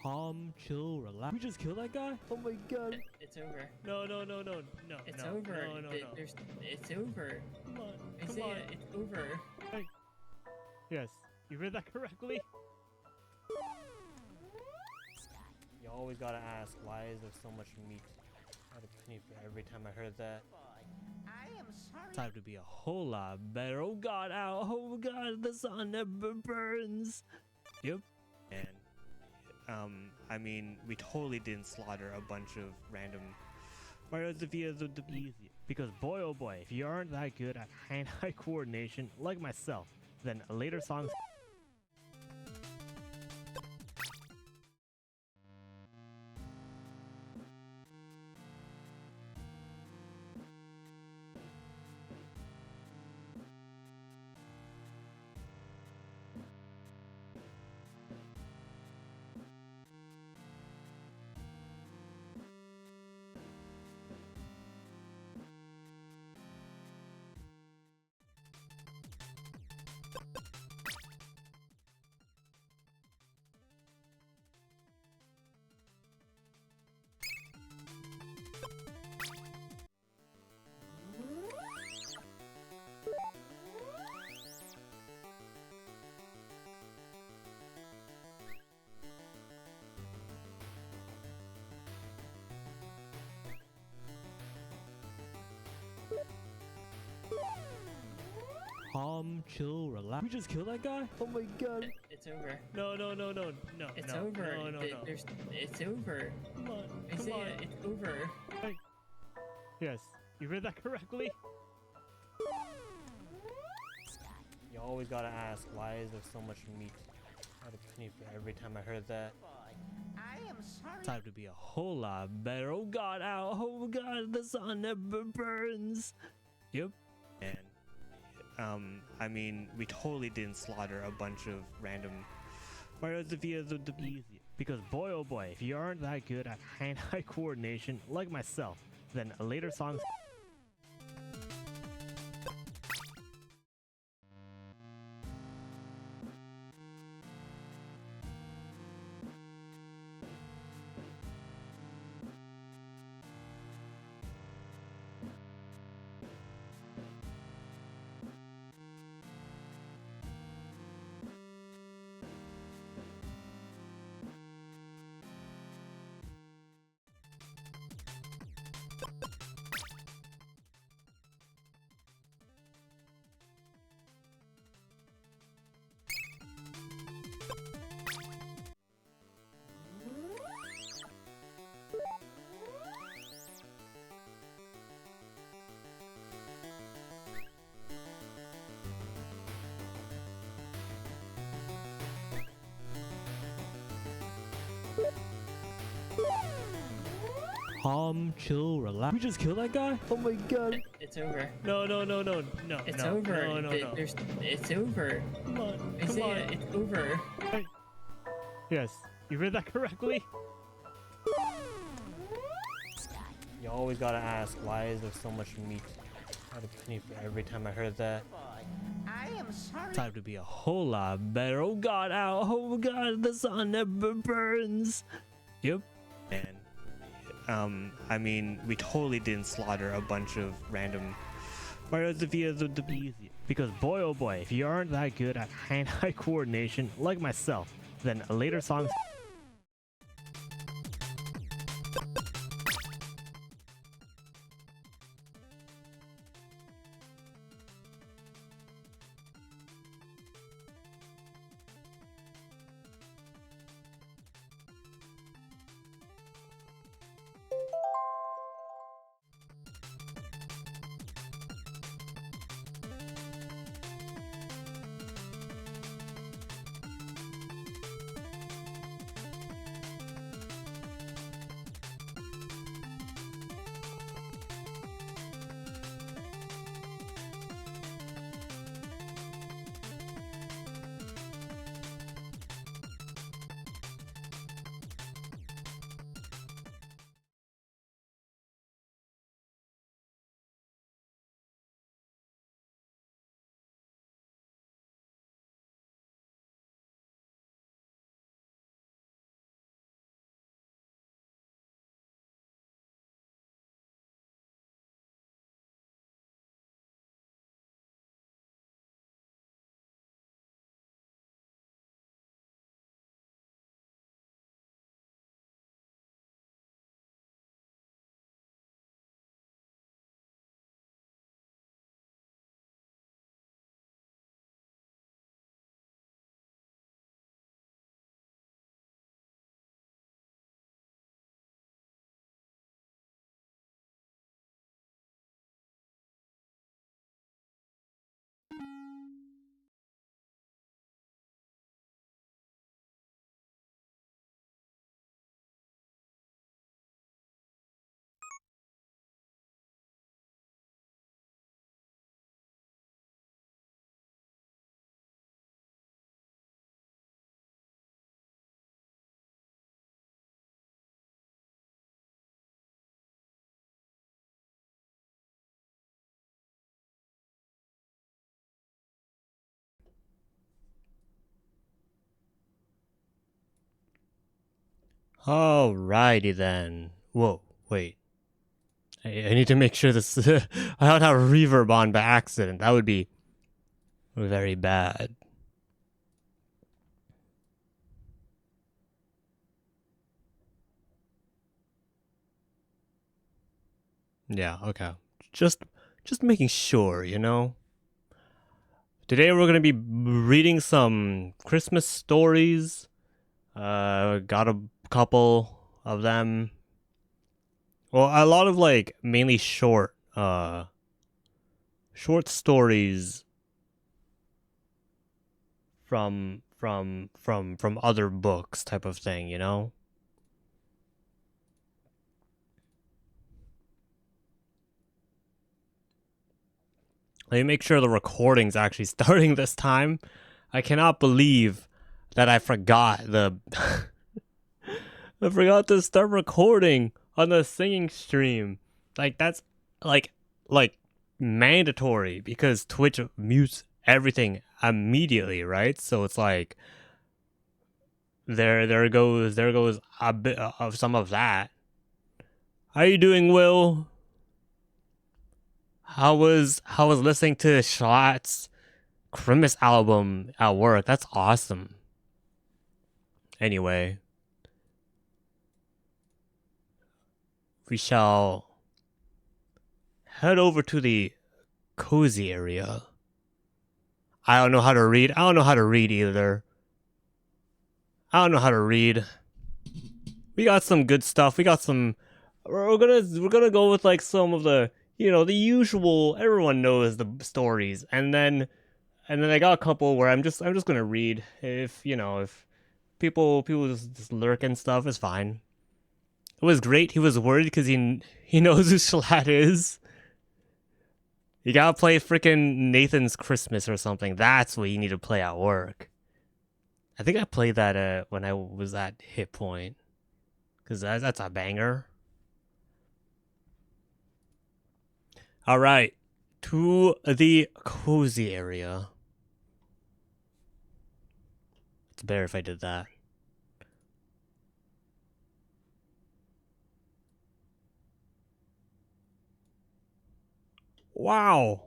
Calm, chill, relax. We just killed that guy? Oh my god. It's over. No. It's no, over. No. It's over. Come on. Come Zaya, on. it's over. Hey. Yes, you read that correctly? You always gotta ask, why is there so much meat out of penny for every time I heard that? I am sorry. Time to be a whole lot better. Oh god, ow. Oh god, the sun never burns. Yep. And I mean, we totally didn't slaughter a bunch of random Marios via the easy. Because boy oh boy, if you aren't that good at hand-eye coordination like myself, then later songs. Calm, chill, relax. We just killed that guy? Oh my god. It's over. No. It's over. No. It's over. Come on. Zaya, it's over. Hey. Yes, you read that correctly? You always gotta ask, why is there so much meat out of penny for every time I heard that? I am sorry. Time to be a whole lot better. Oh god, ow. Oh god, the sun never burns. Yep. And I mean, we totally didn't slaughter a bunch of random Marios via the easy. Because boy oh boy, if you aren't that good at hand-eye coordination like myself, then later songs. Calm, chill, relax. We just killed that guy? Oh my god. It's over. No. It's over. No. It's over. Come on. Zaya, it's over. Hey. Yes, you read that correctly? You always gotta ask, why is there so much meat out of penny for every time I heard that? I am sorry. Time to be a whole lot better. Oh god, ow. Oh god, the sun never burns. Yep. And I mean, we totally didn't slaughter a bunch of random Marios via the easy. Because boy oh boy, if you aren't that good at hand-eye coordination like myself, then later songs. Alrighty then. Whoa, wait. I need to make sure this. I don't have reverb on by accident. That would be very bad. Yeah, okay. Just making sure, you know? Today we're gonna be reading some Christmas stories. Got a couple of them. Well, a lot of like mainly short stories from other books type of thing, you know? Let me make sure the recording's actually starting this time. I cannot believe that I forgot I forgot to start recording on the singing stream. Like that's like mandatory because Twitch mutes everything immediately, right? So it's like there goes a bit of some of that. How you doing, Will? How was listening to Schlatt's Christmas album at work? That's awesome. Anyway, we shall head over to the cozy area. I don't know how to read. I don't know how to read either. I don't know how to read. We got some good stuff. We got some. We're gonna go with like some of the, you know, the usual. Everyone knows the stories, and then I got a couple where I'm just gonna read. If you know, if people just lurk and stuff, it's fine. It was great. He was worried because he knows who Schlatt is. You gotta play freaking Nathan's Christmas or something. That's what you need to play at work. I think I played that when I was at Hit Point, because that's a banger. All right, to the cozy area. It's better if I did that. Wow.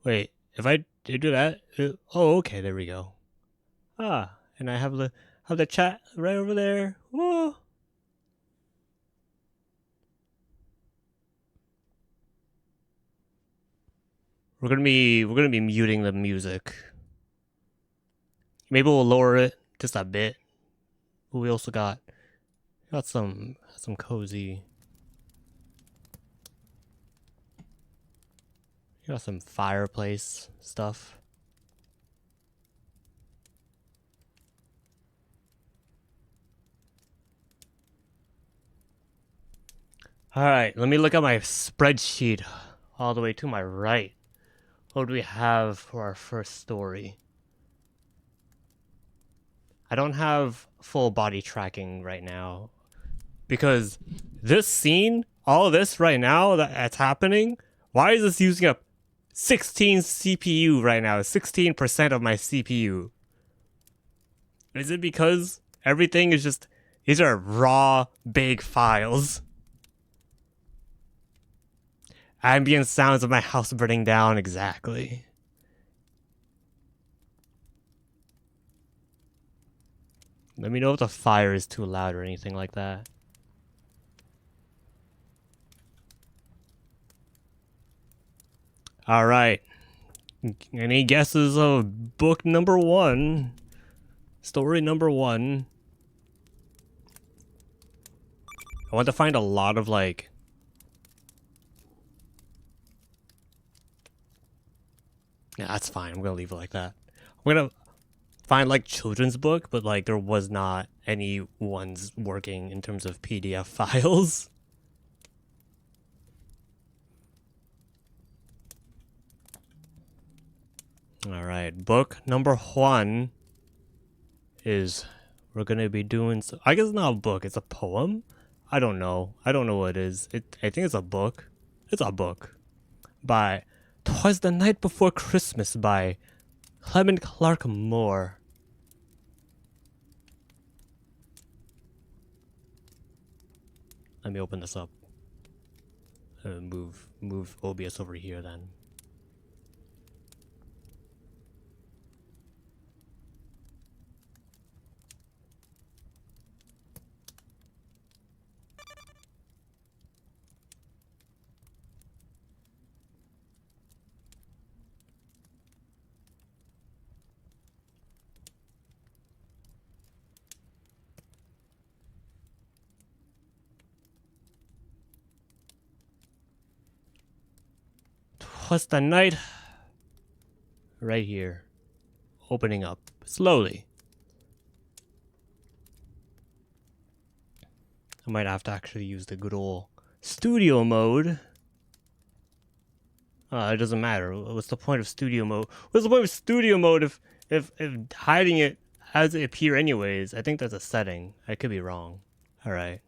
Wait, if I did do that, oh, okay, there we go. Ah, and I have the chat right over there. Whoa. We're gonna be muting the music. Maybe we'll lower it just a bit. But we also got some cozy. Got some fireplace stuff. All right, let me look at my spreadsheet all the way to my right. What do we have for our first story? I don't have full body tracking right now because this scene, all of this right now that's happening, why is this using up 16 CPU right now? 16% of my CPU. Is it because everything is just, these are raw, big files? Ambient sounds of my house burning down, exactly. Let me know if the fire is too loud or anything like that. All right. Any guesses of book number 1? Story number 1. I want to find a lot of like... Yeah, that's fine. I'm gonna leave it like that. I'm gonna find like children's book, but like there was not any ones working in terms of PDF files. All right, book number 1 is we're gonna be doing. I guess it's not a book. It's a poem. I don't know. I don't know what it is. I think it's a book. It's a book by "'Twas the Night Before Christmas" by Clement Clark Moore. Let me open this up. Move OBS over here then. What's the night? Right here. Opening up. Slowly. I might have to actually use the good old studio mode. It doesn't matter. What's the point of studio mode? What's the point of studio mode if hiding it has it appear anyways? I think that's a setting. I could be wrong. Alright.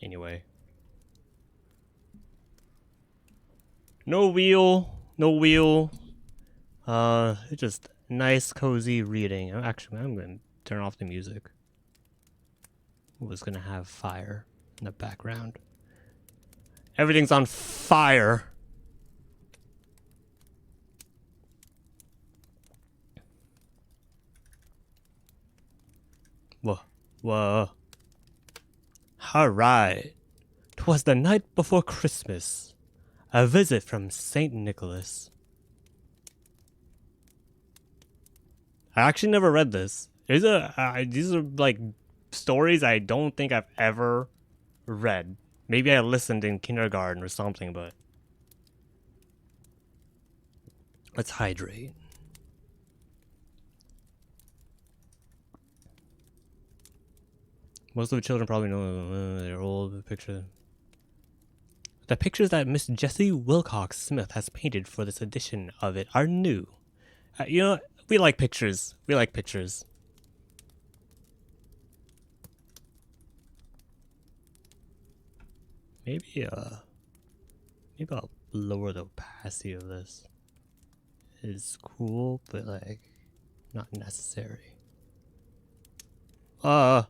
Anyway. No wheel. No wheel. Just nice, cozy reading. Actually, I'm going to turn off the music. Was going to have fire in the background. Everything's on fire. Whoa. Alright. 'Twas the night before Christmas. A visit from St. Nicholas. I actually never read this. These are like stories I don't think I've ever read. Maybe I listened in kindergarten or something, but let's hydrate. Most of the children probably know they're old. The pictures that Miss Jessie Wilcox Smith has painted for this edition of it are new. You know, we like pictures. We like pictures. Maybe I'll lower the opacity of this. It's cool, but like not necessary. 'Twas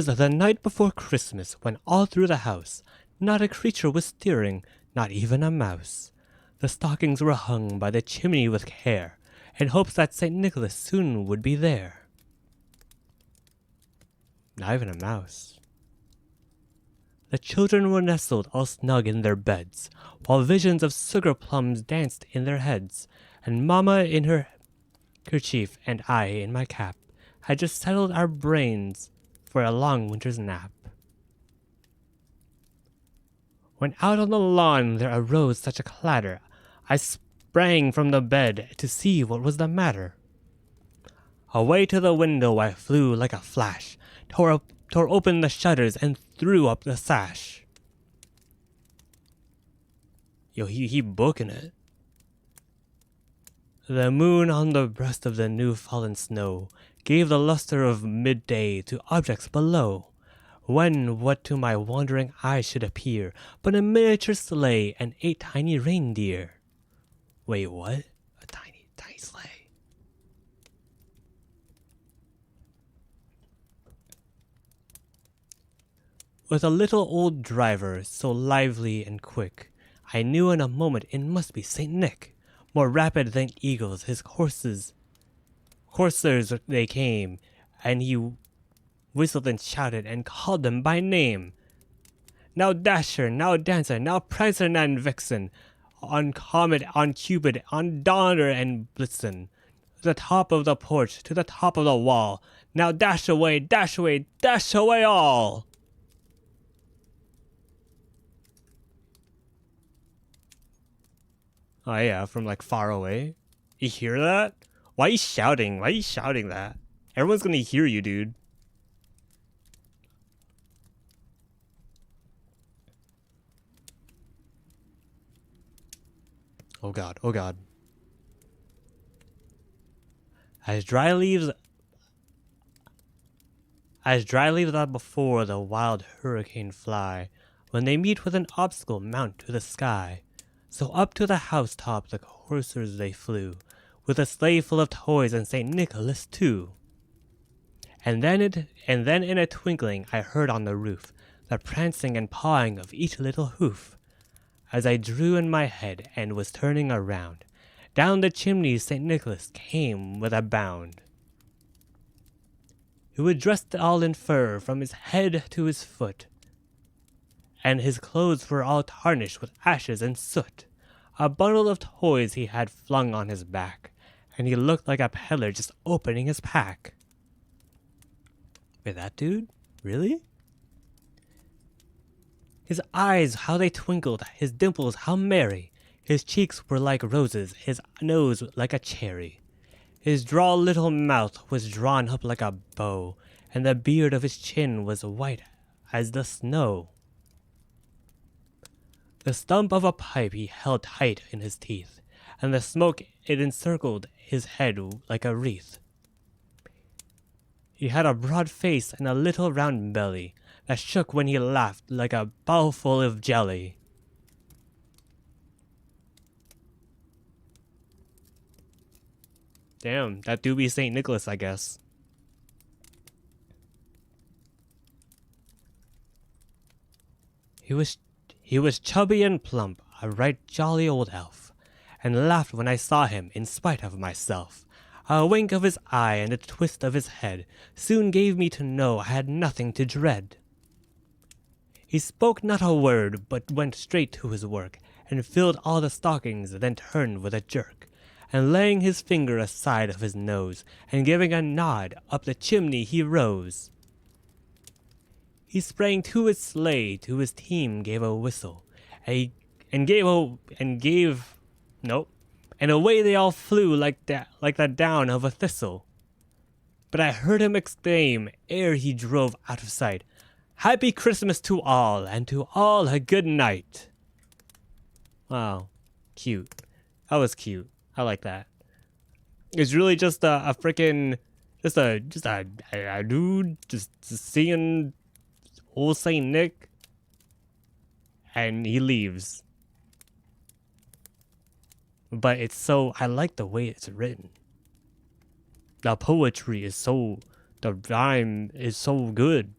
the night before Christmas, when all through the house not a creature was stirring, not even a mouse. The stockings were hung by the chimney with care, in hopes that St. Nicholas soon would be there. Not even a mouse. The children were nestled all snug in their beds, while visions of sugar plums danced in their heads, and Mamma in her kerchief and I in my cap had just settled our brains for a long winter's nap. When out on the lawn there arose such a clatter, I sprang from the bed to see what was the matter. Away to the window I flew like a flash, tore open the shutters and threw up the sash. Yo, he booking it. The moon on the breast of the new fallen snow gave the luster of midday to objects below, when what to my wandering eye should appear but a miniature sleigh and 8 tiny reindeer. Wait, what? A tiny sleigh. With a little old driver, so lively and quick, I knew in a moment it must be Saint Nick. More rapid than eagles, his coursers they came, and he whistled and shouted and called them by name. Now Dasher, now Dancer, now Prancer and Vixen, on Comet, on Cupid, on Donner and Blitzen, to the top of the porch, to the top of the wall. Now dash away, dash away, dash away all! Oh yeah, from like far away. You hear that? Why are you shouting? Why are you shouting that? Everyone's gonna hear you, dude. Oh god, oh god. As dry leaves are before the wild hurricane fly, when they meet with an obstacle mount to the sky. So up to the housetop the coursers they flew, with a sleigh full of toys and St. Nicholas too. And then in a twinkling I heard on the roof the prancing and pawing of each little hoof. As I drew in my head and was turning around, down the chimney St. Nicholas came with a bound. He was dressed all in fur from his head to his foot, and his clothes were all tarnished with ashes and soot. A bundle of toys he had flung on his back, and he looked like a peddler just opening his pack. Wait, that dude? Really? His eyes, how they twinkled, his dimples, how merry. His cheeks were like roses, his nose like a cherry. His droll little mouth was drawn up like a bow, and the beard of his chin was white as the snow. The stump of a pipe he held tight in his teeth, and the smoke it encircled his head like a wreath. He had a broad face and a little round belly that shook when he laughed like a bowl full of jelly. Damn, that do be St. Nicholas, I guess. He was chubby and plump, a right jolly old elf, and laughed when I saw him in spite of myself. A wink of his eye and a twist of his head soon gave me to know I had nothing to dread. He spoke not a word, but went straight to his work, and filled all the stockings, then turned with a jerk, and laying his finger aside of his nose, and giving a nod, up the chimney he rose. He sprang to his sleigh, to his team gave a whistle, and away they all flew like the down of a thistle. But I heard him exclaim, ere he drove out of sight, "Happy Christmas to all, and to all a good night." Wow, cute. That was cute. I like that. It's really just a freaking, just a dude just seeing old Saint Nick, and he leaves. But it's so, I like the way it's written. The poetry is so, the rhyme is so good.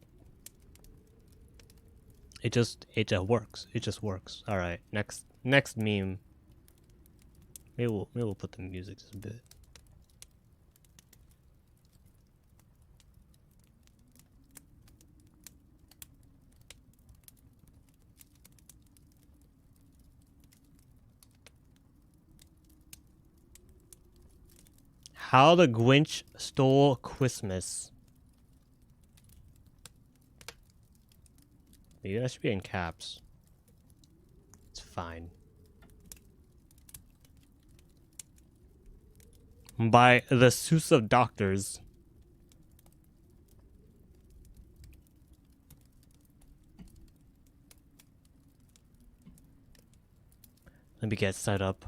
It just works. It just works. All right, next meme. Maybe we'll put the music just a bit. How the Grinch Stole Christmas. Maybe that should be in caps. It's fine. By the Seuss of Doctors. Let me get set up.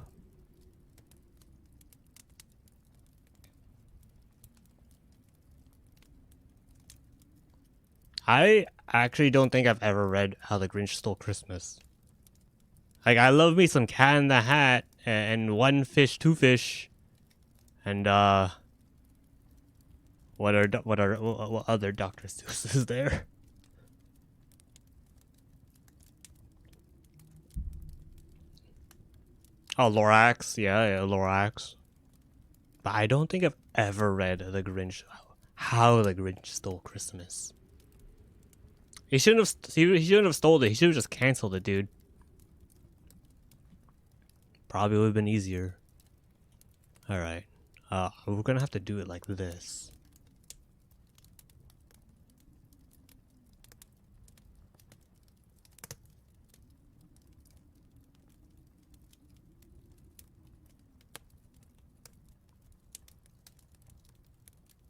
I actually don't think I've ever read How the Grinch Stole Christmas. Like, I love me some Cat in the Hat and One Fish, Two Fish, and what other Dr. Seuss is there? Oh, Lorax, yeah, Lorax. But I don't think I've ever read The Grinch, How the Grinch Stole Christmas. He shouldn't have stole it. He should have just canceled it, dude. Probably would have been easier. All right. We're gonna have to do it like this.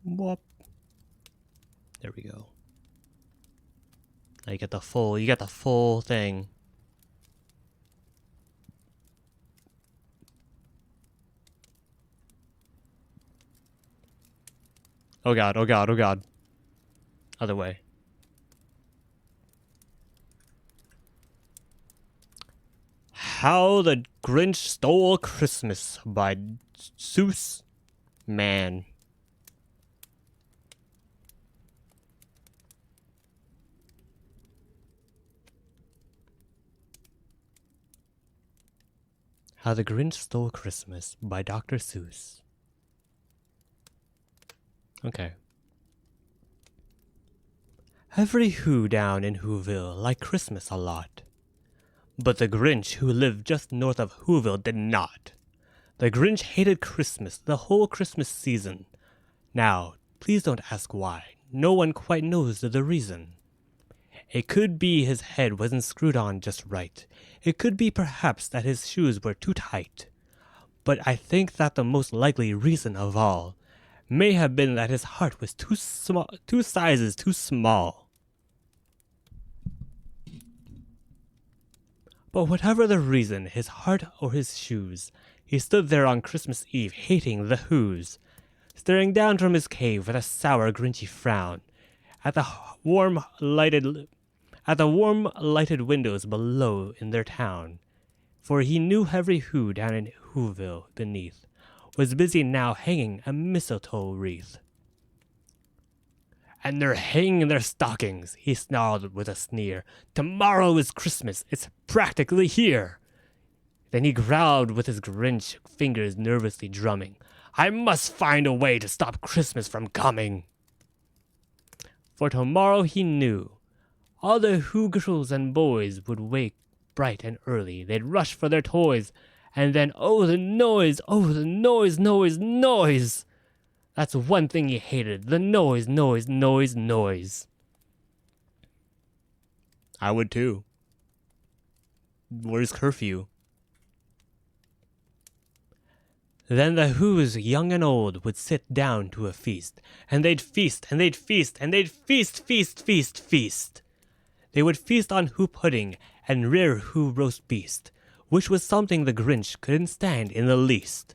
Whoop. There we go. Now you get the full thing. Oh god, oh god, oh god. Other way. How the Grinch Stole Christmas by Seuss Man. How the Grinch Stole Christmas by Dr. Seuss. Okay. Every Who down in Whoville liked Christmas a lot. But the Grinch who lived just north of Whoville did not. The Grinch hated Christmas the whole Christmas season. Now, please don't ask why. No one quite knows the reason. It could be his head wasn't screwed on just right. It could be perhaps that his shoes were too tight. But I think that the most likely reason of all may have been that his heart was too sizes too small. But whatever the reason, his heart or his shoes, he stood there on Christmas Eve hating the Who's, staring down from his cave with a sour, grinchy frown at the warm lighted windows below in their town. For he knew every Who down in Whoville beneath was busy now hanging a mistletoe wreath. And they're hanging their stockings, he snarled with a sneer. Tomorrow is Christmas, it's practically here. Then he growled with his Grinch fingers nervously drumming. I must find a way to stop Christmas from coming. For tomorrow he knew all the Who girls and boys would wake bright and early. They'd rush for their toys, and then oh the noise, noise. That's one thing he hated, the noise. I would too. Where's curfew? Then the Who's, young and old, would sit down to a feast, and they'd feast, and they'd feast, and they'd feast. They would feast on Who pudding and rare Who roast beast, which was something the Grinch couldn't stand in the least.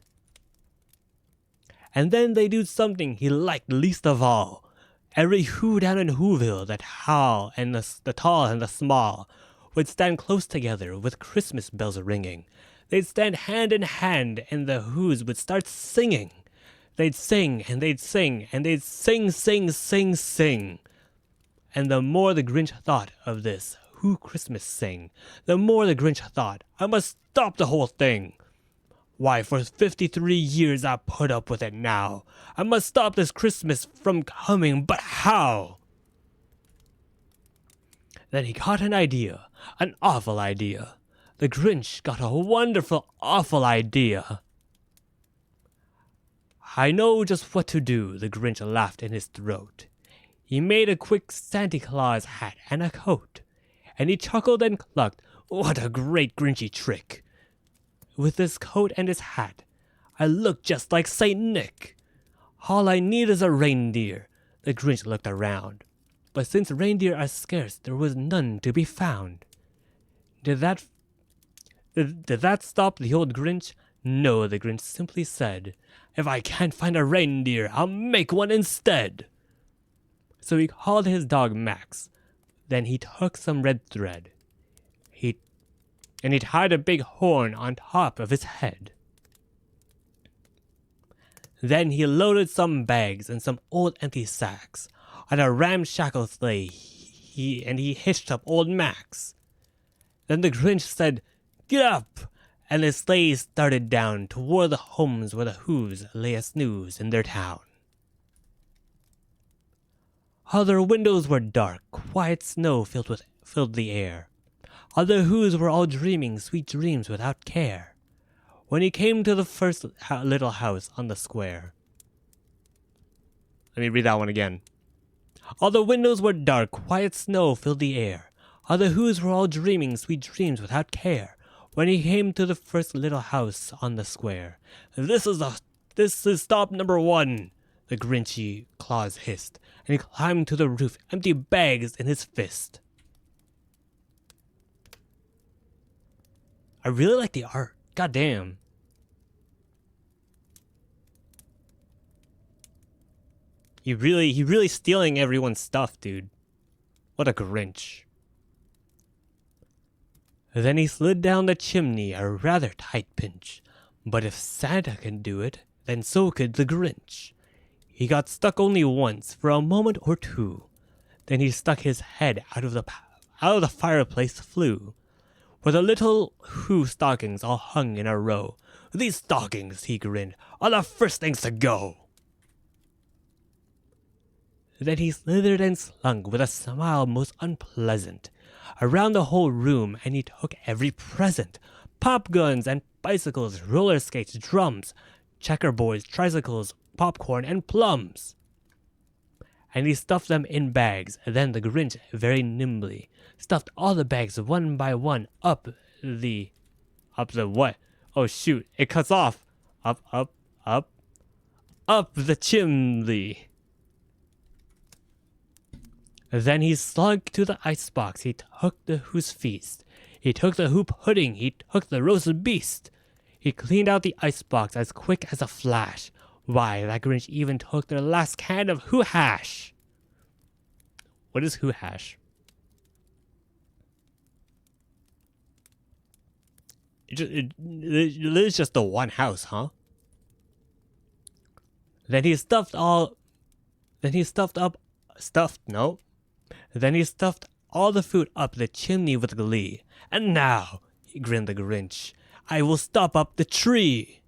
And then they do something he liked least of all. Every Who down in Whoville, that tall and the small, would stand close together with Christmas bells ringing. They'd stand hand in hand, and the Who's would start singing. They'd sing, and they'd sing, and they'd sing. And the more the Grinch thought of this Who Christmas sing, the more the Grinch thought, I must stop the whole thing. Why, for 53 years I put up with it now. I must stop this Christmas from coming, but how? Then he got an idea, an awful idea. The Grinch got a wonderful, awful idea. I know just what to do, the Grinch laughed in his throat. He made a quick Santa Claus hat and a coat, and he chuckled and clucked, what a great Grinchy trick! With his coat and his hat, I look just like Saint Nick. All I need is a reindeer. The Grinch looked around, but since reindeer are scarce, there was none to be found. Did that stop the old Grinch? No, the Grinch simply said, if I can't find a reindeer, I'll make one instead. So he called his dog Max. Then he took some red thread. And he tied a big horn on top of his head. Then he loaded some bags and some old empty sacks on a ramshackle sleigh, and he hitched up old Max. Then the Grinch said, get up! And the sleigh started down toward the homes where the Who's lay a snooze in their town. Other windows were dark, quiet snow filled the air. Other Who's were all dreaming sweet dreams without care. When he came to the first little house on the square. Let me read that one again. All the windows were dark, quiet snow filled the air. Other Who's were all dreaming sweet dreams without care. When he came to the first little house on the square. This is stop number 1, the Grinchy Claus hissed, and he climbed to the roof, empty bags in his fist. I really like the art. God damn. He really stealing everyone's stuff, dude. What a Grinch. Then he slid down the chimney, a rather tight pinch. But if Santa can do it, then so could the Grinch. He got stuck only once, for a moment or two. Then he stuck his head out of the fireplace flue, where the little Who stockings all hung in a row. These stockings, he grinned, are the first things to go. Then he slithered and slunk with a smile most unpleasant around the whole room, and he took every present: pop guns and bicycles, roller skates, drums, checkerboards, tricycles, popcorn, and plums. And he stuffed them in bags. Then the Grinch very nimbly stuffed all the bags one by one up the what? Oh shoot, it cuts off. Up the chimney. Then he slunk to the icebox. He took the Who's feast. He took the Who pudding. He took the roast beast. He cleaned out the icebox as quick as a flash. Why, that Grinch even took their last can of Who hash. What is Who hash? It's just the one house, huh? Then he stuffed all the food up the chimney with glee. And now, he grinned the Grinch, I will stop up the tree.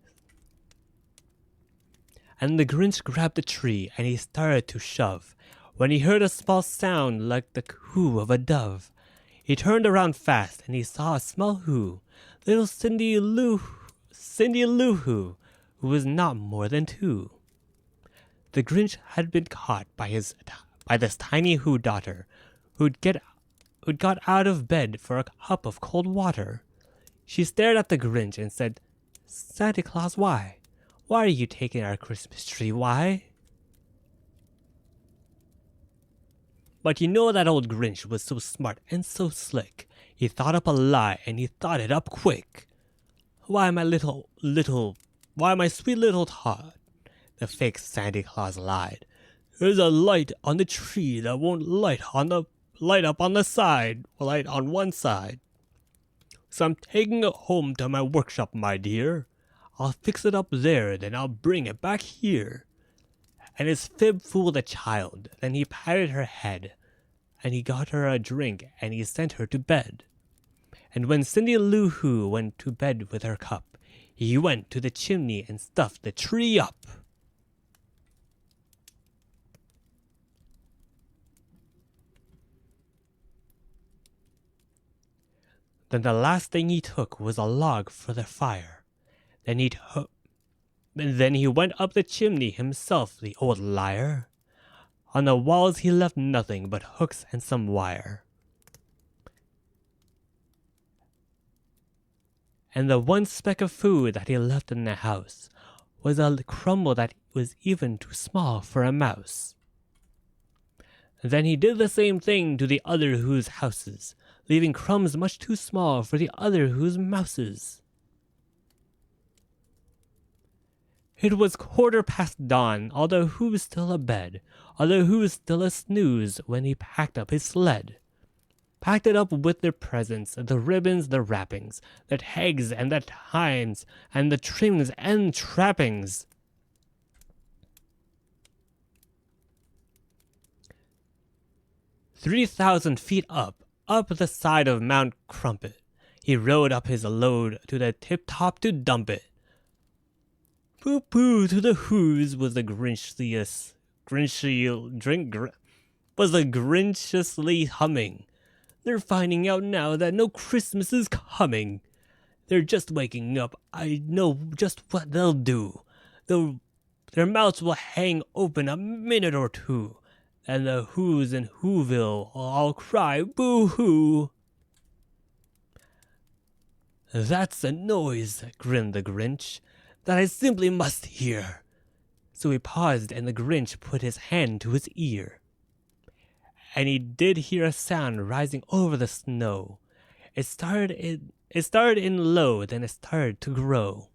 And the Grinch grabbed the tree and he started to shove, when he heard a small sound like the coo of a dove. He turned around fast and he saw a small Who, little Cindy Lou Who was not more than 2. The Grinch had been caught by this tiny Who daughter, who'd got out of bed for a cup of cold water. She stared at the Grinch and said, Santa Claus, why? Why are you taking our Christmas tree, why? But you know that old Grinch was so smart and so slick. He thought up a lie and he thought it up quick. Why, my sweet little tot, the fake Santa Claus lied. There's a light on the tree that won't light up on one side. So I'm taking it home to my workshop, my dear. I'll fix it up there, then I'll bring it back here. And his fib fooled the child. Then he patted her head, and he got her a drink, and he sent her to bed. And when Cindy Lou Who went to bed with her cup, he went to the chimney and stuffed the tree up. Then the last thing he took was a log for the fire. Then he went up the chimney himself, the old liar. On the walls he left nothing but hooks and some wire. And the one speck of food that he left in the house was a crumble that was even too small for a mouse. Then he did the same thing to the other Who's houses, leaving crumbs much too small for the other Who's mouses. It was 1/4 dawn, although Who was still abed, although Who was still a snooze, when he packed up his sled. Packed it up with their presents, the ribbons, the wrappings, the tags and the times, and the trimmings and trappings. "3,000 feet up the side of Mount Crumpet, he rode up his load to the tip-top to dump it. Pooh-pooh to the Who's was the grinchiously humming. They're finding out now that no Christmas is coming. They're just waking up. I know just what they'll do. Their mouths will hang open a minute or two, and the Who's in Whoville will all cry boo-hoo. That's a noise, grinned the Grinch, that I simply must hear. So he paused, and the Grinch put his hand to his ear. And he did hear a sound rising over the snow. It started in low, then it started to grow.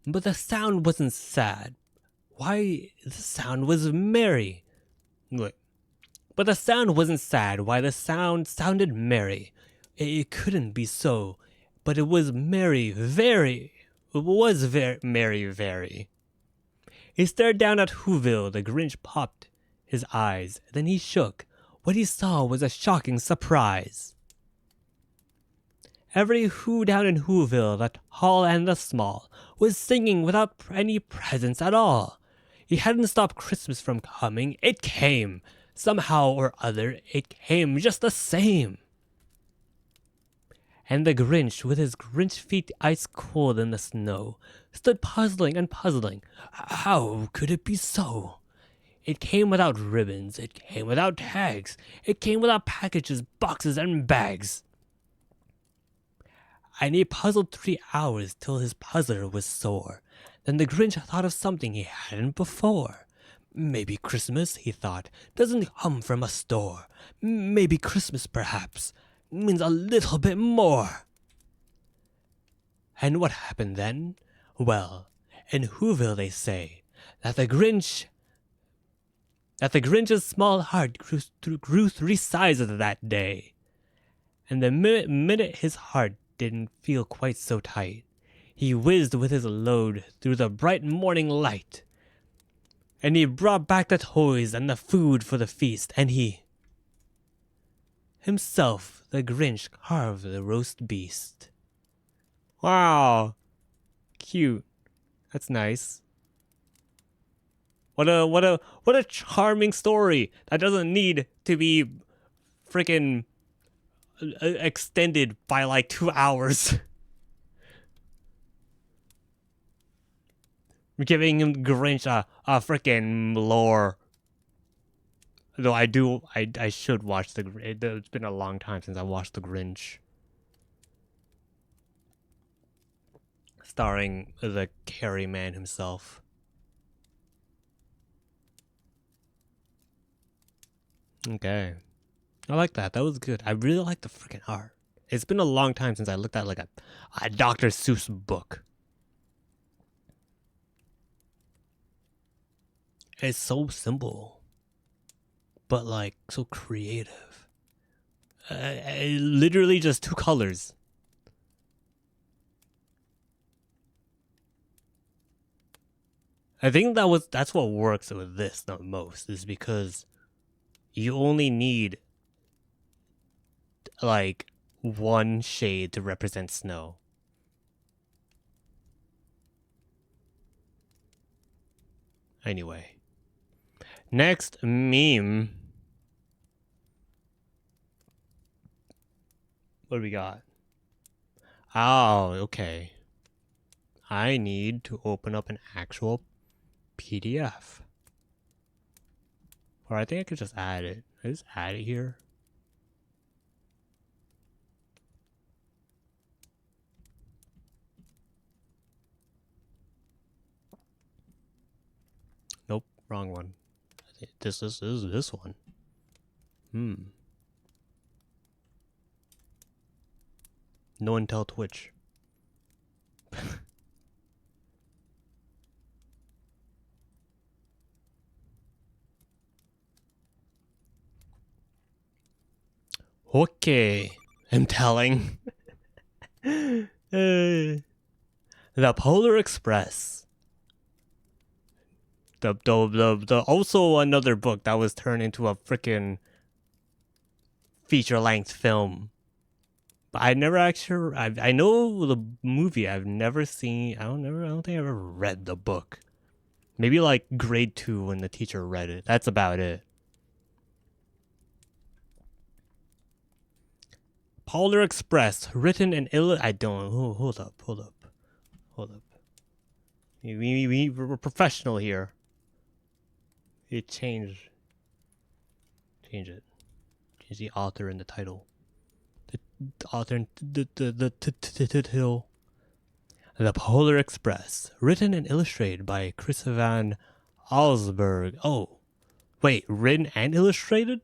But the sound wasn't sad. Why, the sound was merry. But the sound wasn't sad. Why, the sound sounded merry. It couldn't be so, but it was merry, very. It was very merry, very. He stared down at Whoville. The Grinch popped his eyes. Then he shook. What he saw was a shocking surprise. Every Who down in Whoville, the tall and the small, was singing without any presents at all. He hadn't stopped Christmas from coming. It came. Somehow or other, it came just the same. And the Grinch, with his Grinch feet ice cold in the snow, stood puzzling and puzzling. How could it be so? It came without ribbons. It came without tags. It came without packages, boxes, and bags. And he puzzled 3 hours till his puzzler was sore. Then the Grinch thought of something he hadn't before. Maybe Christmas, he thought, doesn't come from a store. Maybe Christmas, perhaps, means a little bit more. And what happened then? Well, in Whoville they say that the Grinch's small heart grew 3 sizes that day. And the minute his heart didn't feel quite so tight, he whizzed with his load through the bright morning light. And he brought back the toys and the food for the feast, and he himself, the Grinch, carved the roast beast. Wow. Cute. That's nice. What a charming story. That doesn't need to be freaking extended by like 2 hours. Giving him Grinch a freaking lore. Though I should watch it's been a long time since I watched the Grinch. Starring the Carry Man himself. Okay. I like that. That was good. I really like the freaking art. It's been a long time since I looked at like a Dr. Seuss book. It's so simple, but like so creative. Literally just 2 colors. I think that's what works with this the most, is because you only need like 1 shade to represent snow. Anyway. Next meme. What do we got? Oh, okay. I need to open up an actual PDF. Or I think I could just add it. I just add it here. Nope, wrong one. This is this one. No one tell Twitch. Okay, I'm telling. The Polar Express. The also another book that was turned into a freaking feature-length film. But I never actually. I know the movie. I've never seen. I don't think I ever read the book. Maybe like grade 2 when the teacher read it. That's about it. Polar Express, written in I don't. Hold up. We're professional here. It change it. Change the author and the title. The author and the title. The Polar Express, written and illustrated by Chris Van Allsburg. Oh, wait, written and illustrated?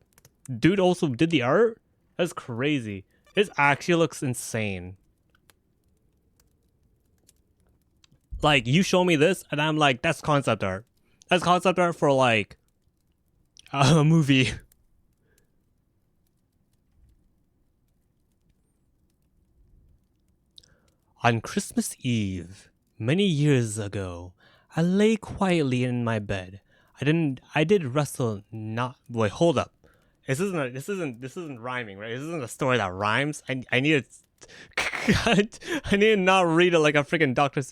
Dude also did the art? That's crazy. This actually looks insane. Like, you show me this, and I'm like, that's concept art. That's concept art for, like, a movie. On Christmas Eve, many years ago, I lay quietly in my bed. I did wrestle not wait, hold up. This isn't rhyming, right? This isn't a story that rhymes. I need to I need to not read it like a freaking Dr.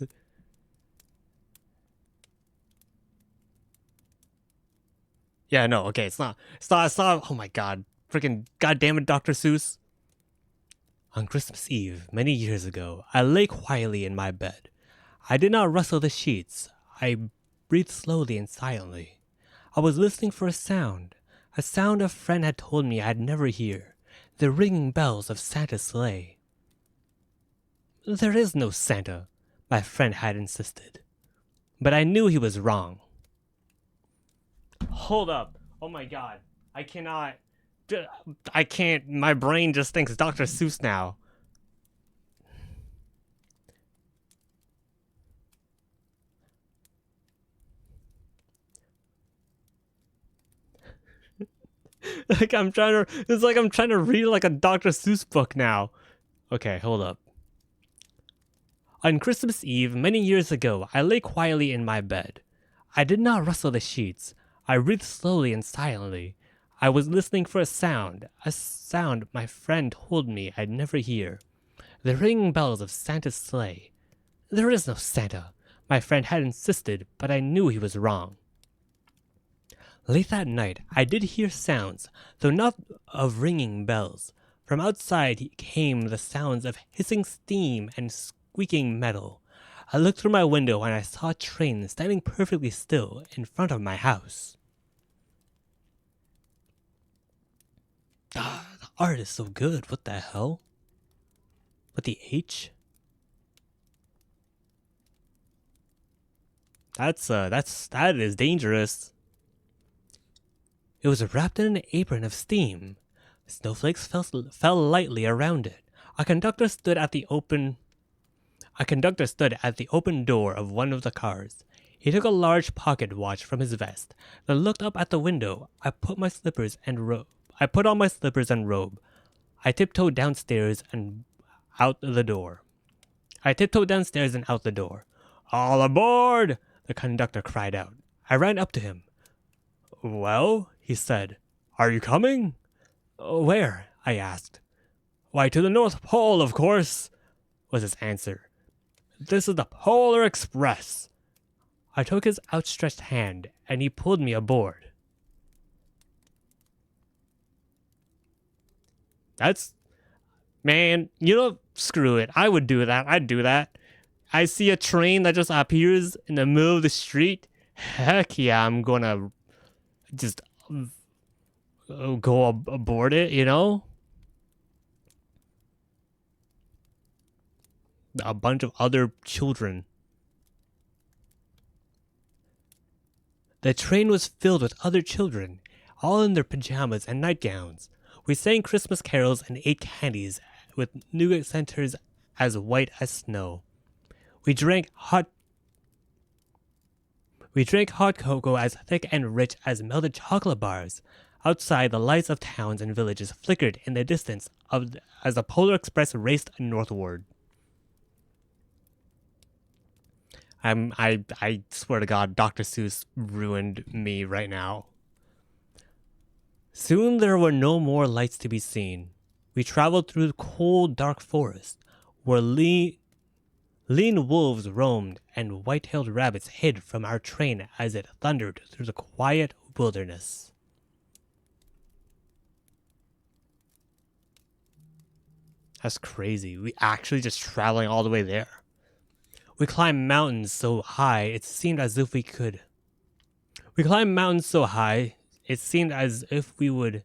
Yeah, no, okay, it's not, oh my god. Freaking goddamn it, Dr. Seuss. On Christmas Eve, many years ago, I lay quietly in my bed. I did not rustle the sheets. I breathed slowly and silently. I was listening for a sound a friend had told me I'd never hear, the ringing bells of Santa's sleigh. There is no Santa, my friend had insisted. But I knew he was wrong. Hold up. Oh my god. I cannot. I can't. My brain just thinks Dr. Seuss now. It's like I'm trying to read like a Dr. Seuss book now. Okay, hold up. On Christmas Eve, many years ago, I lay quietly in my bed. I did not rustle the sheets. I breathed slowly and silently. I was listening for a sound my friend told me I'd never hear. The ringing bells of Santa's sleigh. There is no Santa, my friend had insisted, but I knew he was wrong. Late that night, I did hear sounds, though not of ringing bells. From outside came the sounds of hissing steam and squeaking metal. I looked through my window and I saw a train standing perfectly still in front of my house. The art is so good. What the hell? What the H? That is dangerous. It was wrapped in an apron of steam. Snowflakes fell lightly around it. A conductor stood at the open door of one of the cars. He took a large pocket watch from his vest, then looked up at the window. I put on my slippers and robe. I tiptoed downstairs and out the door. All aboard! The conductor cried out. I ran up to him. Well, he said, are you coming? Where? I asked. Why, to the North Pole, of course, was his answer. This is the Polar Express. I took his outstretched hand, and he pulled me aboard. Man, screw it. I would do that. I'd do that. I see a train that just appears in the middle of the street. Heck yeah, I'm gonna just go aboard it, A bunch of other children. The train was filled with other children, all in their pajamas and nightgowns. We sang Christmas carols and ate candies with nougat centers as white as snow. We drank hot cocoa as thick and rich as melted chocolate bars. Outside, the lights of towns and villages flickered in the distance as the Polar Express raced northward. I swear to God, Dr. Seuss ruined me right now. Soon there were no more lights to be seen. We traveled through the cold, dark forest, where lean wolves roamed and white-tailed rabbits hid from our train as it thundered through the quiet wilderness. That's crazy. We actually just traveling all the way there. We climbed mountains so high it seemed as if we would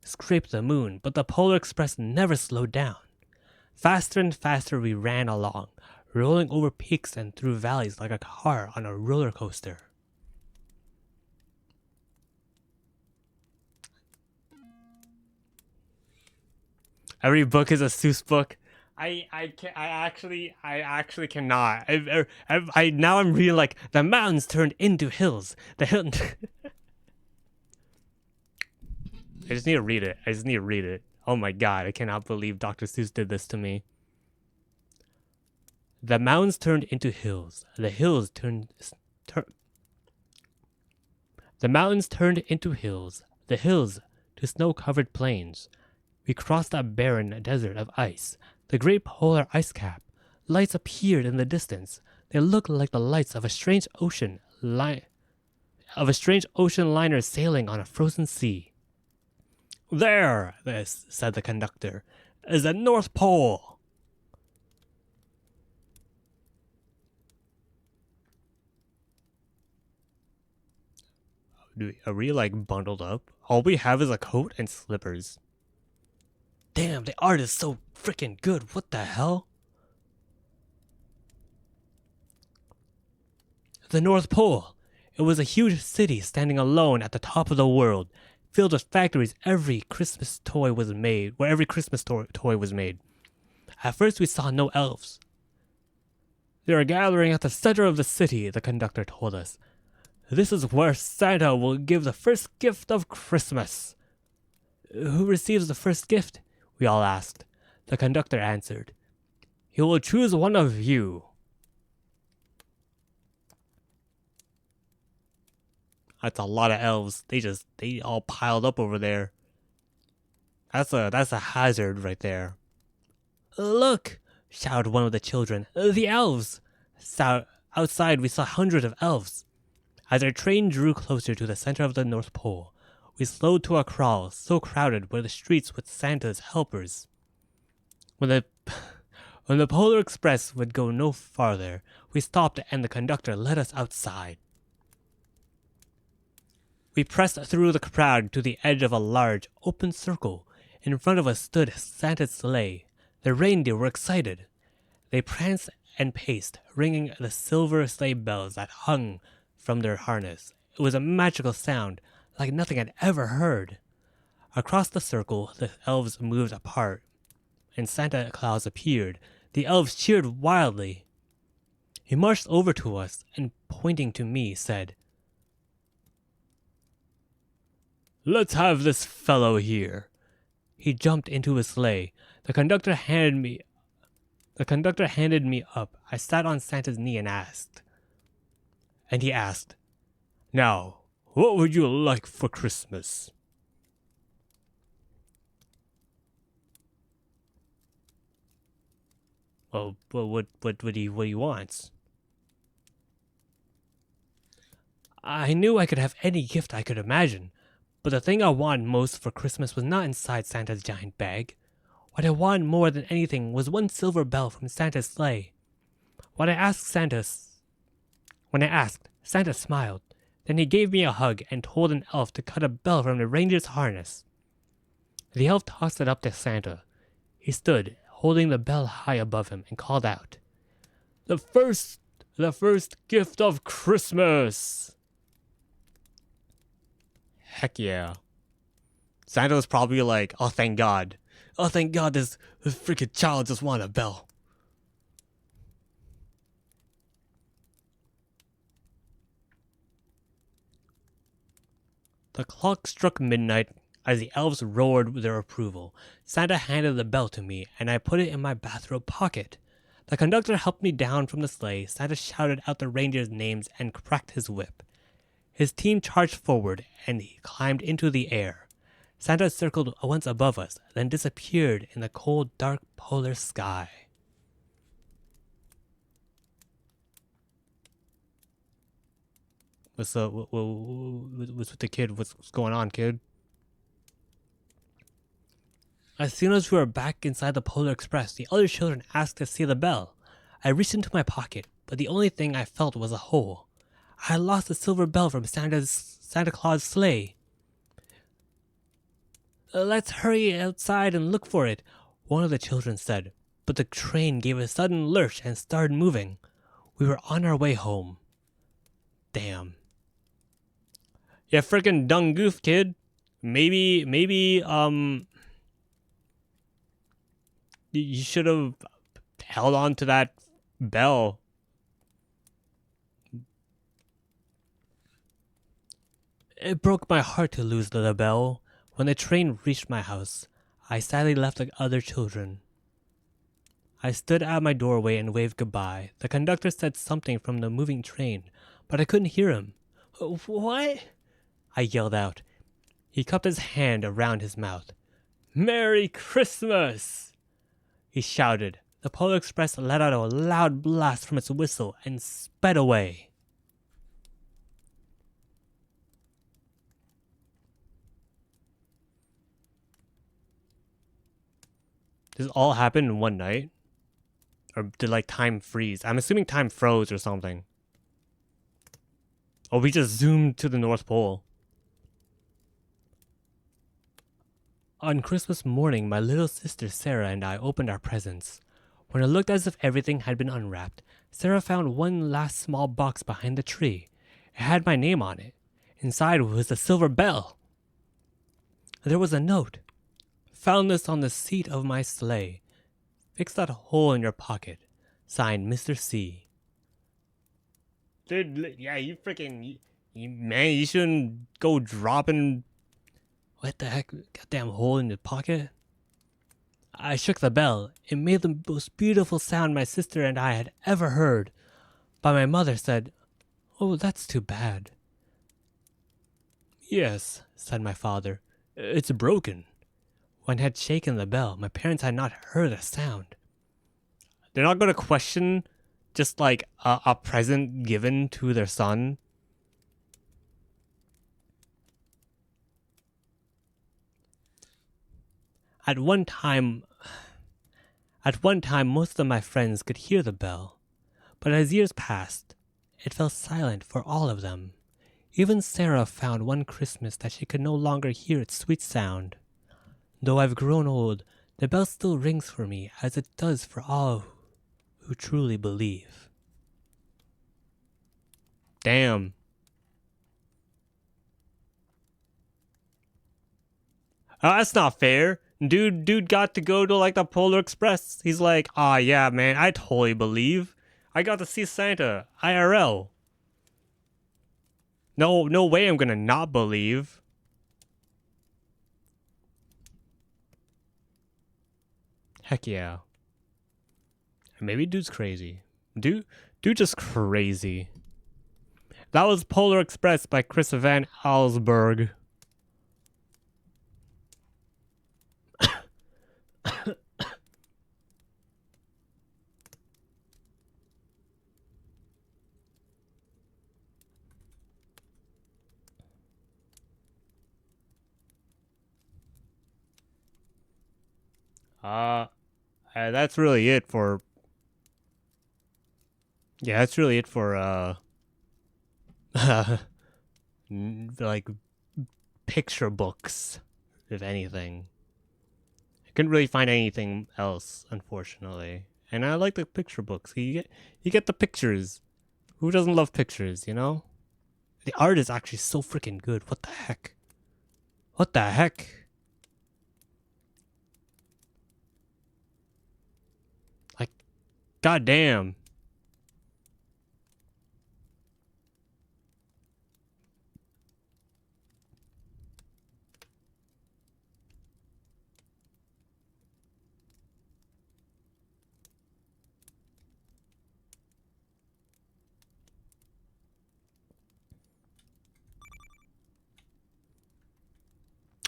scrape the moon, but the Polar Express never slowed down. Faster and faster we ran along, rolling over peaks and through valleys like a car on a roller coaster. Every book is a Seuss book. I actually cannot. Now I'm reading like the mountains turned into hills. The hill. I just need to read it. Oh my God, I cannot believe Dr. Seuss did this to me. The mountains turned into hills. The mountains turned into hills. The hills to snow-covered plains. We crossed a barren desert of ice. The great polar ice cap. Lights appeared in the distance. They looked like the lights of a strange ocean liner sailing on a frozen sea. There, said the conductor, is the North Pole. Are we like bundled up? All we have is a coat and slippers. Damn, the art is so freaking good. What the hell? The North Pole. It was a huge city standing alone at the top of the world, filled with factories where every Christmas toy was made. At first we saw no elves. They are gathering at the center of the city, the conductor told us. This is where Santa will give the first gift of Christmas. Who receives the first gift? We all asked. The conductor answered. He will choose one of you. That's a lot of elves. They all piled up over there. That's a hazard right there. Look, shouted one of the children. The elves. Outside we saw hundreds of elves. As our train drew closer to the center of the North Pole, we slowed to a crawl. So crowded were the streets with Santa's helpers. When the Polar Express would go no farther, we stopped and the conductor led us outside. We pressed through the crowd to the edge of a large, open circle. In front of us stood Santa's sleigh. The reindeer were excited. They pranced and paced, ringing the silver sleigh bells that hung from their harness. It was a magical sound, like nothing I'd ever heard. Across the circle, the elves moved apart, and Santa Claus appeared. The elves cheered wildly. He marched over to us and, pointing to me, said, "Let's have this fellow here." He jumped into his sleigh. The conductor handed me up. I sat on Santa's knee and he asked, "Now, what would you like for Christmas?" Well, what he wants? I knew I could have any gift I could imagine, but the thing I wanted most for Christmas was not inside Santa's giant bag. What I wanted more than anything was one silver bell from Santa's sleigh. When I asked, Santa smiled. Then he gave me a hug and told an elf to cut a bell from the reindeer's harness. The elf tossed it up to Santa. He stood, holding the bell high above him, and called out, The first gift of Christmas!" Heck yeah. Santa was probably like, "Oh, thank God. Oh, thank God this freaking child just wanted a bell." The clock struck midnight as the elves roared their approval. Santa handed the bell to me, and I put it in my bathrobe pocket. The conductor helped me down from the sleigh. Santa shouted out the reindeers' names and cracked his whip. His team charged forward, and he climbed into the air. Santa circled once above us, then disappeared in the cold, dark polar sky. What's with the kid? What's going on, kid? As soon as we were back inside the Polar Express, the other children asked to see the bell. I reached into my pocket, but the only thing I felt was a hole. I had lost the silver bell from Santa Claus' sleigh. "Let's hurry outside and look for it," one of the children said, but the train gave a sudden lurch and started moving. We were on our way home. Damn. Yeah, frickin' dung goof, kid. Maybe, you should have held on to that bell. It broke my heart to lose the bell. When the train reached my house, I sadly left the other children. I stood at my doorway and waved goodbye. The conductor said something from the moving train, but I couldn't hear him. What? I yelled out. He cupped his hand around his mouth. Merry Christmas! He shouted. The Polar Express let out a loud blast from its whistle and sped away. This all happened in one night? Or did like time freeze? I'm assuming time froze or something. Or we just zoomed to the North Pole. On Christmas morning, my little sister Sarah and I opened our presents. When it looked as if everything had been unwrapped, Sarah found one last small box behind the tree. It had my name on it. Inside was a silver bell. There was a note. Found this on the seat of my sleigh. Fix that hole in your pocket. Signed, Mr. C. Dude, yeah, you freaking... man, you shouldn't go dropping... What the heck? Goddamn hole in your pocket? I shook the bell. It made the most beautiful sound my sister and I had ever heard. But my mother said, "Oh, that's too bad." "Yes," said my father. "It's broken." When I had shaken the bell, my parents had not heard a sound. They're not going to question just like a present given to their son. At one time, most of my friends could hear the bell, but as years passed, it fell silent for all of them. Even Sarah found one Christmas that she could no longer hear its sweet sound. Though I've grown old, the bell still rings for me as it does for all who truly believe. Damn. That's not fair. Dude got to go to like the Polar Express. He's like, yeah, man, I totally believe. I got to see Santa IRL. No way I'm gonna not believe. Heck yeah. Maybe dude's crazy. Dude just crazy. That was Polar Express by Chris Van Allsburg. That's really it for... Yeah, that's really it for, like, picture books, if anything. I couldn't really find anything else, unfortunately. And I like the picture books. You get the pictures. Who doesn't love pictures, you know? The art is actually so freaking good. What the heck? What the heck? Like, goddamn.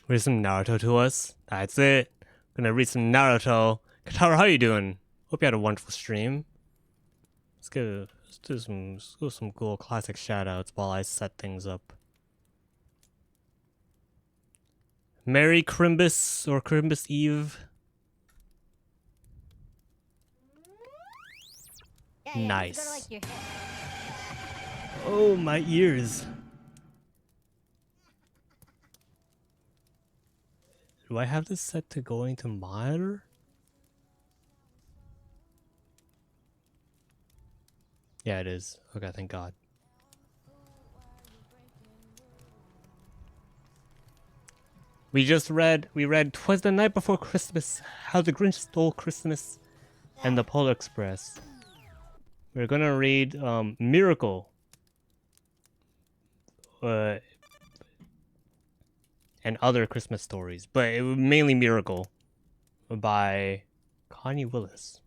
Read some Naruto to us. That's it. Gonna read some Naruto. Katara, how you doing? Hope you had a wonderful stream. Let's do some cool classic shoutouts while I set things up. Merry Crimbus or Crimbus Eve. Nice. Oh, my ears. Do I have this set to going to monitor? Yeah, it is. Okay, thank God. We read 'Twas the Night Before Christmas, How the Grinch Stole Christmas, and the Polar Express. We're gonna read Miracle. And other Christmas stories, but it was mainly Miracle by Connie Willis.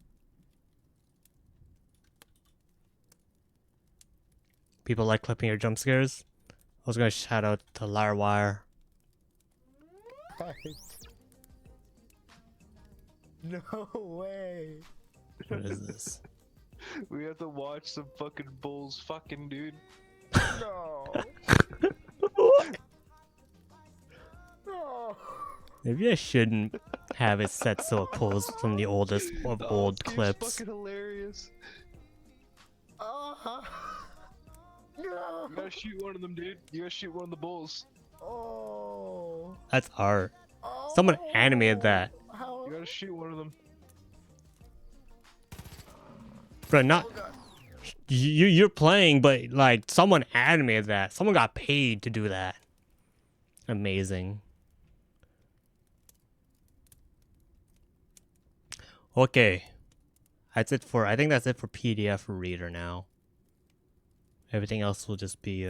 People like clipping your jump scares. I was gonna shout out to Larwire. No way. What is this? We have to watch some fucking bulls fucking, dude. No. No. Maybe I shouldn't have it set so it pulls from the oldest of old this game's clips. fucking hilarious. No. You gotta shoot one of them, dude. You gotta shoot one of the bulls. Oh. That's art. Someone animated that. How? You gotta shoot one of them. Bro, not Oh god. you're playing, but like someone animated that. Someone got paid to do that. Amazing. Okay. That's it for I think that's it for PDF reader now. Everything else will just be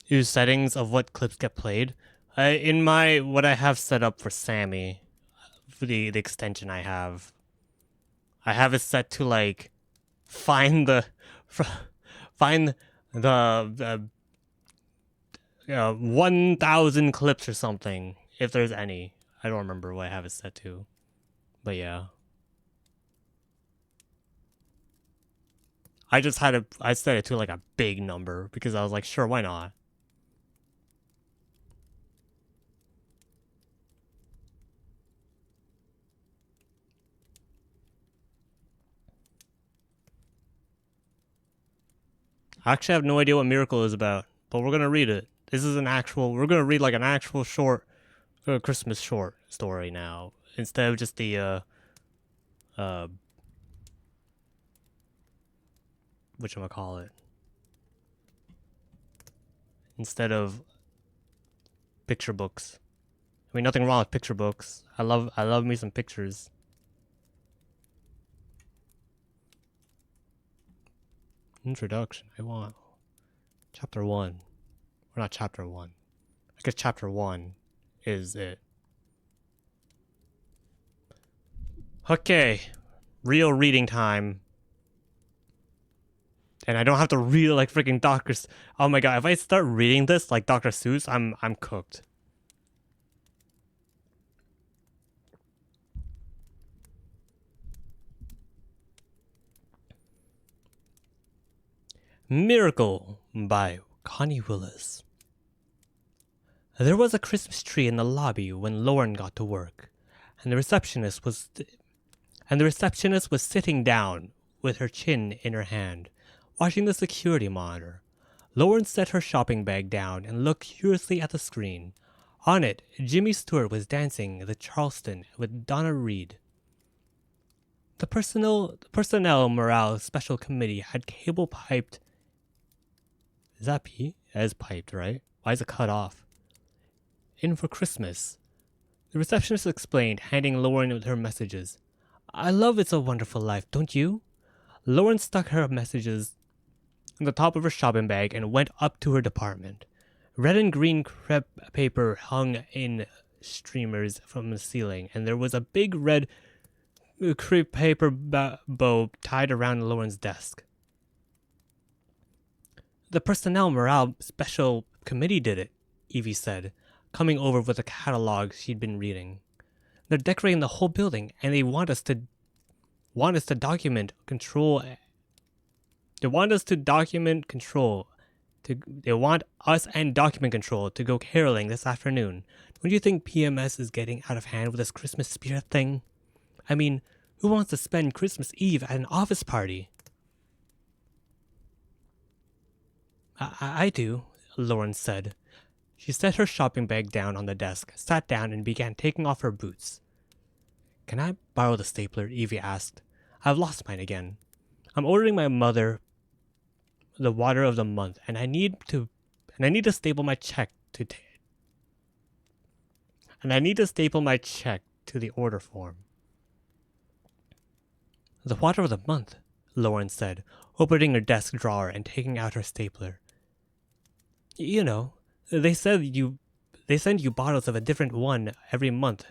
use settings of what clips get played. In my what I have set up for Sammy, for the extension I have it set to like find the 1,000 clips or something, if there's any. I don't remember what I have it set to, but yeah. I set it to like a big number because I was like, sure, why not? I actually have no idea what Miracle is about, but we're gonna read it. We're gonna read like an actual short, Christmas short story now, instead of just the, whatchamacallit. Instead of picture books. I mean, nothing wrong with picture books. I love me some pictures. Introduction. I want chapter 1. Or not chapter 1. I guess chapter 1 is it. Okay. Real reading time. And I don't have to read like freaking Dr. Oh my god, if I start reading this like Dr. Seuss, I'm cooked. Miracle by Connie Willis. There was a Christmas tree in the lobby when Lauren got to work, and the receptionist was sitting down with her chin in her hand, watching the security monitor. Lauren set her shopping bag down and looked curiously at the screen. On it, Jimmy Stewart was dancing the Charleston with Donna Reed. The personnel morale special committee had cable piped. Is that P? That is piped, right? Why is it cut off? In for Christmas. The receptionist explained, handing Lauren with her messages. I love It's a Wonderful Life, don't you? Lauren stuck her messages on the top of her shopping bag and went up to her department. Red and green crepe paper hung in streamers from the ceiling, and there was a big red crepe paper bow tied around Lauren's desk. The personnel morale special committee did it, Evie said, coming over with a catalog she'd been reading. They're decorating the whole building, and they want us to document control. They want us and document control to go caroling this afternoon. Don't you think PMS is getting out of hand with this Christmas spirit thing? I mean, who wants to spend Christmas Eve at an office party? I do, Lauren said. She set her shopping bag down on the desk, sat down, and began taking off her boots. Can I borrow the stapler? Evie asked. I've lost mine again. I'm ordering my mother the water of the month, and I need to staple my check to the order form. The water of the month, Lauren said, opening her desk drawer and taking out her stapler. You know, they send you bottles of a different one every month.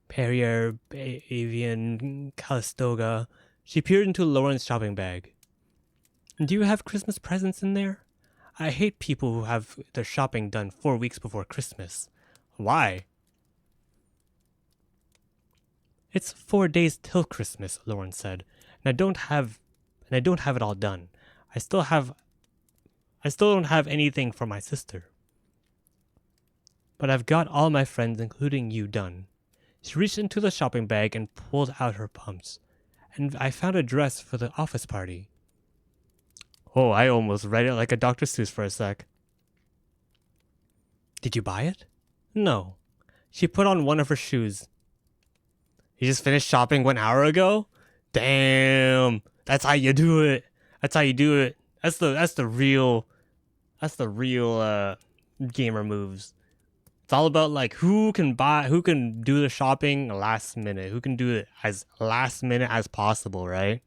Perrier, Avian, Calistoga. She peered into Lauren's shopping bag. Do you have Christmas presents in there? I hate people who have their shopping done 4 weeks before Christmas. Why? It's 4 days till Christmas, Lauren said, and I don't have it all done. I still don't have anything for my sister. But I've got all my friends, including you, done. She reached into the shopping bag and pulled out her pumps. And I found a dress for the office party. Oh, I almost read it like a Dr. Seuss for a sec. Did you buy it? No. She put on one of her shoes. You just finished shopping 1 hour ago? Damn. That's how you do it. That's how you do it. That's the real gamer moves. It's all about like who can do the shopping last minute, who can do it as last minute as possible, right?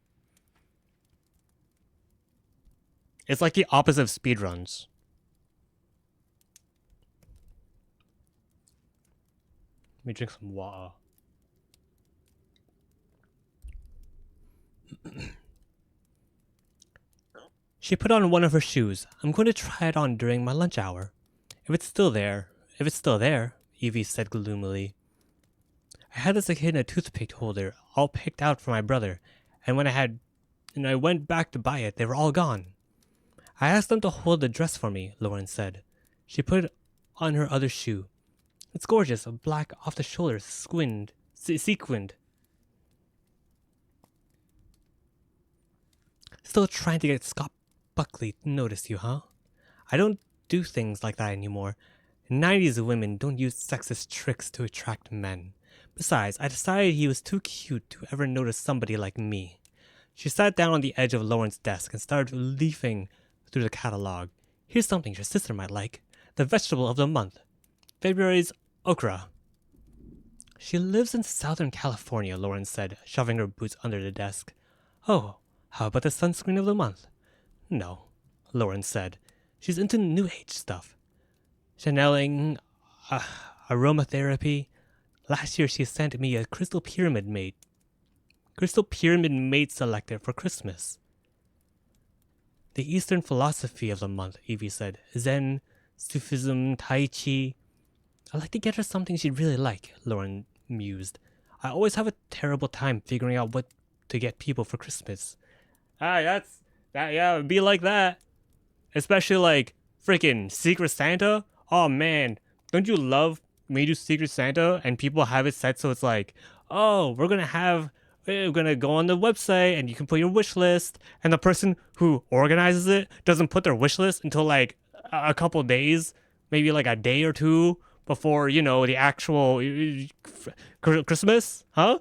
It's like the opposite of speedruns. Let me drink some water. She put on one of her shoes. I'm going to try it on during my lunch hour. If it's still there, Evie said gloomily. I had this kid in a toothpick holder, all picked out for my brother, and when I went back to buy it, they were all gone. I asked them to hold the dress for me, Lauren said. She put on her other shoe. It's gorgeous, black off the shoulders, sequined. Still trying to get Scott Buckley to notice you, huh? I don't do things like that anymore. 90s women don't use sexist tricks to attract men. Besides, I decided he was too cute to ever notice somebody like me. She sat down on the edge of Lauren's desk and started leafing through the catalog. Here's something your sister might like. The vegetable of the month. February's okra. She lives in Southern California, Lauren said, shoving her boots under the desk. Oh, how about the sunscreen of the month? No, Lauren said. She's into new age stuff. Channeling, aromatherapy. Last year she sent me a crystal pyramid mate selected for Christmas. The Eastern philosophy of the month, Evie said. Zen, Sufism, Tai Chi. I'd like to get her something she'd really like, Lauren mused. I always have a terrible time figuring out what to get people for Christmas. Yeah, it'd be like that. Especially like freaking Secret Santa. Oh man, don't you love when you do Secret Santa and people have it set so it's like, oh, we're gonna go on the website and you can put your wish list, and the person who organizes it doesn't put their wish list until like a couple days, maybe like a day or two before, the actual Christmas, huh?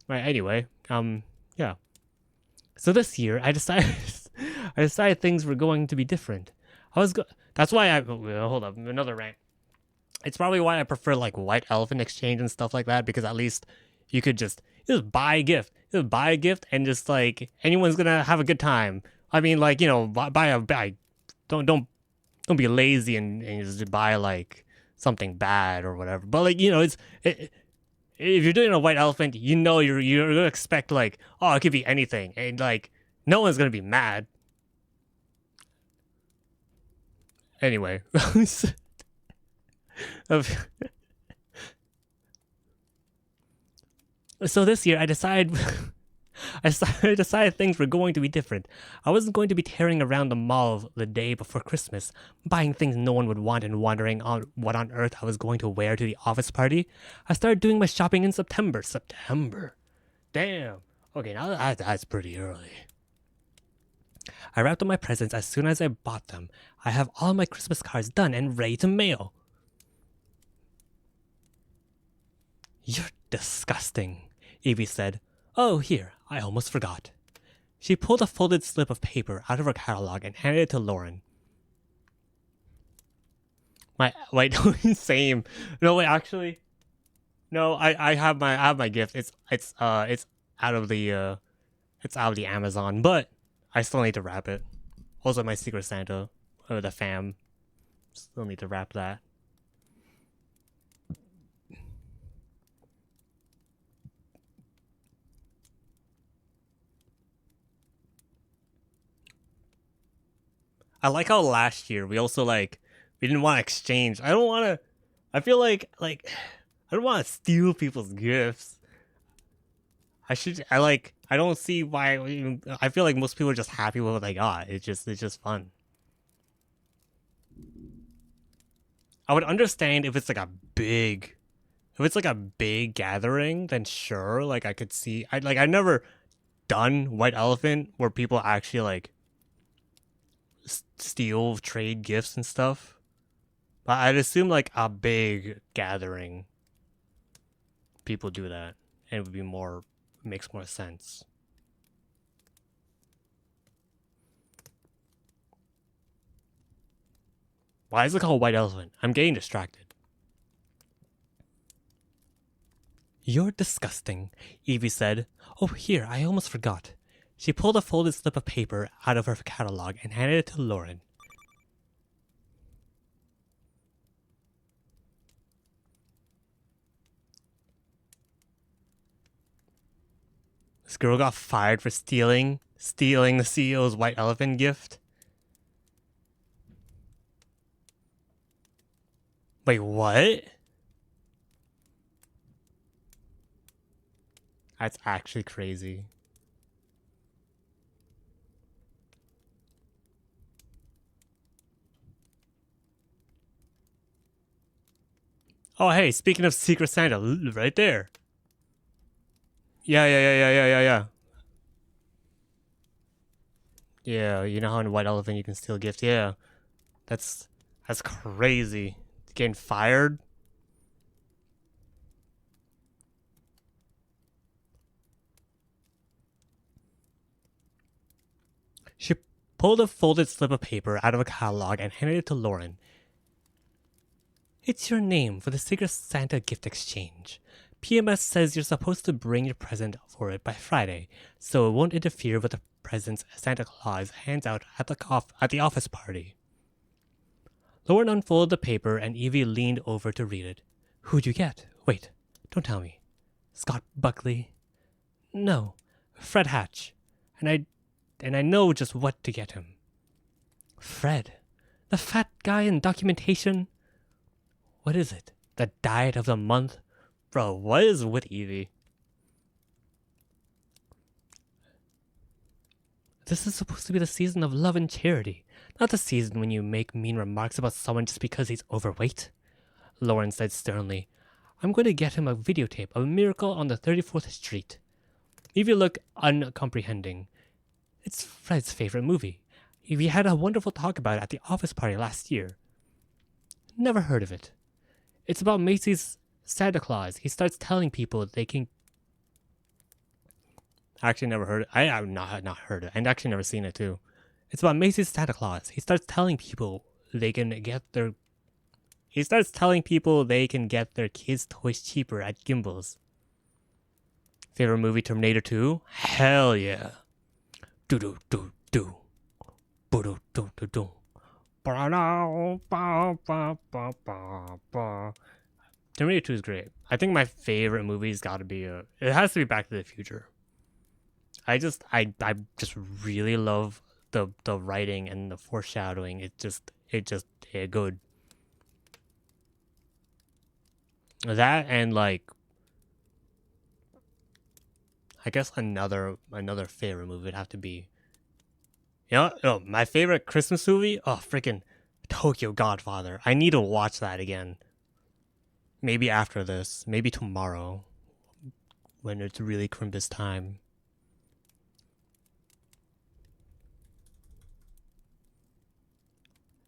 Right, anyway, yeah. So this year I decided things were going to be different. That's why hold up, another rant. It's probably why I prefer like White Elephant Exchange and stuff like that, because at least you could just buy a gift. Buy a gift and just like anyone's gonna have a good time. I mean, like, buy. Don't be lazy and just buy like something bad or whatever. But like, if you're doing a White Elephant, you're gonna expect like, oh, it could be anything, and like no one's gonna be mad. Anyway. So this year I decided things were going to be different. I wasn't going to be tearing around the mall the day before Christmas, buying things no one would want and wondering on what on earth I was going to wear to the office party. I started doing my shopping in September. Damn. Okay, now that's pretty early. I wrapped up my presents as soon as I bought them. I have all my Christmas cards done and ready to mail. You're disgusting, Evie said. Oh, here, I almost forgot. She pulled a folded slip of paper out of her catalog and handed it to Lauren. Wait, same. No, wait, actually, no, I have my gift. It's out of the Amazon, but I still need to wrap it. Also, my Secret Santa, the fam, still need to wrap that. I like how last year we also like we didn't want to exchange. I don't want to. I feel like I don't want to steal people's gifts. I don't see why. I feel like most people are just happy with what they got. It's just fun. I would understand if it's like a big, if it's like a big gathering, then sure, like I could see. I never done White Elephant where people actually like steal, trade gifts and stuff. But I'd assume like a big gathering, people do that, and it would be more, makes more sense. Why is it called White Elephant? I'm getting distracted. You're disgusting, Evie said. Oh, here, I almost forgot. She pulled a folded slip of paper out of her catalog and handed it to Lauren. This girl got fired for stealing the CEO's White Elephant gift. Wait, what? That's actually crazy. Oh, hey, speaking of Secret Santa, right there. Yeah. Yeah, you know how in White Elephant you can steal gifts? Yeah. That's crazy. Getting fired? She pulled a folded slip of paper out of a catalog and handed it to Lauren. It's your name for the Secret Santa gift exchange. PMS says you're supposed to bring your present for it by Friday, so it won't interfere with the presents Santa Claus hands out at the office party. Lauren unfolded the paper and Evie leaned over to read it. Who'd you get? Wait, don't tell me. Scott Buckley? No, Fred Hatch. And I know just what to get him. Fred? The fat guy in documentation? What is it? The diet of the month? Bro, what is with Evie? This is supposed to be the season of love and charity, not the season when you make mean remarks about someone just because he's overweight. Lauren said sternly. I'm going to get him a videotape of Miracle on the 34th Street. Evie looked uncomprehending. It's Fred's favorite movie. Evie had a wonderful talk about it at the office party last year. Never heard of it. It's about Macy's Santa Claus. He starts telling people they can... I actually never heard it. I have not heard it. And actually never seen it too. It's about Macy's Santa Claus. He starts telling people they can get their... He starts telling people they can get their kids' toys cheaper at Gimbals. Favorite movie, Terminator 2? Hell yeah. Do-do-do-do. Bo-do-do-do-do. Terminator 2 is great. I think my favorite movie's gotta be it has to be Back to the Future. I just really love the writing and the foreshadowing. It good. That and like I guess another favorite movie would have to be, my favorite Christmas movie? Oh, freaking Tokyo Godfather. I need to watch that again. Maybe after this. Maybe tomorrow. When it's really Crimbus time.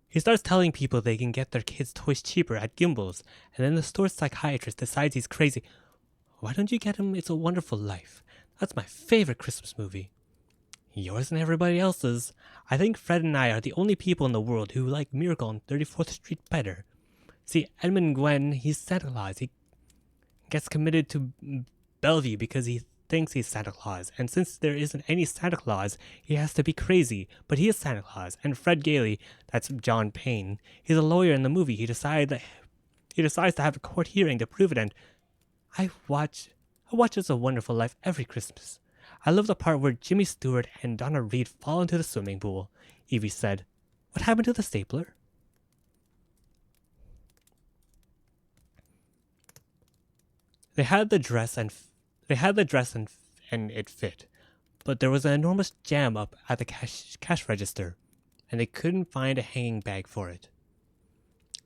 He starts telling people they can get their kids' toys cheaper at Gimbals, and then the store psychiatrist decides he's crazy. Why don't you get him It's a Wonderful Life? That's my favorite Christmas movie. Yours and everybody else's. I think Fred and I are the only people in the world who like Miracle on 34th Street better. See, Edmund Gwen, he's Santa Claus. He gets committed to Bellevue because he thinks he's Santa Claus. And since there isn't any Santa Claus, he has to be crazy. But he is Santa Claus. And Fred Gailey, that's John Payne, he's a lawyer in the movie. He decides to have a court hearing to prove it. And I watch It's a Wonderful Life every Christmas. I love the part where Jimmy Stewart and Donna Reed fall into the swimming pool. Evie said, What happened to the stapler? They had the dress and it fit, but there was an enormous jam up at the cash register, and they couldn't find a hanging bag for it.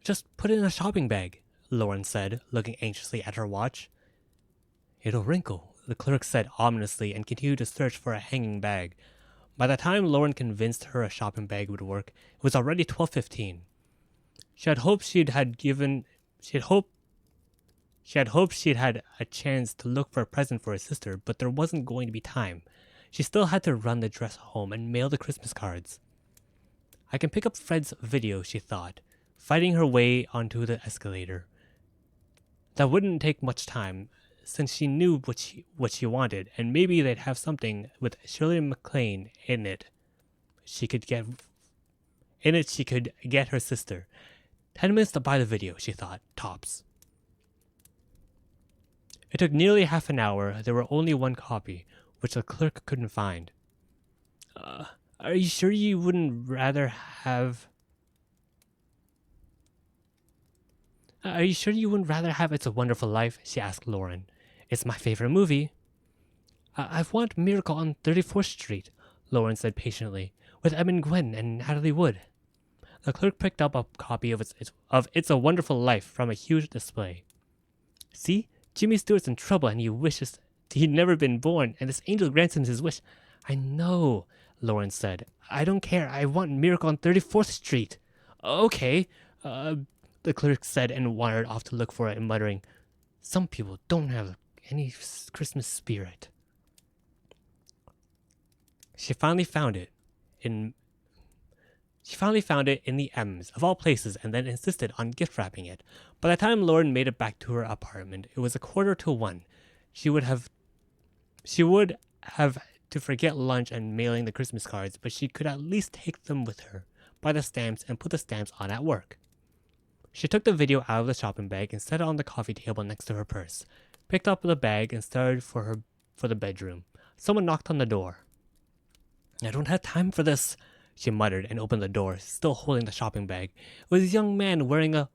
Just put it in a shopping bag, Lauren said, looking anxiously at her watch. It'll wrinkle, the clerk said ominously, and continued to search for a hanging bag. By the time Lauren convinced her a shopping bag would work, it was already 12:15. She had hoped she'd had a chance to look for a present for her sister, but there wasn't going to be time. She still had to run the dress home and mail the Christmas cards. I can pick up Fred's video, she thought, fighting her way onto the escalator. That wouldn't take much time, since she knew what she wanted, and maybe they'd have something with Shirley MacLaine in it. She could get her sister. 10 minutes to buy the video, she thought, tops. It took nearly half an hour. There were only one copy, which the clerk couldn't find. Are you sure you wouldn't rather have... It's a Wonderful Life? She asked Lauren. It's my favorite movie. I want Miracle on 34th Street, Lauren said patiently, with Emin Gwen and Natalie Wood. The clerk picked up a copy of It's a Wonderful Life from a huge display. See? Jimmy Stewart's in trouble and he wishes he'd never been born, and this angel grants him his wish. I know, Lauren said. I don't care. I want Miracle on 34th Street. Okay, the clerk said and wandered off to look for it, muttering, some people don't have any Christmas spirit. She finally found it in the M's, of all places, and then insisted on gift wrapping it. By the time Lauren made it back to her apartment, it was 1:45. She would have to forget lunch and mailing the Christmas cards, but she could at least take them with her, buy the stamps, and put the stamps on at work. She took the video out of the shopping bag and set it on the coffee table next to her purse, picked up the bag, and started for the bedroom. Someone knocked on the door. I don't have time for this, she muttered and opened the door, still holding the shopping bag. It was a young man wearing a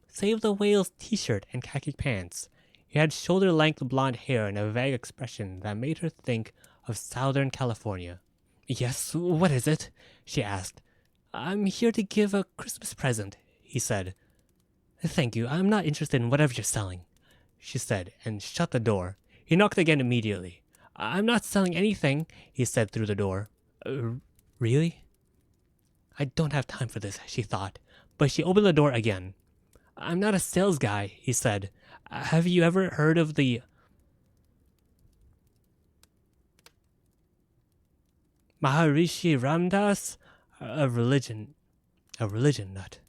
Save the Whales t-shirt and khaki pants. He had shoulder-length blonde hair and a vague expression that made her think of Southern California. Yes, what is it? She asked. I'm here to give a Christmas present, he said. Thank you, I'm not interested in whatever you're selling, she said, and shut the door. He knocked again immediately. I'm not selling anything, he said through the door. Really? I don't have time for this, she thought, but she opened the door again. I'm not a sales guy, he said. Have you ever heard of the Maharishi Ramdas? A religion nut.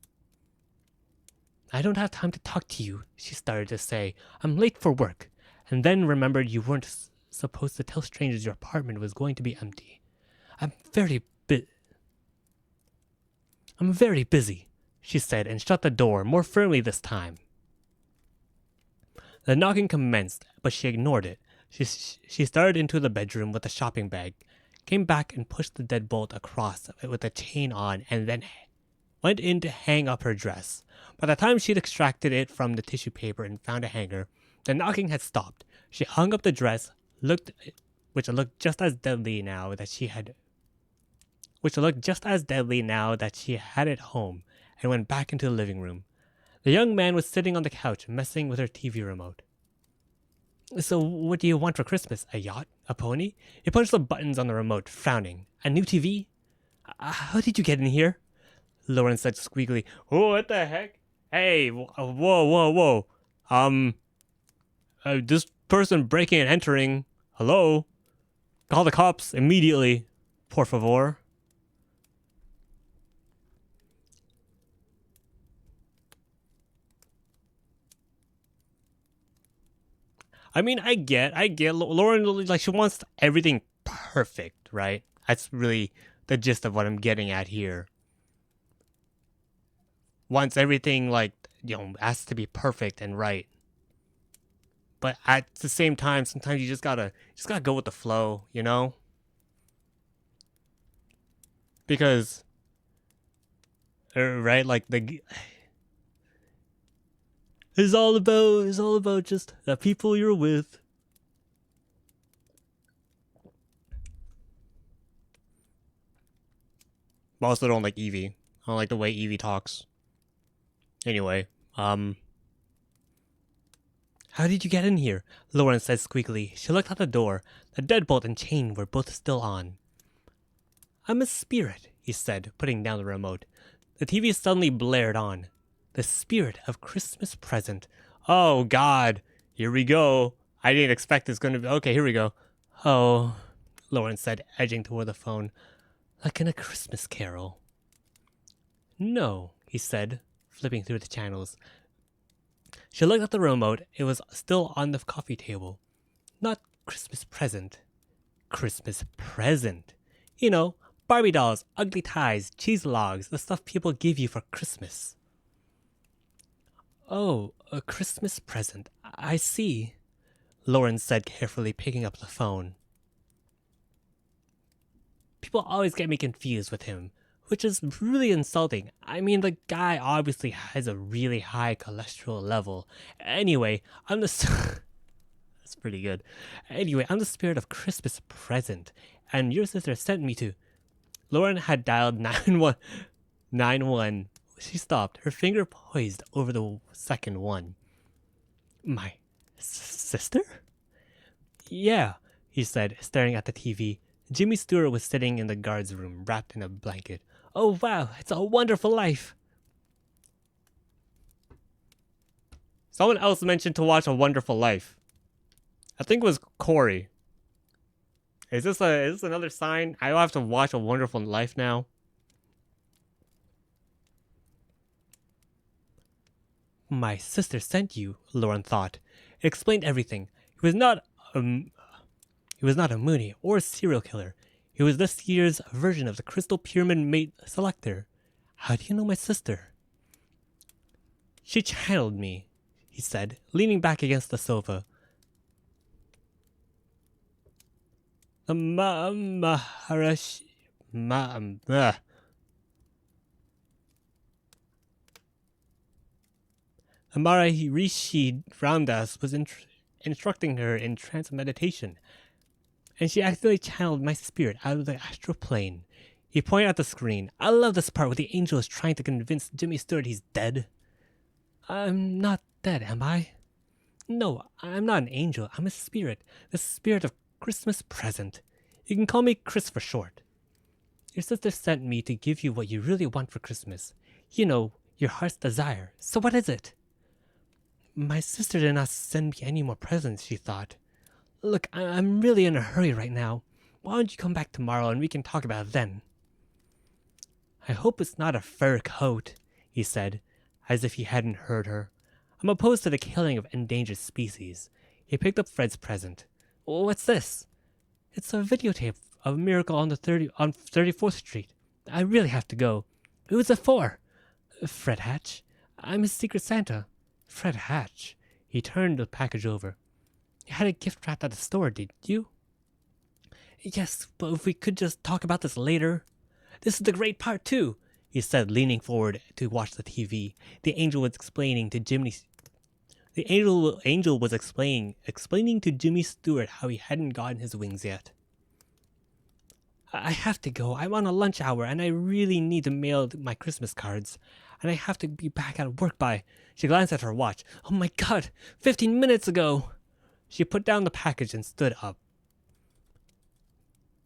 I don't have time to talk to you, she started to say. I'm late for work, and then remembered you weren't supposed to tell strangers your apartment was going to be empty. I'm very busy, she said, and shut the door more firmly this time. The knocking commenced, but she ignored it. She started into the bedroom with the shopping bag, came back and pushed the deadbolt across with the chain on, and then went in to hang up her dress. By the time she'd extracted it from the tissue paper and found a hanger, the knocking had stopped. She hung up the dress, which looked just as deadly now that she had it home, and went back into the living room. The young man was sitting on the couch, messing with her TV remote. So what do you want for Christmas? A yacht? A pony? He punched the buttons on the remote, frowning. A new TV? How did you get in here? Lauren said squeakily. Oh, what the heck? Hey, whoa. This person breaking and entering. Hello? Call the cops immediately. Por favor. I mean, I get. Lauren, like, she wants everything perfect, right? That's really the gist of what I'm getting at here. Wants everything, like, has to be perfect and right. But at the same time, sometimes you just gotta go with the flow, you know? Because Right? Like it's all about just the people you're with. I also don't like Evie. I don't like the way Evie talks. Anyway, how did you get in here? Lauren said squeakily. She looked out the door. The deadbolt and chain were both still on. I'm a spirit, he said, putting down the remote. The TV suddenly blared on. The spirit of Christmas present. Oh, God. Here we go. I didn't expect this going to be... Okay, here we go. Oh, Lauren said, edging toward the phone. Like in a Christmas carol. No, he said, flipping through the channels. She looked at the remote. It was still on the coffee table. Not Christmas present. Christmas present. You know, Barbie dolls, ugly ties, cheese logs, the stuff people give you for Christmas. Oh, a Christmas present. I see, Lauren said carefully, picking up the phone. People always get me confused with him, which is really insulting. I mean, the guy obviously has a really high cholesterol level. Anyway, I'm the... That's pretty good. Anyway, I'm the spirit of Christmas present, and your sister sent me to... Lauren had dialed 911. She stopped, her finger poised over the second one. My sister? Yeah, he said, staring at the TV. Jimmy Stewart was sitting in the guard's room, wrapped in a blanket. Oh wow, it's a wonderful life. Someone else mentioned to watch A Wonderful Life. I think it was Corey. Is this another sign? I will have to watch A Wonderful Life now. My sister sent you, Lauren thought. It explained everything. He was not a Mooney or a serial killer. He was this year's version of the Crystal Pyramid Mate Selector. How do you know my sister? She channeled me, he said, leaning back against the sofa. The Maharishi Ramdas was instructing her in trance meditation, and she accidentally channeled my spirit out of the astral plane. He pointed at the screen. I love this part where the angel is trying to convince Jimmy Stewart he's dead. I'm not dead, am I? No, I'm not an angel. I'm a spirit. The spirit of Christmas present. You can call me Chris for short. Your sister sent me to give you what you really want for Christmas. You know, your heart's desire. So what is it? My sister did not send me any more presents, she thought. Look, I'm really in a hurry right now. Why don't you come back tomorrow and we can talk about it then? I hope it's not a fur coat, he said, as if he hadn't heard her. I'm opposed to the killing of endangered species. He picked up Fred's present. What's this? It's a videotape of a miracle on 34th Street. I really have to go. Who's it for? Fred Hatch. I'm his secret Santa. Fred Hatch. He turned the package over. You had a gift wrapped at the store, did you? Yes, but if we could just talk about this later. This is the great part too, he said, leaning forward to watch the TV. The angel was explaining to Jimmy to Jimmy Stewart how he hadn't gotten his wings yet. I have to go. I'm on a lunch hour and I really need to mail my Christmas cards. And I have to be back at work by... She glanced at her watch. Oh my god, 15 minutes ago. She put down the package and stood up.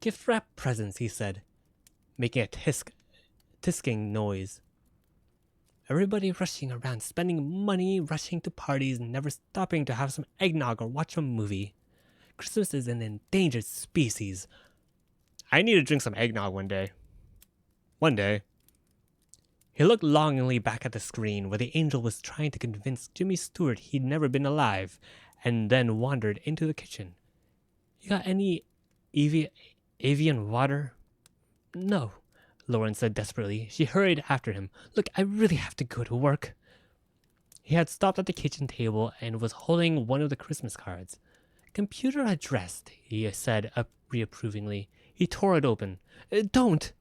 Gift wrap presents, he said, making a tisking noise. Everybody rushing around, spending money, rushing to parties, never stopping to have some eggnog or watch a movie. Christmas is an endangered species. I need to drink some eggnog one day. One day. He looked longingly back at the screen where the angel was trying to convince Jimmy Stewart he'd never been alive, and then wandered into the kitchen. You got any avian water? No, Lauren said desperately. She hurried after him. Look, I really have to go to work. He had stopped at the kitchen table and was holding one of the Christmas cards. Computer addressed, he said reapprovingly. He tore it open. Don't,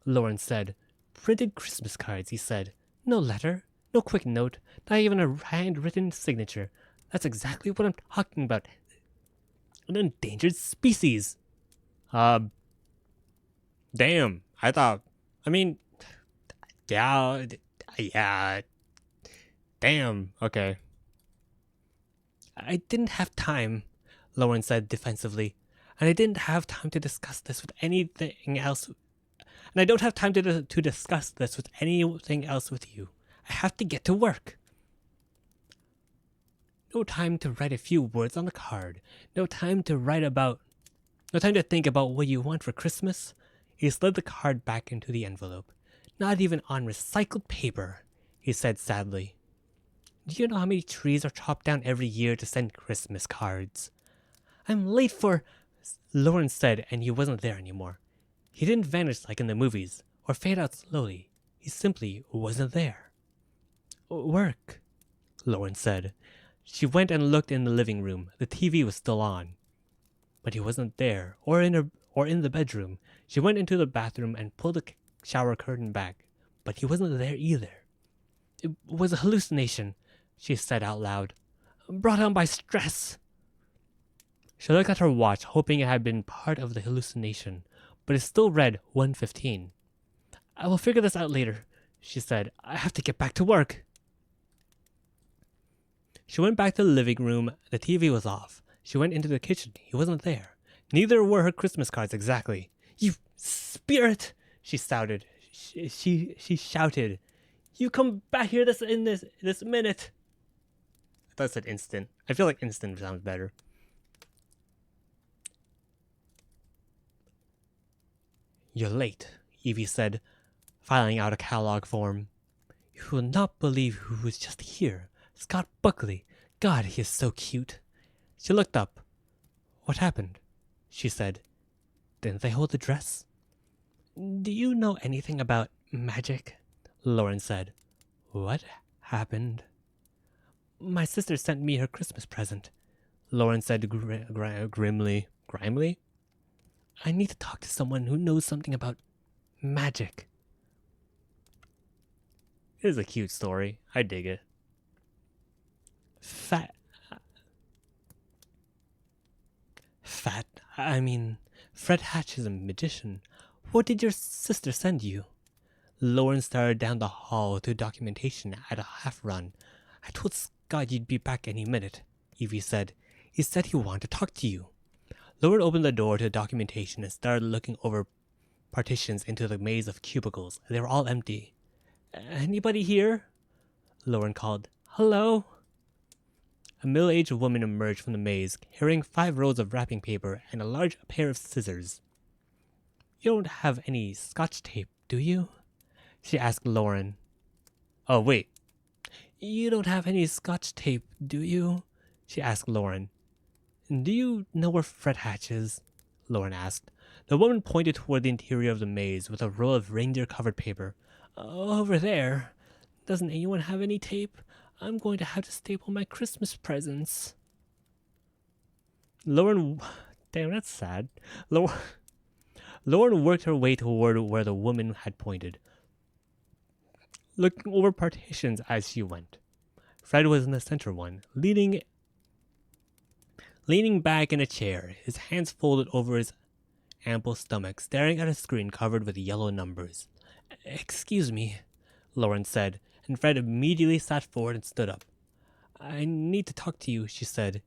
Lauren said, printed Christmas cards, he said. No letter, no quick note, not even a handwritten signature. That's exactly what I'm talking about. An endangered species. Damn. Yeah, yeah. Damn. Okay. I didn't have time, Lauren said defensively. And I didn't have time to discuss this with anything else. And I don't have time to discuss this with anything else with you. I have to get to work. No time to write a few words on a card. No time to think about what you want for Christmas. He slid the card back into the envelope. Not even on recycled paper, he said sadly. Do you know how many trees are chopped down every year to send Christmas cards? I'm late for... Lauren said, and he wasn't there anymore. He didn't vanish like in the movies, or fade out slowly. He simply wasn't there. Work, Lauren said. She went and looked in the living room. The TV was still on. But he wasn't there, or in the bedroom. She went into the bathroom and pulled the shower curtain back. But he wasn't there either. It was a hallucination, she said out loud. Brought on by stress. She looked at her watch, hoping it had been part of the hallucination, but it still read 1:15. I will figure this out later, she said. I have to get back to work. She went back to the living room. The TV was off. She went into the kitchen. He wasn't there. Neither were her Christmas cards exactly. You spirit! She shouted. She shouted. You come back here this minute. I thought it said instant. I feel like instant sounds better. You're late, Evie said, filing out a catalog form. You will not believe who was just here. Scott Buckley. God, he is so cute. She looked up. What happened? She said. Didn't they hold the dress? Do you know anything about magic? Lauren said. What happened? My sister sent me her Christmas present, Lauren said grimly. Grimly? I need to talk to someone who knows something about magic. It is a cute story. I dig it. Fred Hatch is a magician. What did your sister send you? Lauren started down the hall to documentation at a half run. I told Scott you'd be back any minute, Evie said. He said he wanted to talk to you. Lauren opened the door to documentation and started looking over partitions into the maze of cubicles. They were all empty. Anybody here? Lauren called. Hello? A middle-aged woman emerged from the maze, carrying 5 rolls of wrapping paper and a large pair of scissors. You don't have any Scotch tape, do you? She asked Lauren. Oh, wait. You don't have any Scotch tape, do you? She asked Lauren. Do you know where Fred Hatch is? Lauren asked. The woman pointed toward the interior of the maze with a roll of reindeer-covered paper. Over there. Doesn't anyone have any tape? I'm going to have to staple my Christmas presents. Lauren... Damn, that's sad. Lauren worked her way toward where the woman had pointed, looking over partitions as she went. Fred was in the center one, leaning back in a chair, his hands folded over his ample stomach, staring at a screen covered with yellow numbers. Excuse me, Lauren said, and Fred immediately sat forward and stood up. I need to talk to you, she said.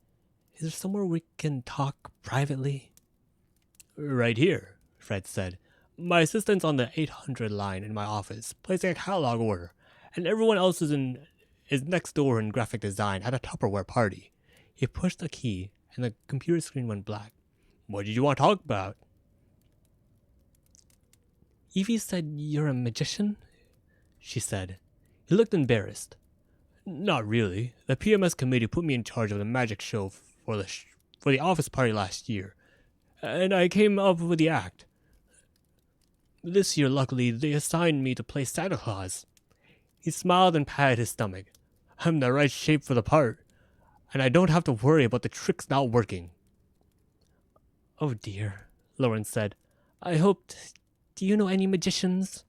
Is there somewhere we can talk privately? Right here, Fred said. My assistant's on the 800 line in my office, placing a catalog order, and everyone else is next door in graphic design at a Tupperware party. He pushed a key, and the computer screen went black. What did you want to talk about? Evie said you're a magician? She said. He looked embarrassed. Not really. The PMS committee put me in charge of the magic show for the office party last year, and I came up with the act. This year, luckily, they assigned me to play Santa Claus. He smiled and patted his stomach. I'm the right shape for the part, and I don't have to worry about the tricks not working. Oh dear, Lauren said. I hoped... Do you know any magicians?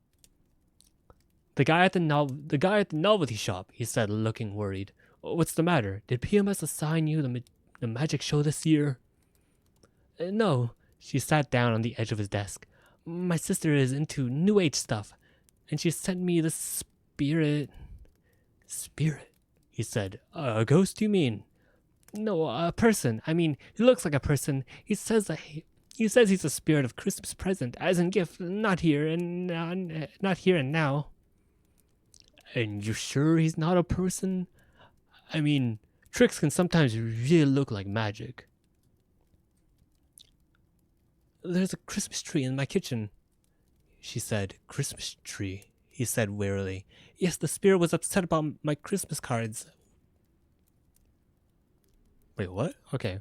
The guy at the novelty shop, he said, looking worried. What's the matter? Did PMS assign you the magic show this year? No. She sat down on the edge of his desk. My sister is into New Age stuff, and she sent me the spirit. Spirit, he said. A ghost, you mean? No, a person. I mean, he looks like a person. He says he's a spirit of Christmas present, as in gift, not here and now. And you're sure he's not a person? I mean, tricks can sometimes really look like magic. There's a Christmas tree in my kitchen, she said. Christmas tree, he said wearily. Yes, the spirit was upset about my Christmas cards. Wait, what? Okay.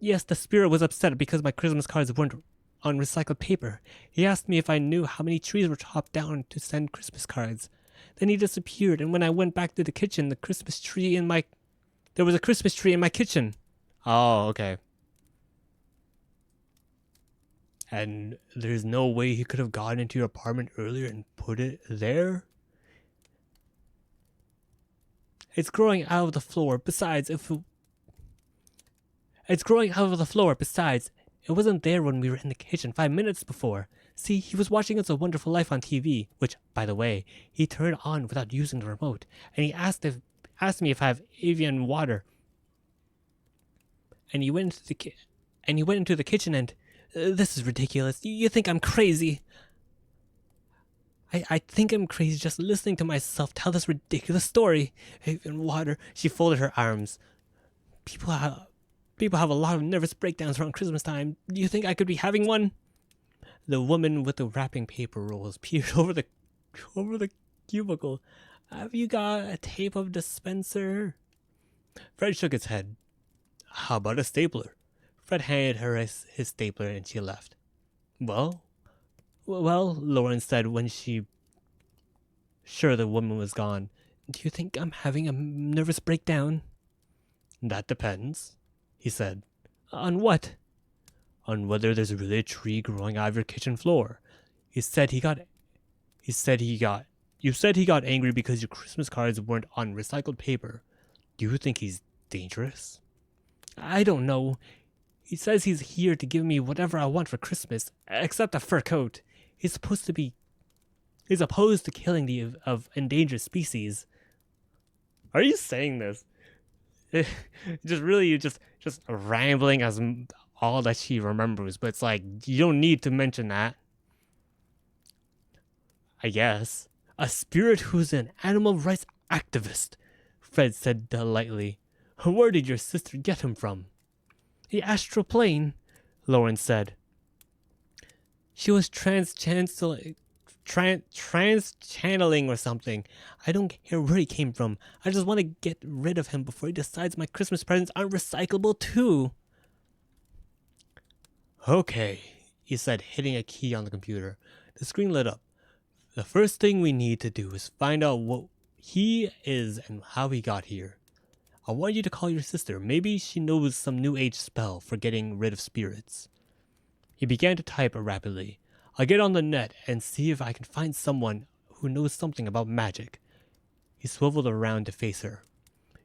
Yes, the spirit was upset because my Christmas cards weren't on recycled paper. He asked me if I knew how many trees were chopped down to send Christmas cards. Then he disappeared, and when I went back to the kitchen, there was a Christmas tree in my kitchen. Oh, okay. And there's no way he could have gotten into your apartment earlier and put it there? It's growing out of the floor. Besides, it wasn't there when we were in the kitchen 5 minutes before. See, he was watching It's a Wonderful Life on TV, which, by the way, he turned on without using the remote, and he asked me if I have avian water. And he went into the kitchen and this is ridiculous. You think I'm crazy? I think I'm crazy just listening to myself tell this ridiculous story. Avian water. She folded her arms. People have a lot of nervous breakdowns around Christmas time. Do you think I could be having one? The woman with the wrapping paper rolls peered over the cubicle. Have you got a tape of dispenser? Fred shook his head. How about a stapler? Fred handed her his stapler and she left. Well, Lauren said when sure the woman was gone. Do you think I'm having a nervous breakdown? That depends, he said. On what? On whether there's really a tree growing out of your kitchen floor. You said he got angry because your Christmas cards weren't on recycled paper. Do you think he's dangerous? I don't know. He says he's here to give me whatever I want for Christmas, except a fur coat. He's opposed to killing of endangered species. Are you saying this? Just rambling as all that she remembers, but it's like, you don't need to mention that. I guess. A spirit who's an animal rights activist, Fred said lightly. Where did your sister get him from? The astral plane, Lauren said. She was trans-channeling or something. I don't care where he came from. I just want to get rid of him before he decides my Christmas presents aren't recyclable too. Okay, he said, hitting a key on the computer. The screen lit up. The first thing we need to do is find out what he is and how he got here. I want you to call your sister. Maybe she knows some new age spell for getting rid of spirits. He began to type rapidly. I'll get on the net and see if I can find someone who knows something about magic. He swiveled around to face her.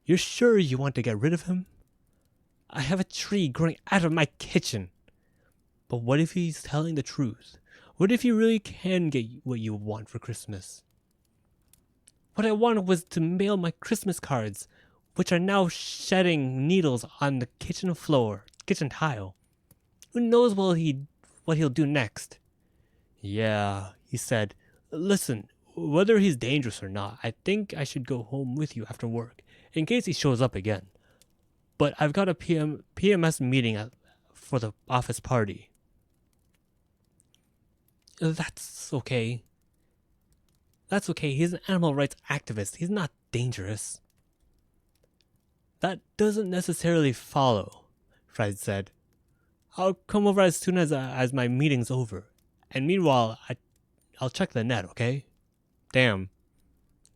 You're sure you want to get rid of him? I have a tree growing out of my kitchen. But what if he's telling the truth? What if you really can get what you want for Christmas? What I wanted was to mail my Christmas cards, which are now shedding needles on the kitchen tile. Who knows what he'll do next? Yeah, he said. Listen, whether he's dangerous or not, I think I should go home with you after work, in case he shows up again. But I've got a PMS meeting for the office party. That's okay. That's okay. He's an animal rights activist. He's not dangerous. That doesn't necessarily follow, Fred said. I'll come over as soon as my meeting's over. And meanwhile, I'll check the net, okay? Damn.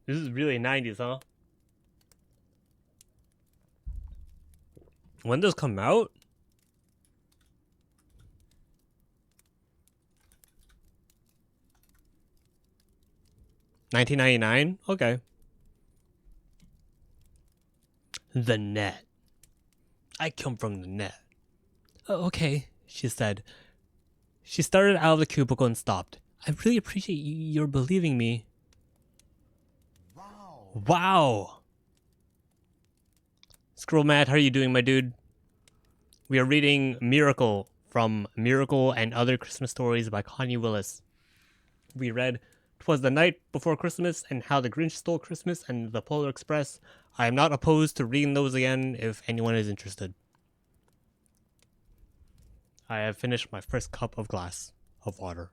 This is really 90s, huh? When does this come out? 1999? Okay. The net. I come from the net. "Oh, okay," she said. She started out of the cubicle and stopped. "I really appreciate your believing me." Wow. Scroll Matt, how are you doing, my dude? We are reading Miracle from Miracle and Other Christmas Stories by Connie Willis. We read 'Twas the Night Before Christmas and How the Grinch Stole Christmas and The Polar Express. I am not opposed to reading those again if anyone is interested. I have finished my first cup of glass of water.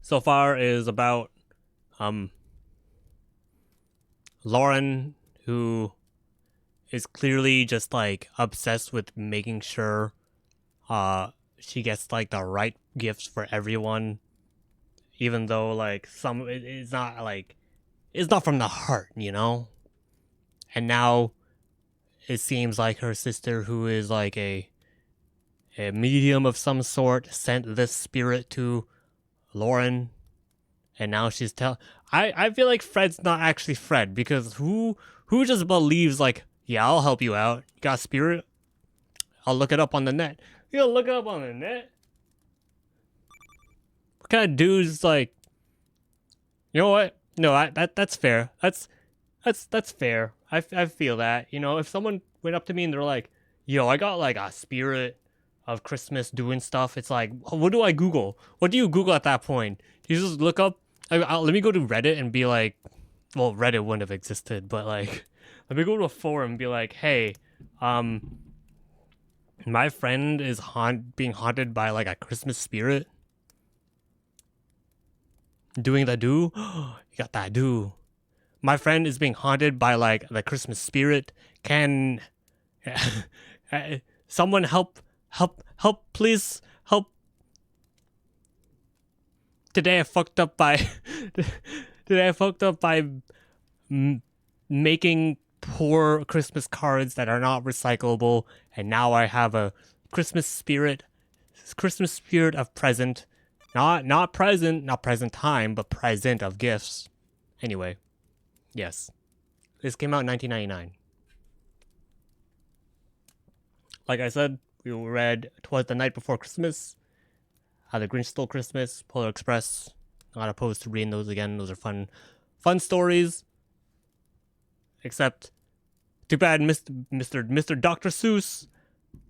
So far is about Lauren, who is clearly just like obsessed with making sure she gets like the right gifts for everyone, even though like it's not from the heart, you know. And now it seems like her sister, who is like a medium of some sort, sent this spirit to Lauren, and now she's I feel like Fred's not actually Fred, because who just believes like, yeah, I'll help you out. You got a spirit? I'll look it up on the net. You'll look it up on the net? What kind of dude's like, you know what? No, that's fair. That's fair. I feel that. You know, if someone went up to me and they're like, yo, I got like a spirit of Christmas doing stuff, it's like, what do I Google? What do you Google at that point? You just look up, let me go to Reddit and be like, well, Reddit wouldn't have existed, but like, let me go to a forum and be like, hey, my friend is being haunted by like a Christmas spirit. Doing the do? You got that do. My friend is being haunted by like the Christmas spirit. Can someone help, please help. Today I fucked up by making poor Christmas cards that are not recyclable, and now I have a Christmas spirit of present. Not present time, but present of gifts. Anyway, yes. This came out in 1999. Like I said, we read 'Twas the Night Before Christmas, How the Grinch Stole Christmas, Polar Express. Not opposed to reading those again. Those are fun stories. Except, too bad Mr. Dr. Seuss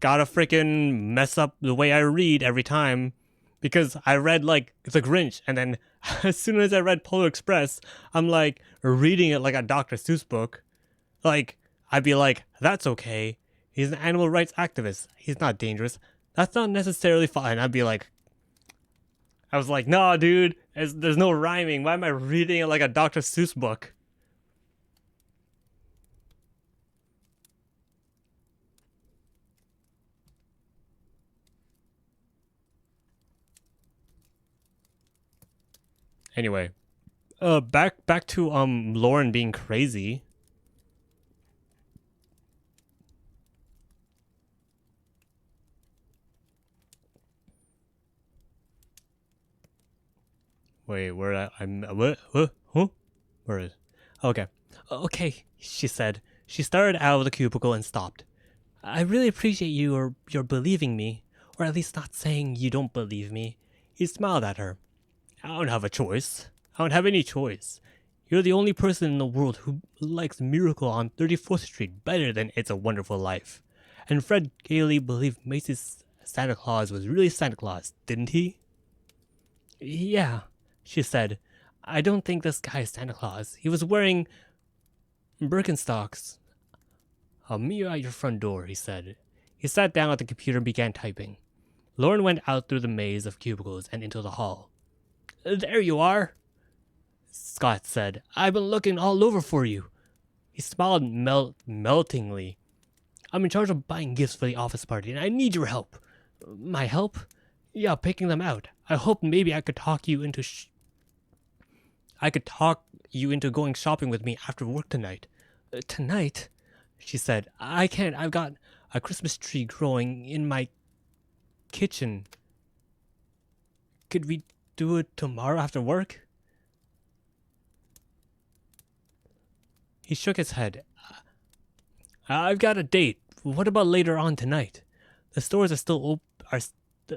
gotta freaking mess up the way I read every time. Because I read like The Grinch, and then as soon as I read Polar Express, I'm like reading it like a Dr. Seuss book. Like, I'd be like, that's okay. He's an animal rights activist. He's not dangerous. That's not necessarily fine. I was like, nah, dude, there's no rhyming. Why am I reading it like a Dr. Seuss book? Anyway, back to Lauren being crazy. Wait, what? Huh? Where is? Okay, okay. She said. She started out of the cubicle and stopped. I really appreciate your believing me, or at least not saying you don't believe me. He smiled at her. I don't have a choice. I don't have any choice. You're the only person in the world who likes Miracle on 34th Street better than It's a Wonderful Life. And Fred gaily believed Macy's Santa Claus was really Santa Claus, didn't he? Yeah, she said. I don't think this guy is Santa Claus. He was wearing Birkenstocks. I'll meet you at your front door, he said. He sat down at the computer and began typing. Lauren went out through the maze of cubicles and into the hall. There you are, Scott said. I've been looking all over for you. He smiled meltingly. I'm in charge of buying gifts for the office party, and I need your help. My help? Yeah, picking them out. I hope maybe I could talk you into going shopping with me after work tonight. Tonight? She said. I can't. I've got a Christmas tree growing in my kitchen. Could we do it tomorrow after work? He shook his head. I've got a date. What about later on tonight? The stores are still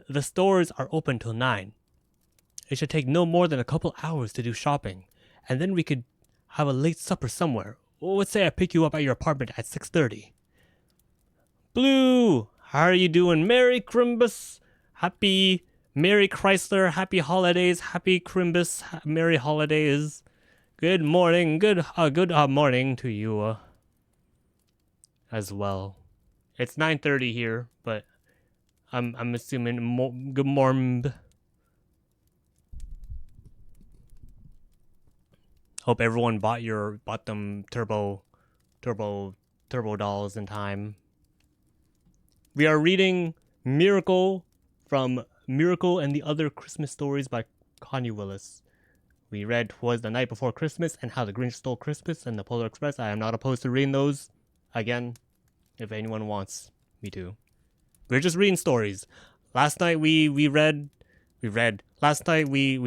the stores are open till 9. It should take no more than a couple hours to do shopping, and then we could have a late supper somewhere. Let's say I pick you up at your apartment at 6:30. Blue, how are you doing? Merry Crimbus, happy Merry Chrysler, happy holidays, happy Crimbus, Merry holidays. Good morning, good morning to you as well. It's 9:30 here, but I'm assuming good morning. Hope everyone bought them turbo dolls in time. We are reading Miracle from Miracle and the Other Christmas Stories by Connie Willis. We read Was the Night Before Christmas and How the Grinch Stole Christmas and the Polar Express. I am not opposed to reading those again if anyone wants me to. We're just reading stories. Last night we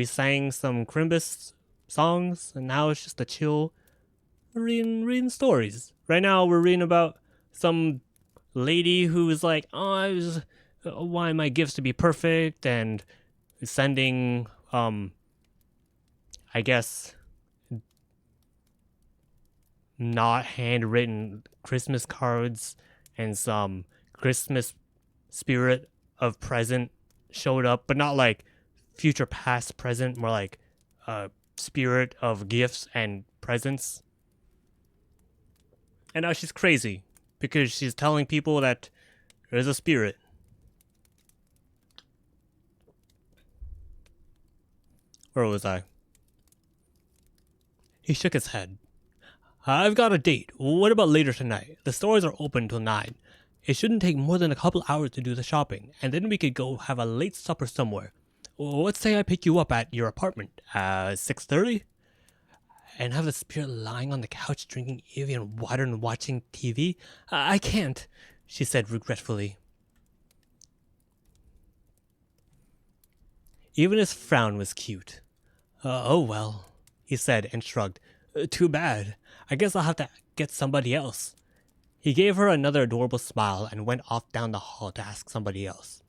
sang some Crimbus songs, and now it's just a chill reading stories. Right now we're reading about some lady who is like, oh, I was wanting my gifts to be perfect, and sending I guess not handwritten Christmas cards, and some Christmas spirit of present showed up, but not like future past present, more like spirit of gifts and presents. And now she's crazy because she's telling people that there's a spirit. Where was I? He shook his head. I've got a date. What about later tonight? The stores are open till 9. It shouldn't take more than a couple hours to do the shopping, and then we could go have a late supper somewhere. Let's say I pick you up at your apartment at 6:30, and have the spirit lying on the couch drinking Evian water and watching TV? I can't, she said regretfully. Even his frown was cute. Oh well, he said and shrugged. Too bad. I guess I'll have to get somebody else. He gave her another adorable smile and went off down the hall to ask somebody else.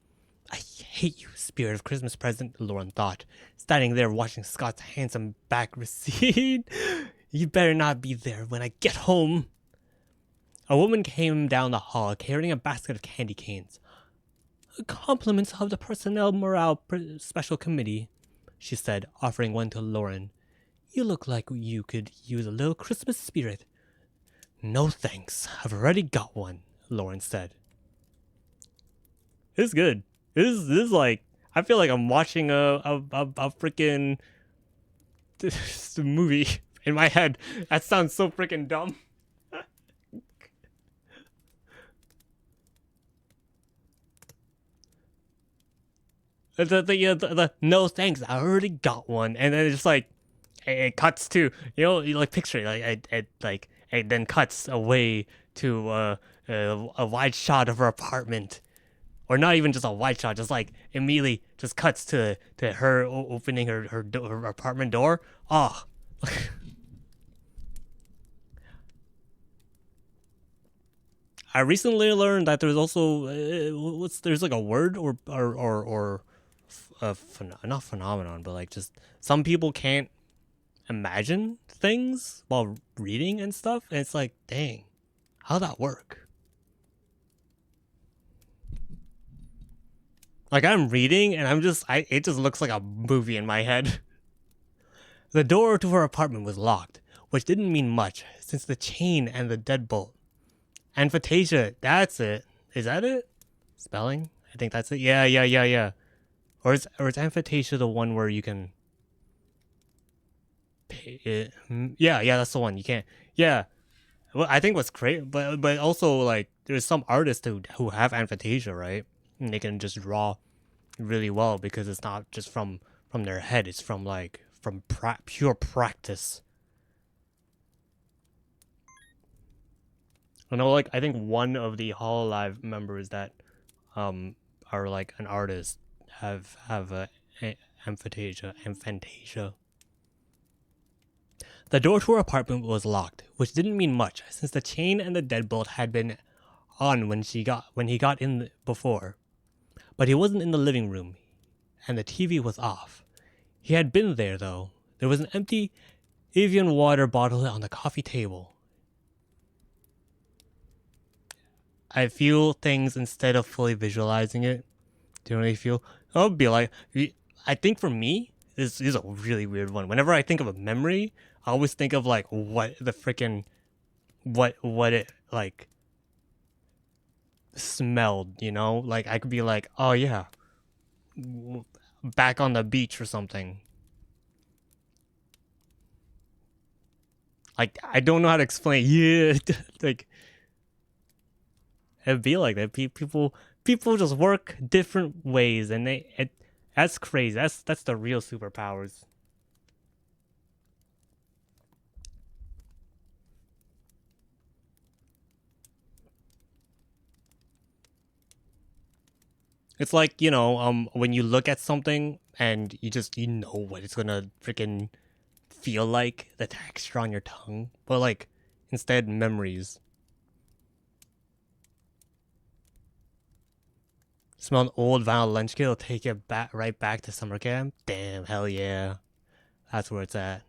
I hate you, spirit of Christmas present, Lauren thought, standing there watching Scott's handsome back recede. You better not be there when I get home. A woman came down the hall carrying a basket of candy canes. Compliments of the Personnel Morale Special Committee, she said, offering one to Lauren. You look like you could use a little Christmas spirit. No thanks, I've already got one, Lauren said. It's good. This is like, I feel like I'm watching a freaking movie in my head. That sounds so freaking dumb. The no thanks, I already got one, and then it's just like it cuts to, you know, you like picture it, it then cuts away to a wide shot of her apartment, or not even just a wide shot, just like immediately just cuts to her opening her apartment door. Oh. I recently learned that there's also there's like a word or not phenomenon, but like just some people can't imagine things while reading and stuff, and it's like, dang, how'd that work? Like I'm reading and it just looks like a movie in my head. The door to her apartment was locked, which didn't mean much since the chain and the deadbolt. Anfatasia, that's it. Is that it? Spelling? I think that's it. Yeah. Or is Anfatasia the one where you can pay it? Yeah, that's the one. You can't. Yeah. Well, I think what's great, but also like there's some artists who have Anfatasia, right? And they can just draw really well because it's not just from their head. It's from pure practice. I know, like I think one of the Hololive members that are like an artist have Amphantasia. The door to her apartment was locked, which didn't mean much since the chain and the deadbolt had been on when he got in before. But he wasn't in the living room, and the TV was off. He had been there though. There was an empty Evian water bottle on the coffee table. I feel things instead of fully visualizing it. Do you really feel? I'll be like, I think for me, this is a really weird one. Whenever I think of a memory, I always think of like what the freaking, what it like smelled, you know? Like I could be like, oh yeah, back on the beach or something. Like I don't know how to explain. Yeah, like it'd be like that. People just work different ways, and that's crazy. That's the real superpowers. It's like, you know, when you look at something and you know what it's gonna freaking feel like, the texture on your tongue, but like instead memories. Smell an old vinyl lunch kit, will take you right back to summer camp. Damn, hell yeah, that's where it's at.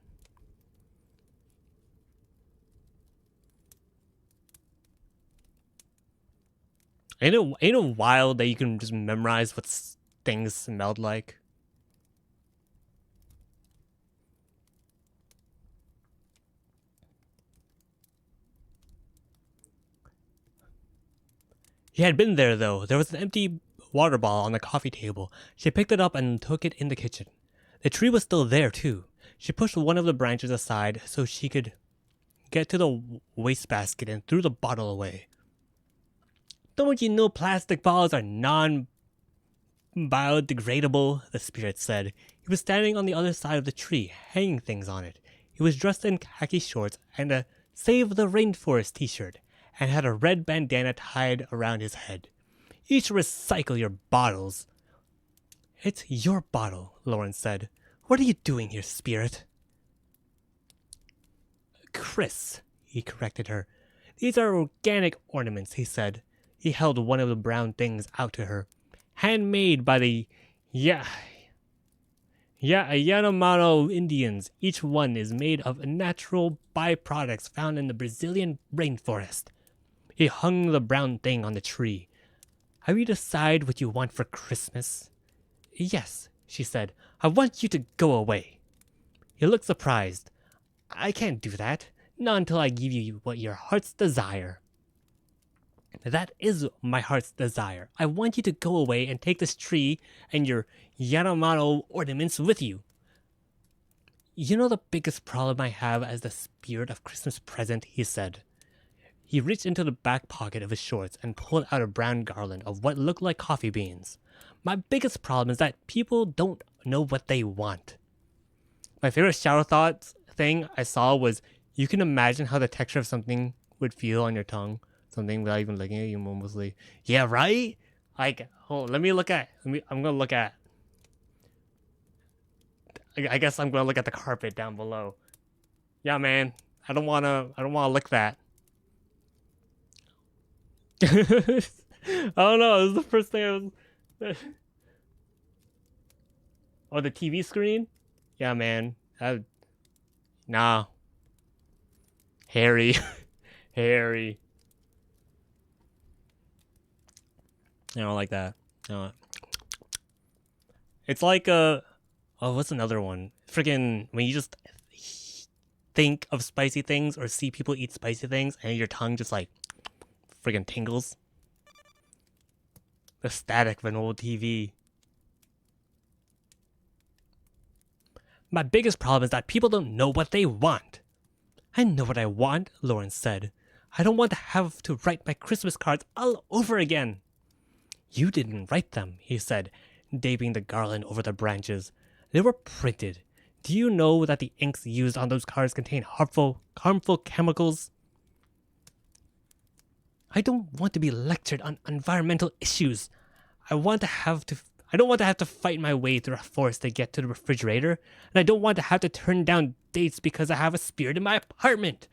Ain't it wild that you can just memorize what things smelled like? He had been there though. There was an empty water bottle on the coffee table. She picked it up and took it in the kitchen. The tree was still there too. She pushed one of the branches aside so she could get to the wastebasket and threw the bottle away. Don't you know plastic bottles are non-biodegradable? The spirit said. He was standing on the other side of the tree, hanging things on it. He was dressed in khaki shorts and a Save the Rainforest t-shirt, and had a red bandana tied around his head. You should recycle your bottles. It's your bottle, Lauren said. What are you doing here, spirit? Chris, he corrected her. These are organic ornaments, he said. He held one of the brown things out to her. Handmade by the Yanomamo Indians. Each one is made of natural byproducts found in the Brazilian rainforest. He hung the brown thing on the tree. Have you decided what you want for Christmas? Yes, she said. I want you to go away. He looked surprised. I can't do that. Not until I give you what your heart's desire. That is my heart's desire. I want you to go away and take this tree and your Yanomamo ornaments with you. You know the biggest problem I have as the spirit of Christmas present, he said. He reached into the back pocket of his shorts and pulled out a brown garland of what looked like coffee beans. My biggest problem is that people don't know what they want. My favorite shower thoughts thing I saw was, you can imagine how the texture of something would feel on your tongue. Something without even looking at you, mostly. Yeah, right? Like, hold on, I'm gonna look at. I guess I'm gonna look at the carpet down below. Yeah, man. I don't wanna lick that. I don't know. This is the first thing I was. Oh, the TV screen? Yeah, man. Nah. Harry. Harry. I don't like that. No. It's like what's another one? Freaking when you just think of spicy things or see people eat spicy things and your tongue just like freaking tingles. The static of an old TV. My biggest problem is that people don't know what they want. I know what I want, Lauren said. I don't want to have to write my Christmas cards all over again. You didn't write them, he said, dabbing the garland over the branches. They were printed. Do you know that the inks used on those cards contain harmful chemicals? I don't want to be lectured on environmental issues. I want to I don't want to have to fight my way through a forest to get to the refrigerator, and I don't want to have to turn down dates because I have a spirit in my apartment.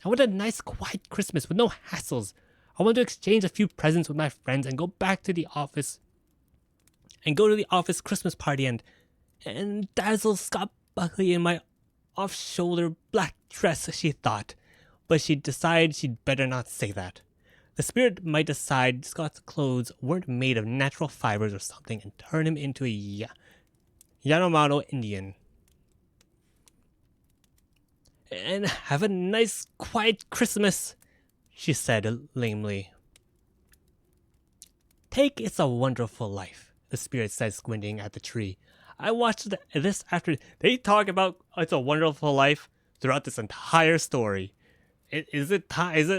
I want a nice, quiet Christmas with no hassles. I want to exchange a few presents with my friends and go back to the office and go to the office Christmas party and dazzle Scott Buckley in my off-shoulder black dress, she thought. But she decided she'd better not say that. The spirit might decide Scott's clothes weren't made of natural fibers or something and turn him into a Yanomamo Indian. And have a nice, quiet Christmas, she said lamely. Take It's a Wonderful Life, the spirit said, squinting at the tree. I watched this after they talk about It's a Wonderful Life throughout this entire story. Is it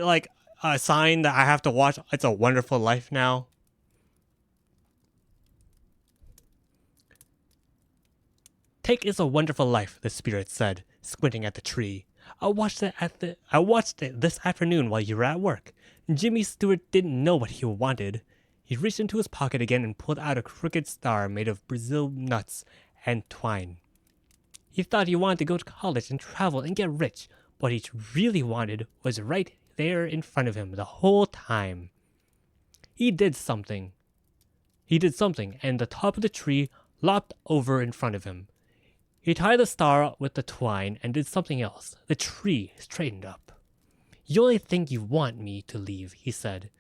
like a sign that I have to watch It's a Wonderful Life now? Take It's a Wonderful Life, the spirit said, squinting at the tree. I watched it this afternoon while you were at work. Jimmy Stewart didn't know what he wanted. He reached into his pocket again and pulled out a crooked star made of Brazil nuts and twine. He thought he wanted to go to college and travel and get rich. What he really wanted was right there in front of him the whole time. He did something, and the top of the tree lopped over in front of him. He tied the star with the twine and did something else. The tree straightened up. You only think you want me to leave, he said.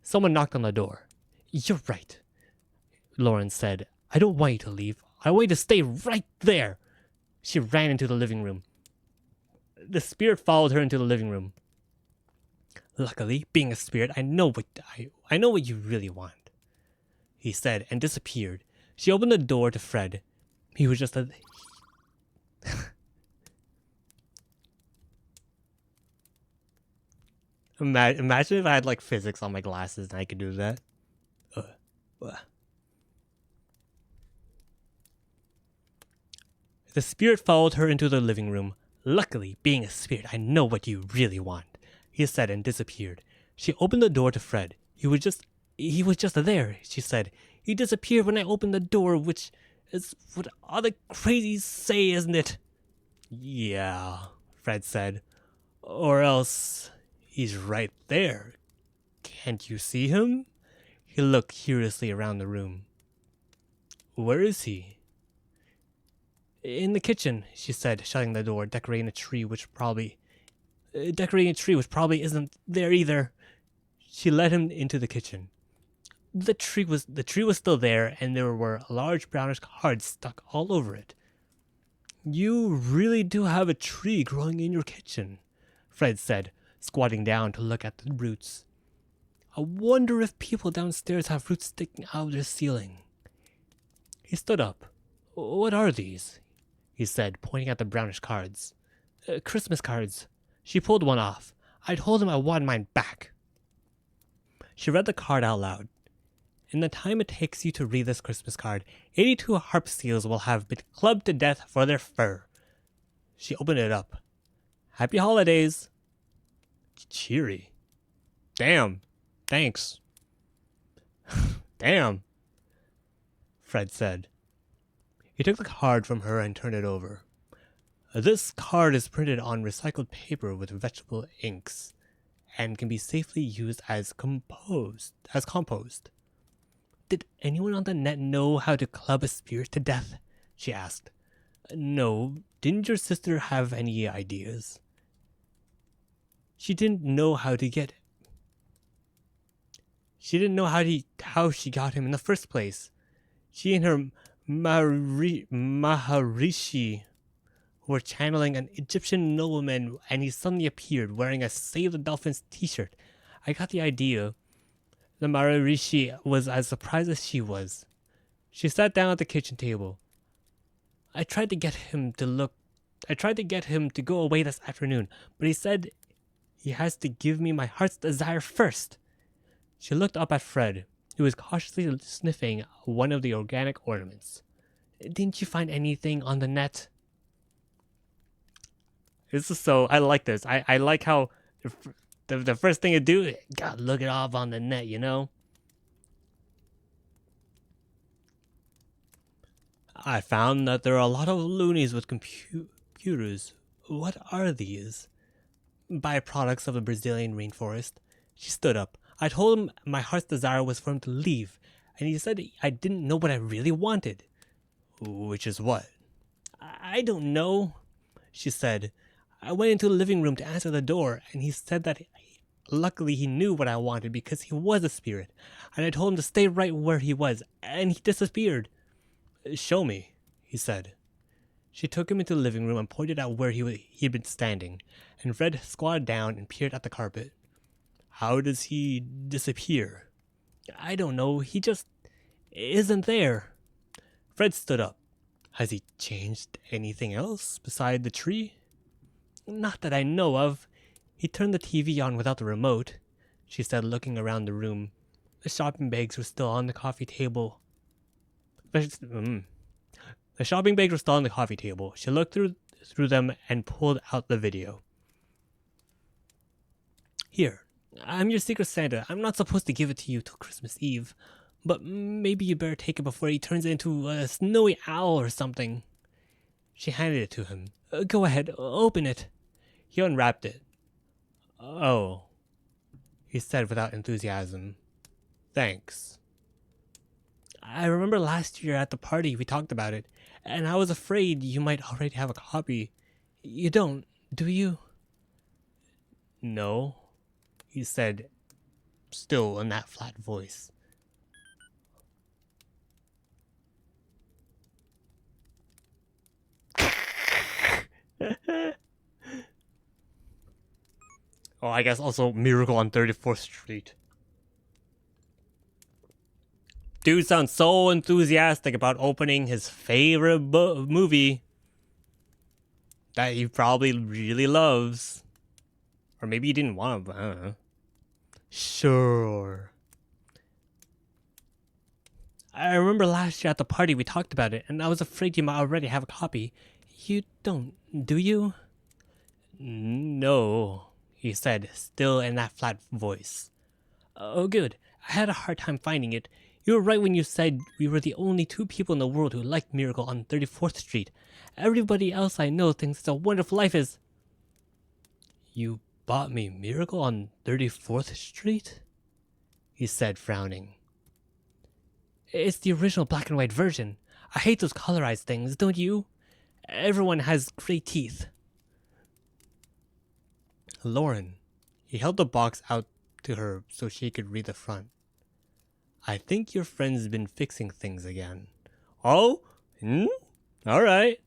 Someone knocked on the door. You're right, Lauren said. I don't want you to leave. I want you to stay right there. She ran into the living room. The spirit followed her into the living room. Luckily, being a spirit, I know what you really want, he said, and disappeared. She opened the door to Fred. He was just a... Imagine if I had like physics on my glasses and I could do that. The spirit followed her into the living room. Luckily, being a spirit, I know what you really want, he said, and disappeared. She opened the door to Fred. He was just there, she said. He disappeared when I opened the door, which is what all the crazies say, isn't it? Yeah, Fred said. Or else he's right there. Can't you see him? He looked curiously around the room. Where is he? In the kitchen, she said, shutting the door, decorating a tree which probably isn't there either. She led him into the kitchen. The tree was still there, and there were large brownish cards stuck all over it. You really do have a tree growing in your kitchen, Fred said, squatting down to look at the roots. I wonder if people downstairs have roots sticking out of their ceiling. He stood up. What are these? He said, pointing at the brownish cards. Christmas cards. She pulled one off. I told him I wanted mine back. She read the card out loud. In the time it takes you to read this Christmas card, 82 harp seals will have been clubbed to death for their fur. She opened it up. Happy holidays. Cheery. Damn. Thanks. Damn, Fred said. He took the card from her and turned it over. This card is printed on recycled paper with vegetable inks and can be safely used as compost. Did anyone on the net know how to club a spirit to death? She asked. No, didn't your sister have any ideas? She didn't know how she got him in the first place. She and her Maharishi were channeling an Egyptian nobleman, and he suddenly appeared wearing a Save the Dolphins t-shirt. I got the idea. The Maharishi was as surprised as she was. She sat down at the kitchen table. I tried to get him to go away this afternoon, but he said he has to give me my heart's desire first. She looked up at Fred, who was cautiously sniffing one of the organic ornaments. Didn't you find anything on the net? I like this. I like how the first thing you do, gotta look it off on the net, you know? I found that there are a lot of loonies with computers. What are these? Byproducts of the Brazilian rainforest. She stood up. I told him my heart's desire was for him to leave, and he said I didn't know what I really wanted. Which is what? I don't know, she said. I went into the living room to answer the door, and he said that luckily he knew what I wanted because he was a spirit, and I told him to stay right where he was, and he disappeared. Show me, he said. She took him into the living room and pointed out where he'd been standing, and Fred squatted down and peered at the carpet. How does he disappear? I don't know, he just isn't there. Fred stood up. Has he changed anything else beside the tree? Not that I know of. He turned the TV on without the remote, she said, looking around the room. The shopping bags were still on the coffee table. The shopping bags were still on the coffee table. She looked through them and pulled out the video. Here, I'm your Secret Santa. I'm not supposed to give it to you till Christmas Eve, but maybe you better take it before he turns into a snowy owl or something. She handed it to him. Go ahead, open it. He unwrapped it. Oh, he said without enthusiasm. Thanks. I remember last year at the party we talked about it, and I was afraid you might already have a copy. You don't, do you? No, he said, still in that flat voice. Oh, I guess also Miracle on 34th Street. Dude sounds so enthusiastic about opening his favorite movie that he probably really loves. Or maybe he didn't want to, but I don't know. Sure. I remember last year at the party we talked about it, and I was afraid you might already have a copy. You don't, do you? No, he said, still in that flat voice. Oh, good. I had a hard time finding it. You were right when you said we were the only two people in the world who liked Miracle on 34th Street. Everybody else I know thinks it's a wonderful life is... You bought me Miracle on 34th Street? He said, frowning. It's the original black and white version. I hate those colorized things, don't you? Everyone has great teeth. Lauren. He held the box out to her so she could read the front. I think your friend's been fixing things again. Oh? Alright.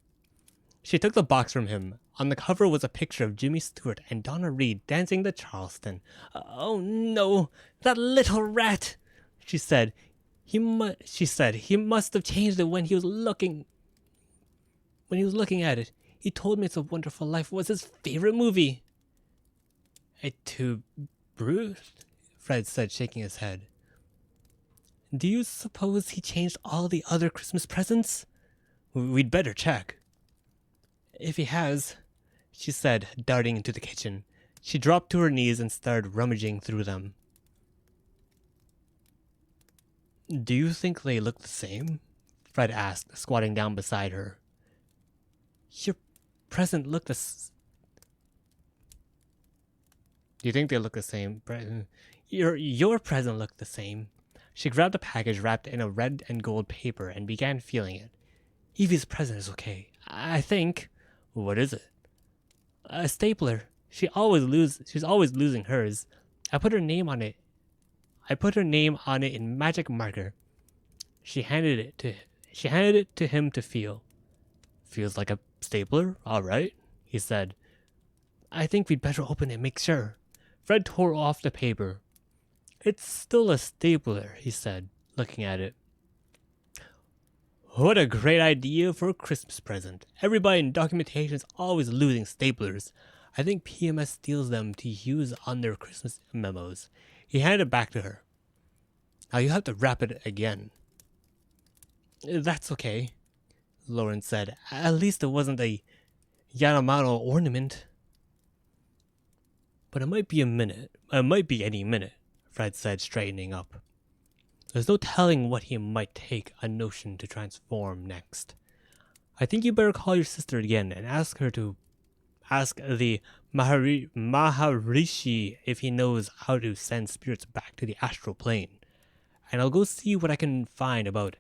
She took the box from him. On the cover was a picture of Jimmy Stewart and Donna Reed dancing the Charleston. Oh no, that little rat, she said. He must have changed it when he was looking at it. He told me It's a Wonderful Life was his favorite movie. To Bruce? Fred said, shaking his head. Do you suppose he changed all the other Christmas presents? We'd better check. If he has, she said, darting into the kitchen. She dropped to her knees and started rummaging through them. Do you think they look the same? Fred asked, squatting down beside her. Your present looked the Do you think they look the same? Your present looked the same. She grabbed a package wrapped in a red and gold paper and began feeling it. Evie's present is okay, I think. What is it? A stapler. She's always losing hers. I put her name on it in magic marker. She handed it to him to feel. Feels like a stapler, all right, he said. I think we'd better open it and make sure. Fred tore off the paper. It's still a stapler, he said, looking at it. What a great idea for a Christmas present. Everybody in documentation is always losing staplers. I think PMS steals them to use on their Christmas memos. He handed it back to her. Now you have to wrap it again. That's okay, Lauren said. At least it wasn't a Yamamoto ornament. But it might be any minute, Fred said, straightening up. There's no telling what he might take a notion to transform next. I think you better call your sister again and ask the Maharishi if he knows how to send spirits back to the astral plane. And I'll go see what I can find about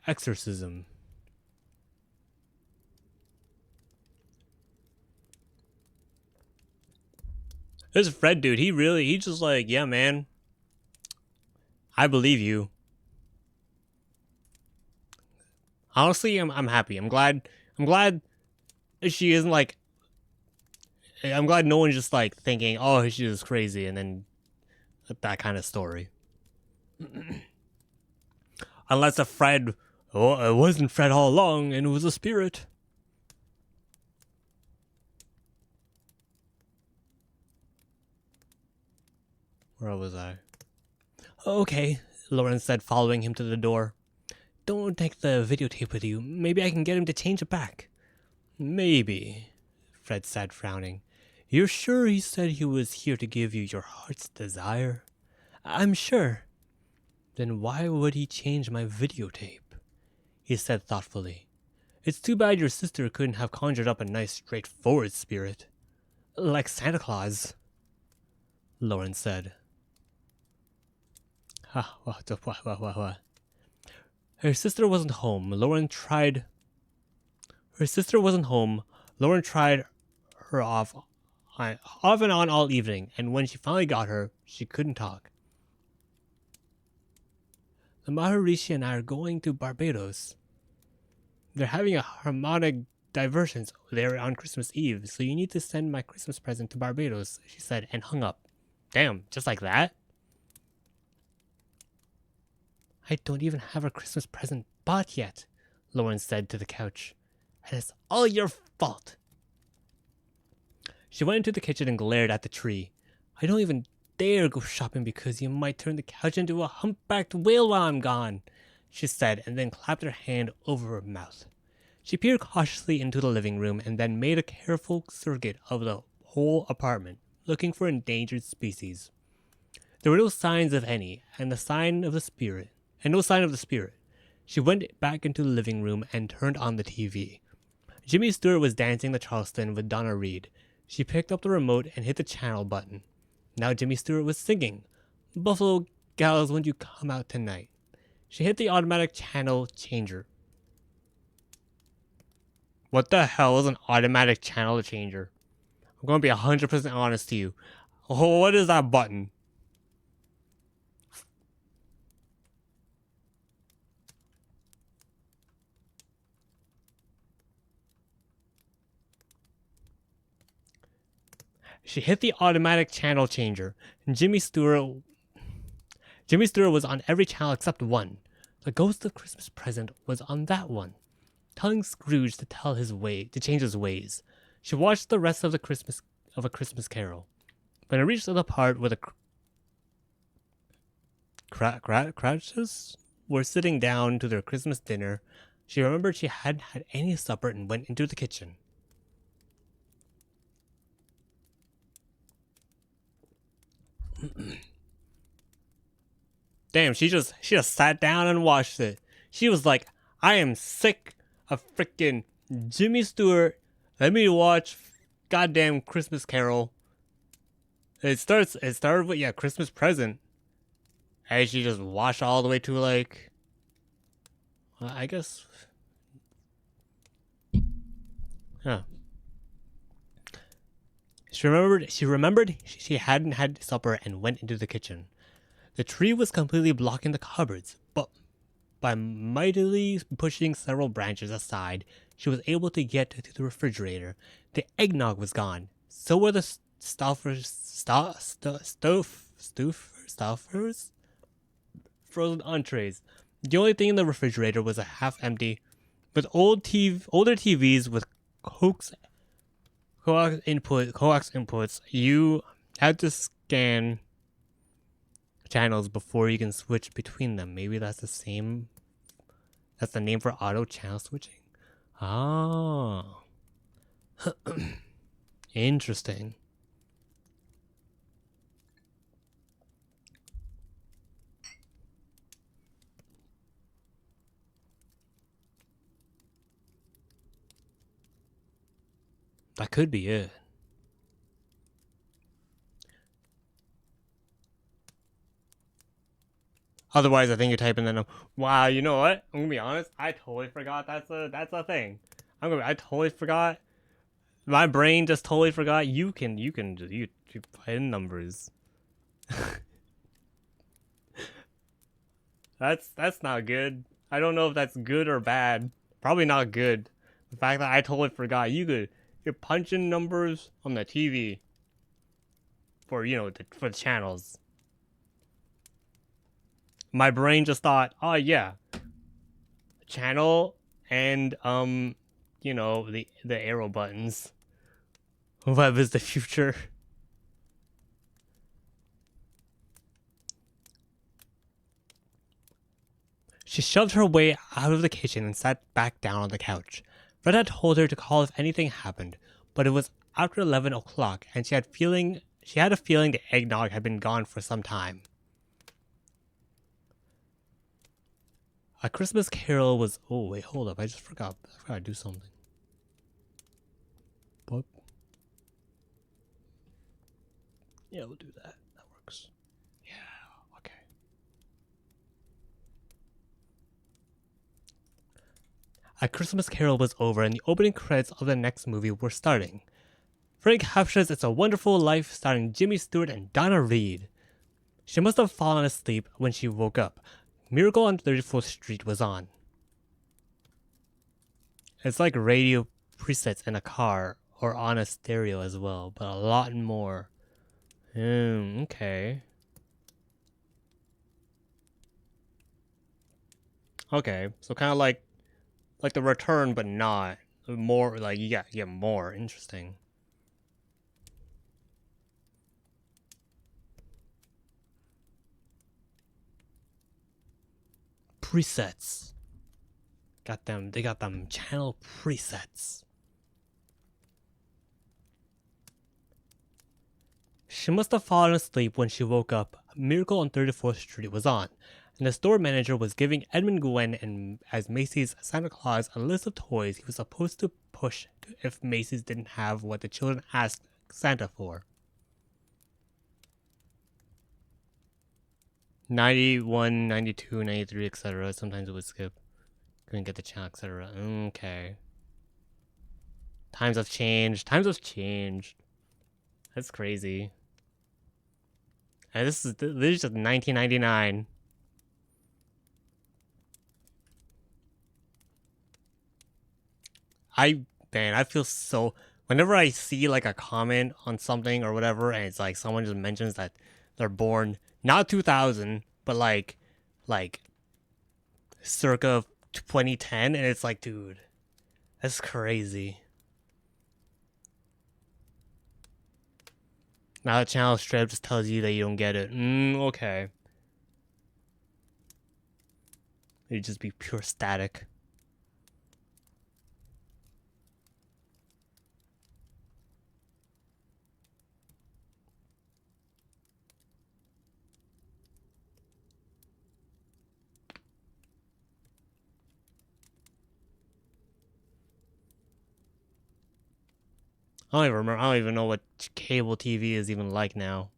exorcism. This Fred dude, he's just like, yeah, man, I believe you. Honestly, I'm happy. I'm glad she isn't like, I'm glad no one's just like thinking, oh, she's just crazy, and then that kind of story. Unless a Fred, oh, it wasn't Fred all along, and it was a spirit. Where was I? Okay, Lauren said, following him to the door. Don't take the videotape with you. Maybe I can get him to change it back. Maybe, Fred said, frowning. You're sure he said he was here to give you your heart's desire? I'm sure. Then why would he change my videotape? He said thoughtfully. It's too bad your sister couldn't have conjured up a nice straightforward spirit. Like Santa Claus, Lauren said. What? Her sister wasn't home. Lauren tried her off and on all evening, and when she finally got her, she couldn't talk. The Maharishi and I are going to Barbados. They're having a harmonic diversions there on Christmas Eve, so you need to send my Christmas present to Barbados, she said, and hung up. Damn, just like that? I don't even have a Christmas present bought yet, Lauren said to the couch. And it's all your fault. She went into the kitchen and glared at the tree. I don't even dare go shopping because you might turn the couch into a humpbacked whale while I'm gone, she said, and then clapped her hand over her mouth. She peered cautiously into the living room and then made a careful circuit of the whole apartment, looking for endangered species. There were no signs of any, and no sign of the spirit. She went back into the living room and turned on the TV. Jimmy Stewart was dancing the Charleston with Donna Reed. She picked up the remote and hit the channel button. Now Jimmy Stewart was singing, Buffalo Gals, won't you come out tonight? She hit the automatic channel changer. What the hell is an automatic channel changer? I'm going to be 100% honest to you. What is that button? She hit the automatic channel changer, and Jimmy Stewart was on every channel except one. The Ghost of Christmas Present was on that one, telling Scrooge to change his ways. She watched the rest of A Christmas Carol. When it reached the part where the Crouches were sitting down to their Christmas dinner, she remembered she hadn't had any supper and went into the kitchen. Damn, she just sat down and watched it. She was like, I am sick of freaking Jimmy Stewart. Let me watch goddamn Christmas Carol. It started with Christmas Present. And she just watched all the way to like, well, I guess. Huh. She remembered she hadn't had supper and went into the kitchen. The tree was completely blocking the cupboards, but by mightily pushing several branches aside, she was able to get to the refrigerator. The eggnog was gone. So were the stuffers, frozen entrees. The only thing in the refrigerator was a half-empty, with older TVs with coax inputs. You had to scan channels before you can switch between them. Maybe that's the same. That's the name for auto channel switching. Oh. Interesting. That could be it. Otherwise, I think you're typing in. Wow, you know what? I'm gonna be honest. I totally forgot that's a thing. I totally forgot. My brain just totally forgot. You put in numbers. That's not good. I don't know if that's good or bad. Probably not good. The fact that I totally forgot. You're punching numbers on the TV for for the channels. My brain just thought, oh yeah, channel and the arrow buttons. Web is the future. She shoved her way out of the kitchen and sat back down on the couch. Fred had told her to call if anything happened, but it was after 11 o'clock, and she had a feeling the eggnog had been gone for some time. A Christmas Carol was. Oh wait, hold up! I forgot to do something. What? Yeah, we'll do that. That works. Yeah. Okay. A Christmas Carol was over, and the opening credits of the next movie were starting. Frank captures It's a Wonderful Life starring Jimmy Stewart and Donna Reed. She must have fallen asleep when she woke up. Miracle on 34th Street was on. It's like radio presets in a car or on a stereo as well, but a lot more. Okay. Okay, so kind of like The Return, but not more. Like you get more interesting. Presets. They got them channel presets. She must have fallen asleep when she woke up. Miracle on 34th Street was on, and the store manager was giving Edmund Gwen and as Macy's Santa Claus a list of toys he was supposed to push if Macy's didn't have what the children asked Santa for. 91, 92, 93, etc. Sometimes it would skip. Couldn't get the channel, etc. Okay. Times have changed. That's crazy. And this is just 1999. I feel so. Whenever I see like a comment on something or whatever, and it's like someone just mentions that they're born not 2000, but like circa 2010, and it's like, dude, that's crazy. Now the channel strip just tells you that you don't get it. Okay. It'd just be pure static. I don't even remember. I don't even know what cable TV is even like now.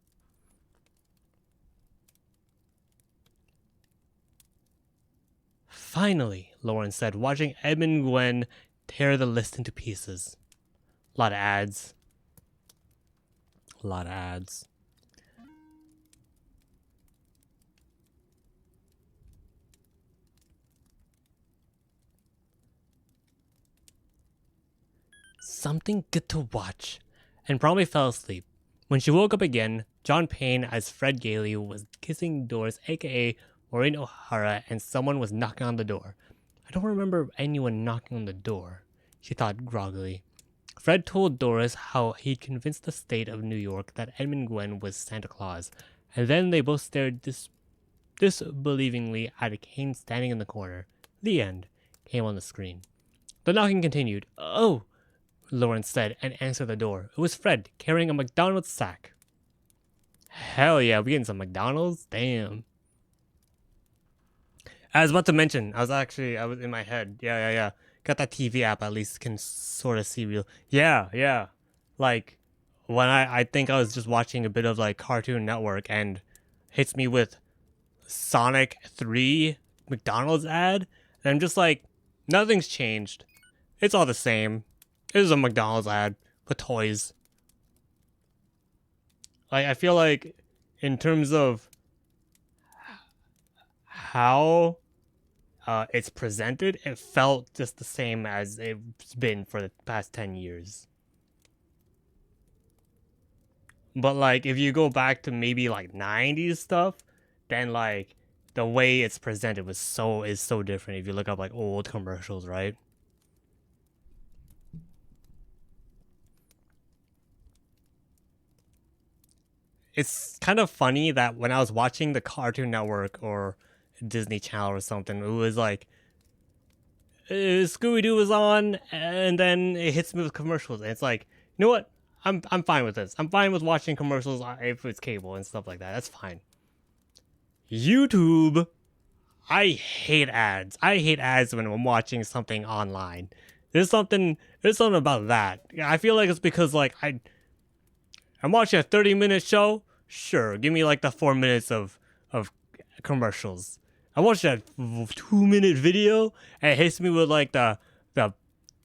Finally, Lauren said, watching Edmund Gwen tear the list into pieces. A lot of ads. Something good to watch, and promptly fell asleep. When she woke up again, John Payne as Fred Gailey was kissing Doris, aka Maureen O'Hara, and someone was knocking on the door. I don't remember anyone knocking on the door, she thought groggily. Fred told Doris how he'd convinced the state of New York that Edmund Gwen was Santa Claus, and then they both stared disbelievingly at a cane standing in the corner. The end came on the screen. The knocking continued. Oh, Lawrence said and answered the door. It was Fred, carrying a McDonald's sack. Hell yeah, we getting some McDonald's? Damn. I was about to mention. I was in my head. Yeah. Got that TV app. At least can sort of see real. Yeah. Like when I think I was just watching a bit of like Cartoon Network and hits me with Sonic 3 McDonald's ad, and I'm just like, nothing's changed. It's all the same. It is a McDonald's ad with toys. Like I feel like in terms of how it's presented, it felt just the same as it's been for the past 10 years. But like if you go back to maybe like 90s stuff, then like the way it's presented is so different if you look up like old commercials, right? It's kind of funny that when I was watching the Cartoon Network or Disney Channel or something, it was like Scooby Doo was on, and then it hits me with commercials, and it's like, you know what? I'm fine with this. I'm fine with watching commercials if it's cable and stuff like that. That's fine. YouTube, I hate ads. I hate ads when I'm watching something online. There's something about that. I feel like it's because like I'm watching a 30-minute show. Sure, give me like the 4 minutes of commercials. I watched that 2-minute video and it hits me with like the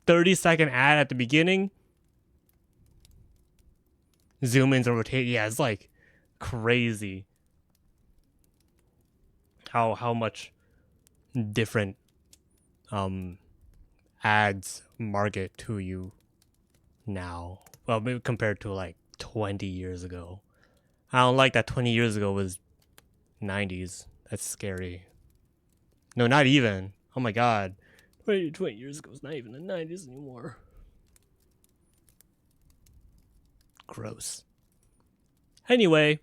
30-second ad at the beginning. Zoom ins or rotate. Yeah, it's like crazy how much different ads market to you now. Well, maybe compared to like 20 years ago. I don't like that 20 years ago was 90s. That's scary. No, not even. Oh my god. 20 years ago was not even the 90s anymore. Gross. Anyway,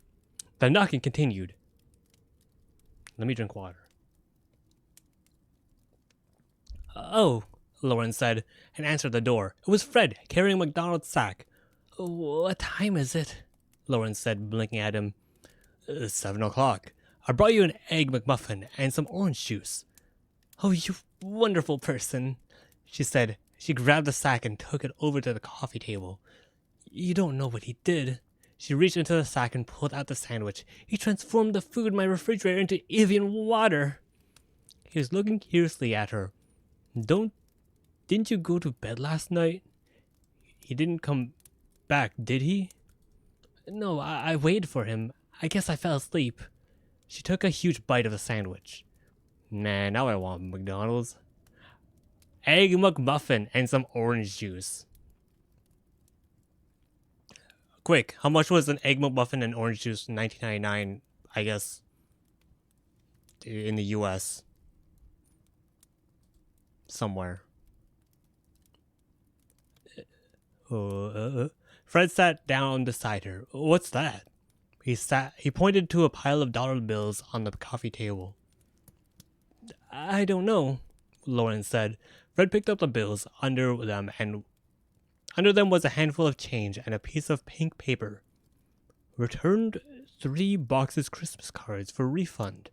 the knocking continued. Let me drink water. Oh, Lauren said, and answered the door. It was Fred, carrying McDonald's sack. What time is it? Lauren said, blinking at him. 7 o'clock. I brought you an egg McMuffin and some orange juice. Oh, you wonderful person, she said. She grabbed the sack and took it over to the coffee table. You don't know what he did. She reached into the sack and pulled out the sandwich. He transformed the food in my refrigerator into Evian water. He was looking curiously at her. Didn't you go to bed last night? He didn't come back, did he? No, I waited for him. I guess I fell asleep. She took a huge bite of the sandwich. Nah, now I want McDonald's. Egg McMuffin and some orange juice. Quick, how much was an egg McMuffin and orange juice in 1999, I guess, in the US? Somewhere. Fred sat down beside her. What's that? He pointed to a pile of dollar bills on the coffee table. I don't know, Lauren said. Fred picked up the bills. Under them was a handful of change and a piece of pink paper. Returned 3 boxes Christmas cards for refund,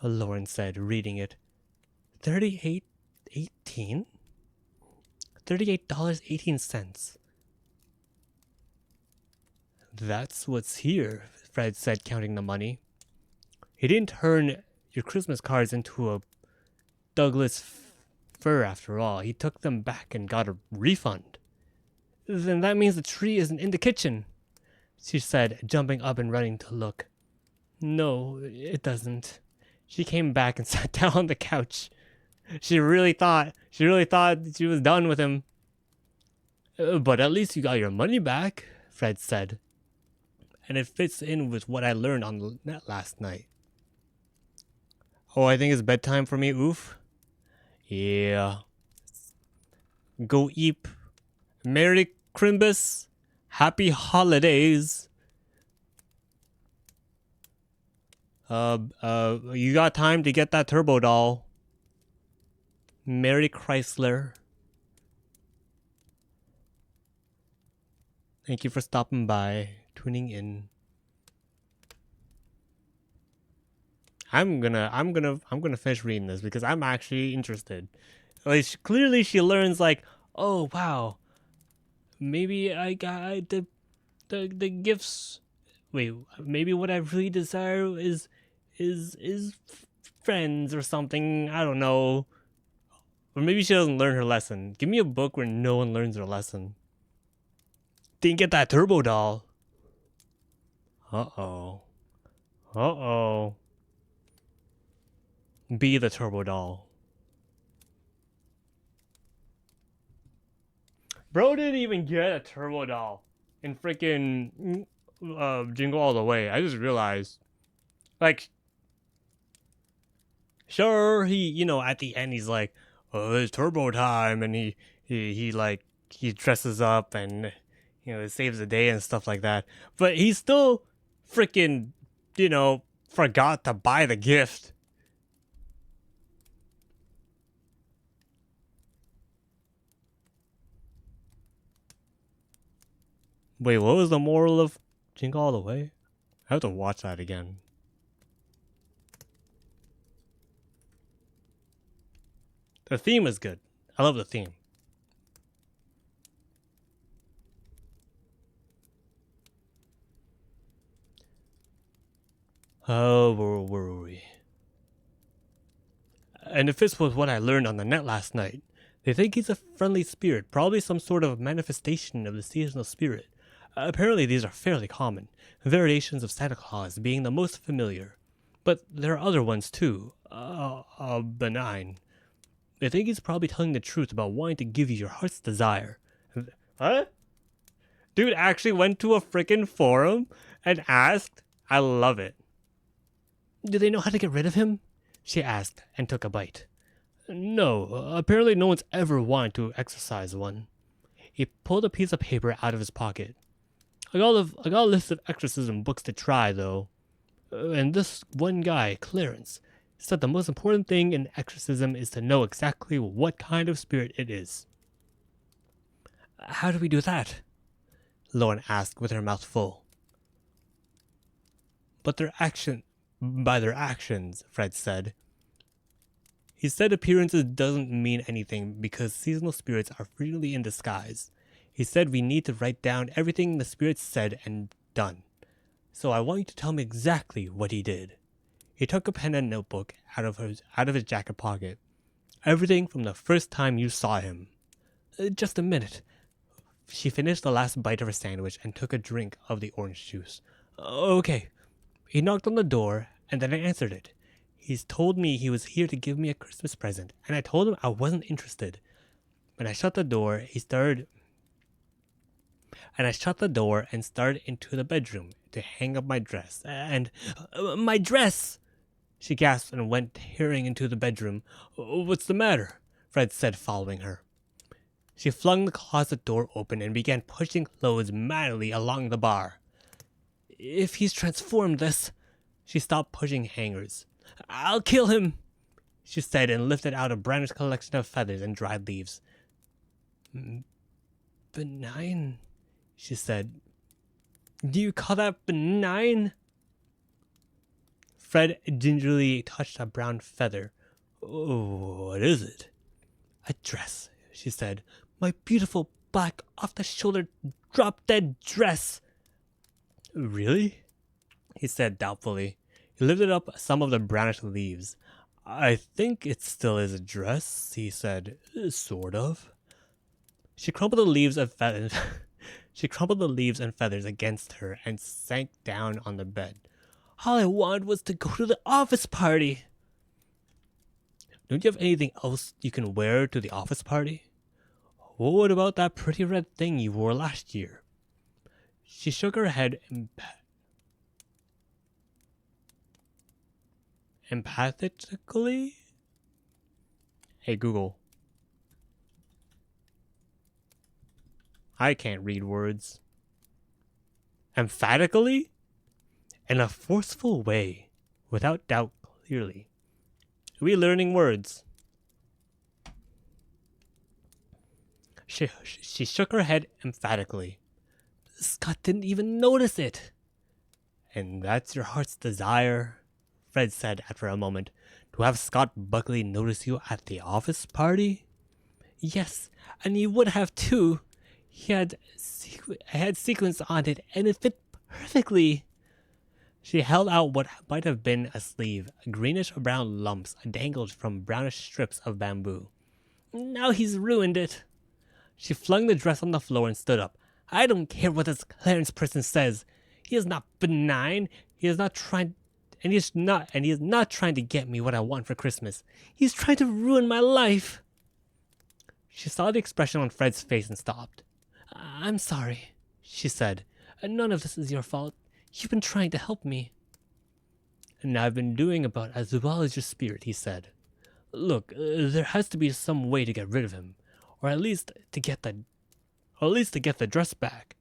Lauren said, reading it. $38.18. That's what's here, Fred said, counting the money. He didn't turn your Christmas cards into a Douglas fir after all. He took them back and got a refund. Then that means the tree isn't in the kitchen, she said, jumping up and running to look. No, it doesn't. She came back and sat down on the couch. She really thought she was done with him. But at least you got your money back, Fred said. And it fits in with what I learned on the net last night. Oh, I think it's bedtime for me, oof. Yeah. Go eat. Merry Crimbus. Happy holidays. You got time to get that turbo doll. Merry Chrysler. Thank you for stopping by, tuning in. I'm gonna finish reading this because I'm actually interested. Like clearly she learns like, oh wow, maybe I got the gifts. Wait, maybe what I really desire is friends or something. I don't know. Or maybe she doesn't learn her lesson. Give me a book where no one learns their lesson. Didn't get that turbo doll. Uh-oh. Uh-oh. Be the turbo doll. Bro didn't even get a turbo doll in freaking Jingle All the Way. I just realized. Like, sure, he, at the end he's like, oh, it's turbo time, and he dresses up and, saves the day and stuff like that. But he still freaking, forgot to buy the gift. Wait, what was the moral of Jingle All the Way? I have to watch that again. The theme is good. I love the theme. Oh, where were we? And if this was what I learned on the net last night, they think he's a friendly spirit, probably some sort of manifestation of the seasonal spirit. Apparently these are fairly common, variations of Santa Claus being the most familiar. But there are other ones too, benign. They think he's probably telling the truth about wanting to give you your heart's desire. Huh? Dude actually went to a freaking forum and asked? I love it. Do they know how to get rid of him? She asked and took a bite. No, apparently no one's ever wanted to exercise one. He pulled a piece of paper out of his pocket. I got a list of exorcism books to try, though. And this one guy, Clarence, said the most important thing in exorcism is to know exactly what kind of spirit it is. How do we do that? Lauren asked with her mouth full. By their actions, Fred said. He said appearances doesn't mean anything because seasonal spirits are freely in disguise. He said we need to write down everything the spirits said and done. So I want you to tell me exactly what he did. He took a pen and notebook out of his jacket pocket. Everything from the first time you saw him. Just a minute. She finished the last bite of her sandwich and took a drink of the orange juice. Okay. He knocked on the door, and then I answered it. He's told me he was here to give me a Christmas present, and I told him I wasn't interested. When I shut the door, and started into the bedroom to hang up my dress. And my dress! She gasped and went tearing into the bedroom. What's the matter? Fred said, following her. She flung the closet door open and began pushing clothes madly along the bar. If he's transformed this... She stopped pushing hangers. I'll kill him, she said, and lifted out a brandished collection of feathers and dried leaves. Benign, she said. Do you call that benign? Fred gingerly touched a brown feather. Oh, what is it? A dress, she said. My beautiful black off-the-shoulder drop-dead dress. Really? He said doubtfully. He lifted up some of the brownish leaves. I think it still is a dress, he said. Sort of. She crumpled the leaves and feathers. She crumpled the leaves and feathers against her and sank down on the bed. All I wanted was to go to the office party. Don't you have anything else you can wear to the office party? What about that pretty red thing you wore last year? She shook her head empathetically. Hey Google. I can't read words. Emphatically? In a forceful way, without doubt clearly. Are we learning words? She shook her head emphatically. Scott didn't even notice it. And that's your heart's desire? Fred said after a moment. To have Scott Buckley notice you at the office party? Yes, and he would have too. He had sequins on it, and it fit perfectly. She held out what might have been a sleeve. Greenish-brown lumps dangled from brownish strips of bamboo. Now he's ruined it. She flung the dress on the floor and stood up. I don't care what this Clarence person says. He is not benign. He is not trying to get me what I want for Christmas. He's trying to ruin my life. She saw the expression on Fred's face and stopped. I'm sorry, she said. None of this is your fault. You've been trying to help me. And I've been doing about as well as your spirit, he said. Look, there has to be some way to get rid of him, or at least to get the dress back.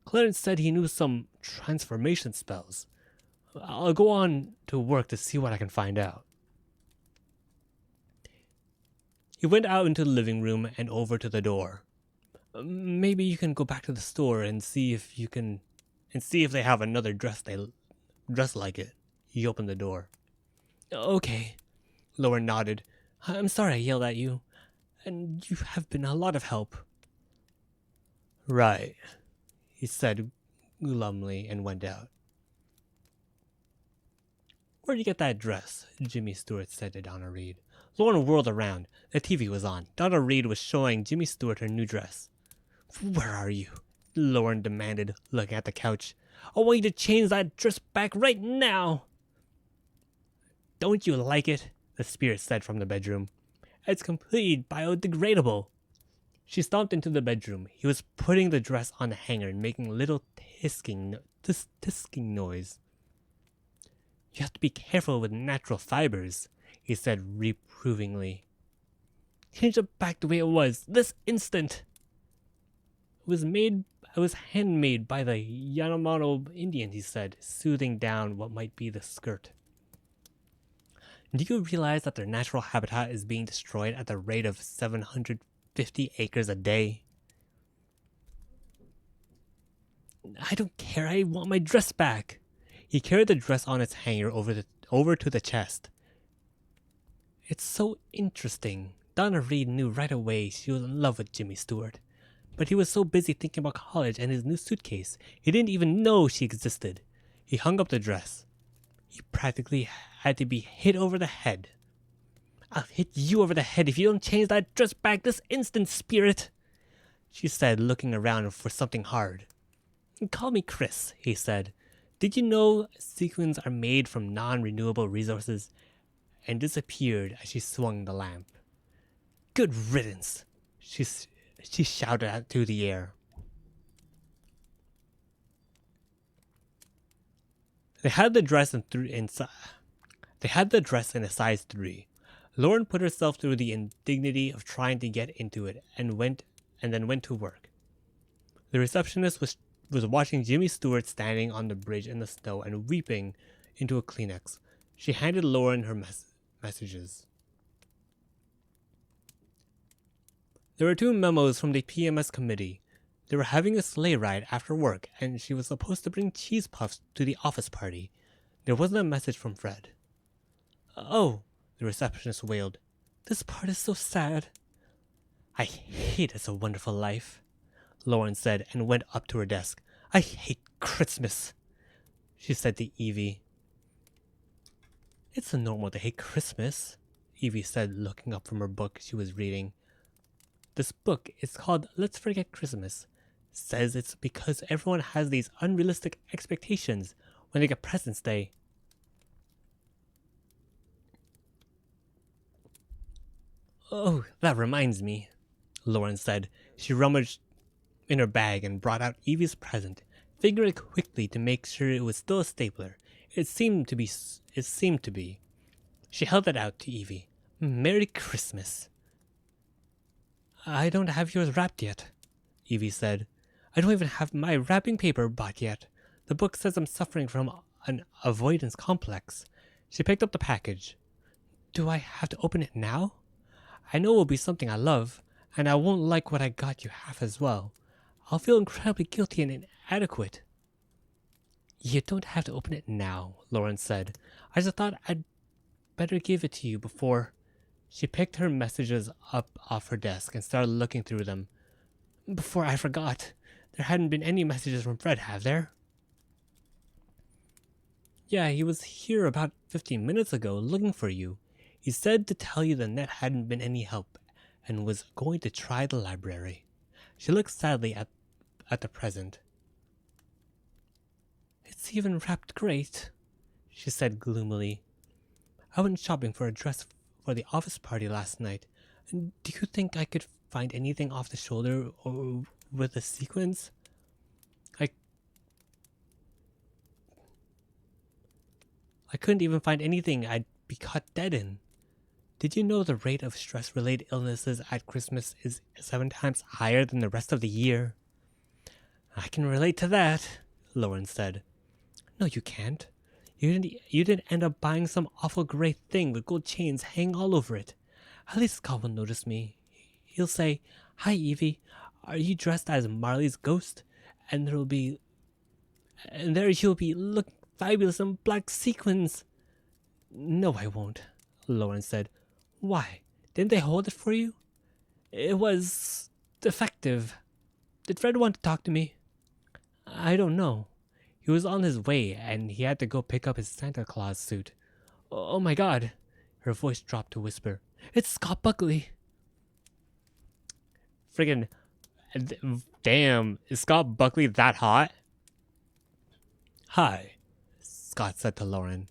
Clarence said he knew some transformation spells. I'll go on to work to see what I can find out. He went out into the living room and over to the door. Maybe you can go back to the store and see if they have another dress like it. He opened the door. Okay. Lauren nodded. I'm sorry I yelled at you. And you have been a lot of help. Right, he said glumly and went out. Where'd you get that dress? Jimmy Stewart said to Donna Reed. Lauren whirled around. The TV was on. Donna Reed was showing Jimmy Stewart her new dress. Where are you? Lauren demanded, looking at the couch. I want you to change that dress back right now. Don't you like it? The spirit said from the bedroom. It's completely biodegradable. She stomped into the bedroom. He was putting the dress on the hanger and making a little tisking noise. You have to be careful with natural fibers, he said reprovingly. Change it back the way it was, this instant. It was handmade by the Yamamoto Indians, he said, smoothing down what might be the skirt. Do you realize that their natural habitat is being destroyed at the rate of 750 acres a day? I don't care, I want my dress back. He carried the dress on its hanger over to the chest. It's so interesting. Donna Reed knew right away she was in love with Jimmy Stewart. But he was so busy thinking about college and his new suitcase, he didn't even know she existed. He hung up the dress. He practically had to be hit over the head. I'll hit you over the head if you don't change that dress back this instant, spirit, she said, looking around for something hard. Call me Chris, he said. Did you know sequins are made from non-renewable resources? And disappeared as she swung the lamp. Good riddance, she shouted out through the air. They had the dress in a size 3. Lauren put herself through the indignity of trying to get into it and then went to work. The receptionist was watching Jimmy Stewart standing on the bridge in the snow and weeping into a Kleenex. She handed Lauren her messages. There were 2 memos from the PMS committee. They were having a sleigh ride after work, and she was supposed to bring cheese puffs to the office party. There wasn't a message from Fred. Oh, the receptionist wailed. This part is so sad. I hate It's a Wonderful Life, Lauren said, and went up to her desk. I hate Christmas, she said to Evie. It's normal to hate Christmas, Evie said, looking up from her book she was reading. This book is called Let's Forget Christmas. Says it's because everyone has these unrealistic expectations when they get President's Day. Oh, that reminds me, Lauren said. She rummaged in her bag and brought out Evie's present, figuring quickly to make sure it was still a stapler. It seemed to be. She held it out to Evie. Merry Christmas. I don't have yours wrapped yet, Evie said. I don't even have my wrapping paper bought yet. The book says I'm suffering from an avoidance complex. She picked up the package. Do I have to open it now? I know it will be something I love, and I won't like what I got you half as well. I'll feel incredibly guilty and inadequate. You don't have to open it now, Lauren said. I just thought I'd better give it to you before. She picked her messages up off her desk and started looking through them. Before I forgot, there hadn't been any messages from Fred, have there? Yeah, he was here about 15 minutes ago looking for you. He said to tell you the net hadn't been any help and was going to try the library. She looked sadly at the present. It's even wrapped great, she said gloomily. I went shopping for a dress for the office party last night. Do you think I could find anything off the shoulder or with a sequence? I couldn't even find anything I'd be caught dead in. Did you know the rate of stress-related illnesses at Christmas is 7 times higher than the rest of the year? I can relate to that, Lauren said. No, you can't. You didn't end up buying some awful gray thing with gold chains hanging all over it. At least Scott will notice me. He'll say, "Hi, Evie. Are you dressed as Marley's ghost?" And there you'll be looking fabulous in black sequins. No, I won't, Lauren said. Why? Didn't they hold it for you? It was defective. Did Fred want to talk to me? I don't know. He was on his way and he had to go pick up his Santa Claus suit. Oh my God. Her voice dropped to whisper. It's Scott Buckley. Friggin' damn, is Scott Buckley that hot? Hi, Scott said to Lauren.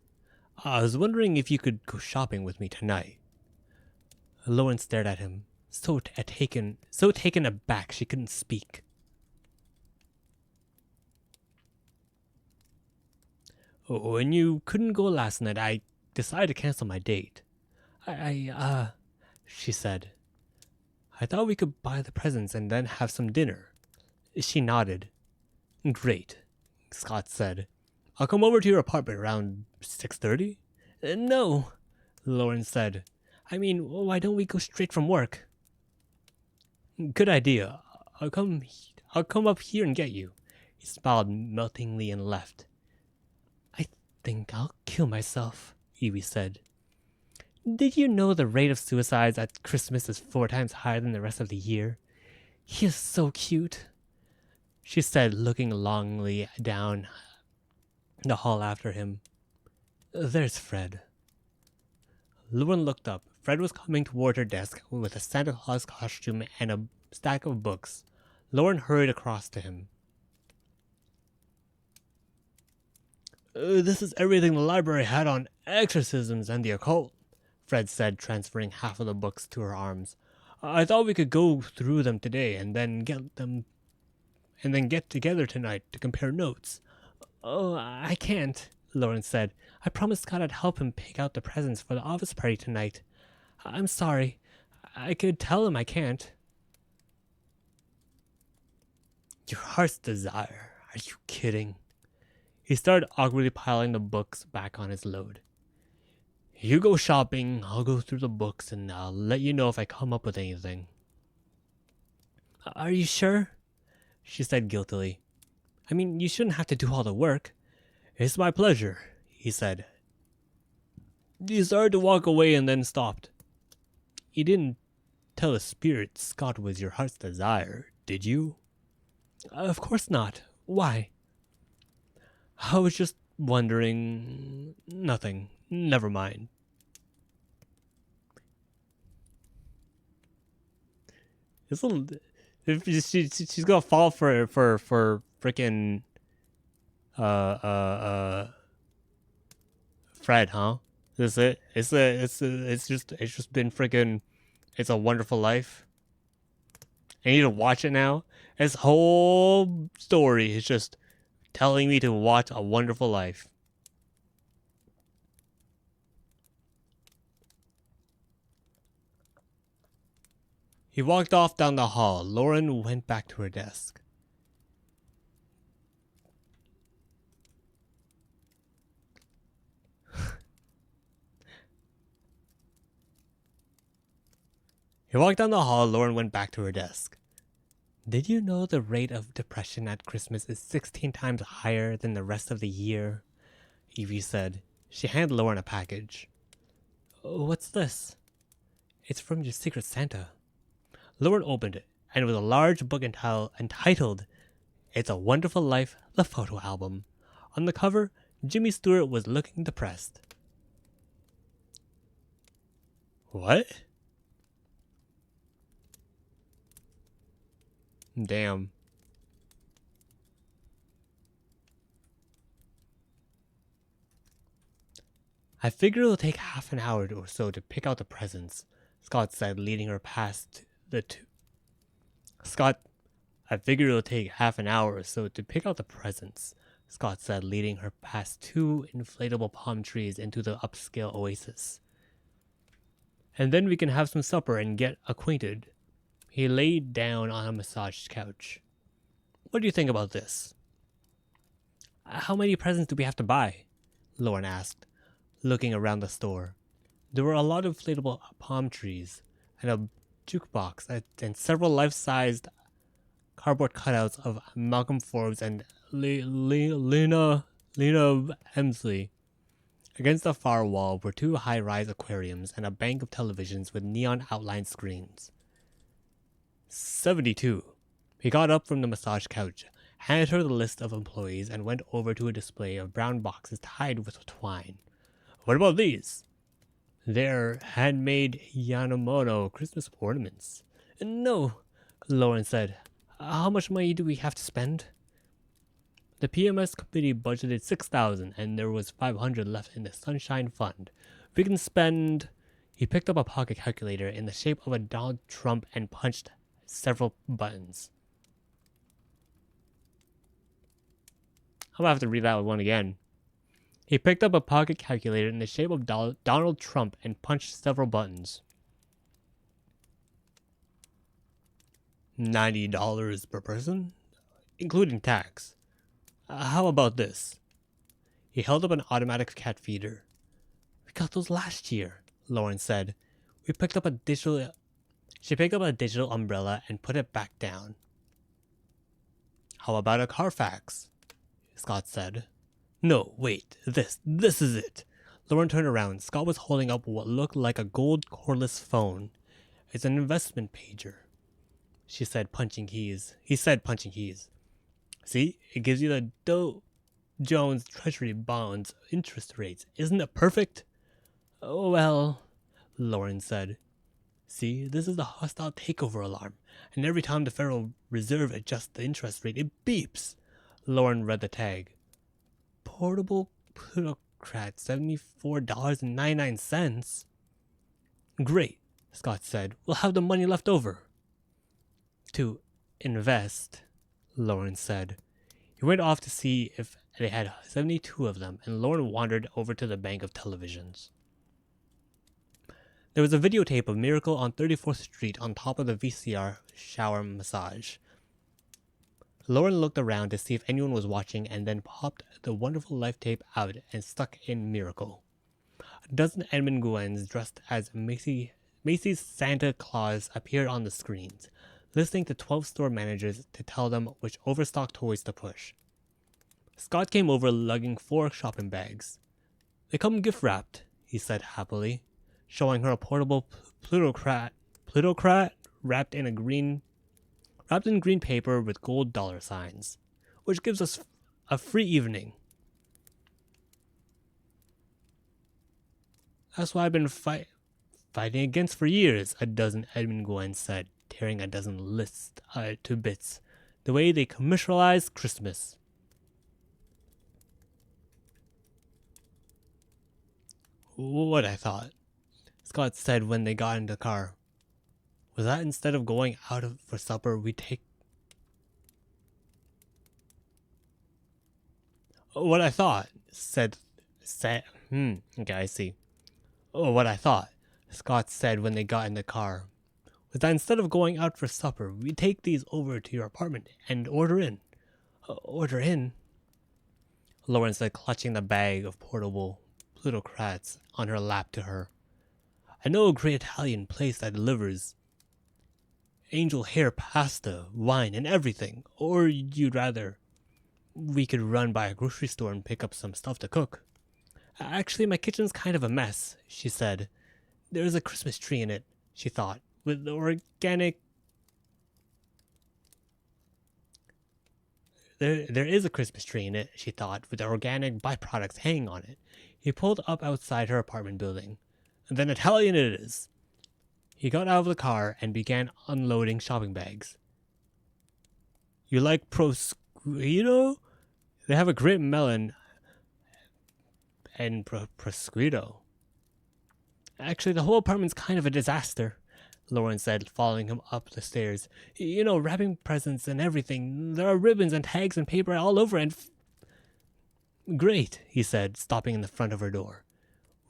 I was wondering if you could go shopping with me tonight. Lauren stared at him, so taken aback she couldn't speak. When you couldn't go last night, I decided to cancel my date. She said. I thought we could buy the presents and then have some dinner. She nodded. Great, Scott said. I'll come over to your apartment around 6:30? No, Lauren said. I mean, why don't we go straight from work? Good idea. I'll come up here and get you. He smiled meltingly and left. I think I'll kill myself, Evie said. Did you know the rate of suicides at Christmas is 4 times higher than the rest of the year? He is so cute, she said, looking longingly down the hall after him. There's Fred. Lauren looked up. Fred was coming toward her desk with a Santa Claus costume and a stack of books. Lauren hurried across to him. This is everything the library had on exorcisms and the occult, Fred said, transferring half of the books to her arms. I thought we could go through them today and then get together tonight to compare notes. Oh, I can't, Lauren said. I promised Scott I'd help him pick out the presents for the office party tonight. I'm sorry. I could tell him I can't. Your heart's desire. Are you kidding? He started awkwardly piling the books back on his load. You go shopping, I'll go through the books, and I'll let you know if I come up with anything. Are you sure? She said guiltily. I mean, you shouldn't have to do all the work. It's my pleasure, he said. He started to walk away and then stopped. You didn't tell the spirit Scott was your heart's desire, did you? Of course not. Why? I was just wondering. Nothing. Never mind. She's gonna fall for frickin' Fred, huh? Is it? It's just been frickin'. It's a Wonderful Life. I need to watch it now. This whole story is just telling me to watch A Wonderful Life. He walked off down the hall. Lauren went back to her desk. He walked down the hall. Lauren went back to her desk. Did you know the rate of depression at Christmas is 16 times higher than the rest of the year? Evie said. She handed Lauren a package. What's this? It's from your Secret Santa. Lauren opened it, and it was a large book entitled It's a Wonderful Life, the photo album. On the cover, Jimmy Stewart was looking depressed. What? Damn. I figure it'll take half an hour or so to pick out the presents, Scott said, leading her past the two. I figure it'll take half an hour or so to pick out the presents, Scott said, leading her past two inflatable palm trees into the upscale oasis. And then we can have some supper and get acquainted. He laid down on a massage couch. What do you think about this? How many presents do we have to buy? Lauren asked, looking around the store. There were a lot of inflatable palm trees and a jukebox and several life-sized cardboard cutouts of Malcolm Forbes and Lena Hemsley. Against the far wall were two high-rise aquariums and a bank of televisions with neon outlined screens. 72. He got up from the massage couch, handed her the list of employees, and went over to a display of brown boxes tied with twine. What about these? They're handmade Yamamoto Christmas ornaments. No, Lauren said. How much money do we have to spend? The PMS committee budgeted $6,000 and there was $500 left in the Sunshine Fund. We can spend... He picked up a pocket calculator in the shape of a Donald Trump and punched several buttons. I'm gonna have to read that one again. He picked up a pocket calculator in the shape of Donald Trump and punched several buttons. $90 per person, including tax. How about this? He held up an automatic cat feeder. We got those last year, Lauren said. She picked up a digital umbrella and put it back down. How about a Carfax? Scott said. No, wait, this is it. Lauren turned around. Scott was holding up what looked like a gold cordless phone. It's an investment pager. He said, punching keys. See, it gives you the Dow Jones Treasury bonds interest rates. Isn't it perfect? Oh, well, Lauren said. See, this is the hostile takeover alarm, and every time the Federal Reserve adjusts the interest rate, it beeps. Lauren read the tag. Portable plutocrat, $74.99. Great, Scott said. We'll have the money left over. To invest, Lauren said. He went off to see if they had 72 of them, and Lauren wandered over to the bank of televisions. There was a videotape of Miracle on 34th Street on top of the VCR shower massage. Lauren looked around to see if anyone was watching and then popped the Wonderful Life tape out and stuck in Miracle. A dozen Edmund Gwens dressed as Macy's Santa Claus appeared on the screens, listening to 12 store managers to tell them which overstock toys to push. Scott came over lugging 4 shopping bags. They come gift wrapped, he said happily, showing her a portable plutocrat wrapped in green paper with gold dollar signs, which gives us a free evening. That's what I've been fighting against for years, a dozen Edmund Gwen said, tearing a dozen lists to bits, the way they commercialize Christmas. What I thought, Scott said when they got in the car. Was that instead of going out for supper, we take... What I thought, okay, I see. Oh, what I thought, Scott said when they got in the car, was that instead of going out for supper, we take these over to your apartment and order in. Order in? Lauren said, clutching the bag of portable plutocrats on her lap to her. I know a great Italian place that delivers. angel hair pasta, wine, and everything. Or you'd rather we could run by a grocery store and pick up some stuff to cook. Actually, my kitchen's kind of a mess, she said. There's a Christmas tree in it, she thought, with organic... There is a Christmas tree in it, she thought, with organic byproducts hanging on it. He pulled up outside her apartment building. And then Italian it is. He got out of the car and began unloading shopping bags. You like prosciutto? They have a great melon and prosciutto. Actually, the whole apartment's kind of a disaster, Lauren said, following him up the stairs. You know, wrapping presents and everything. There are ribbons and tags and paper all over and... Great, he said, stopping in the front of her door.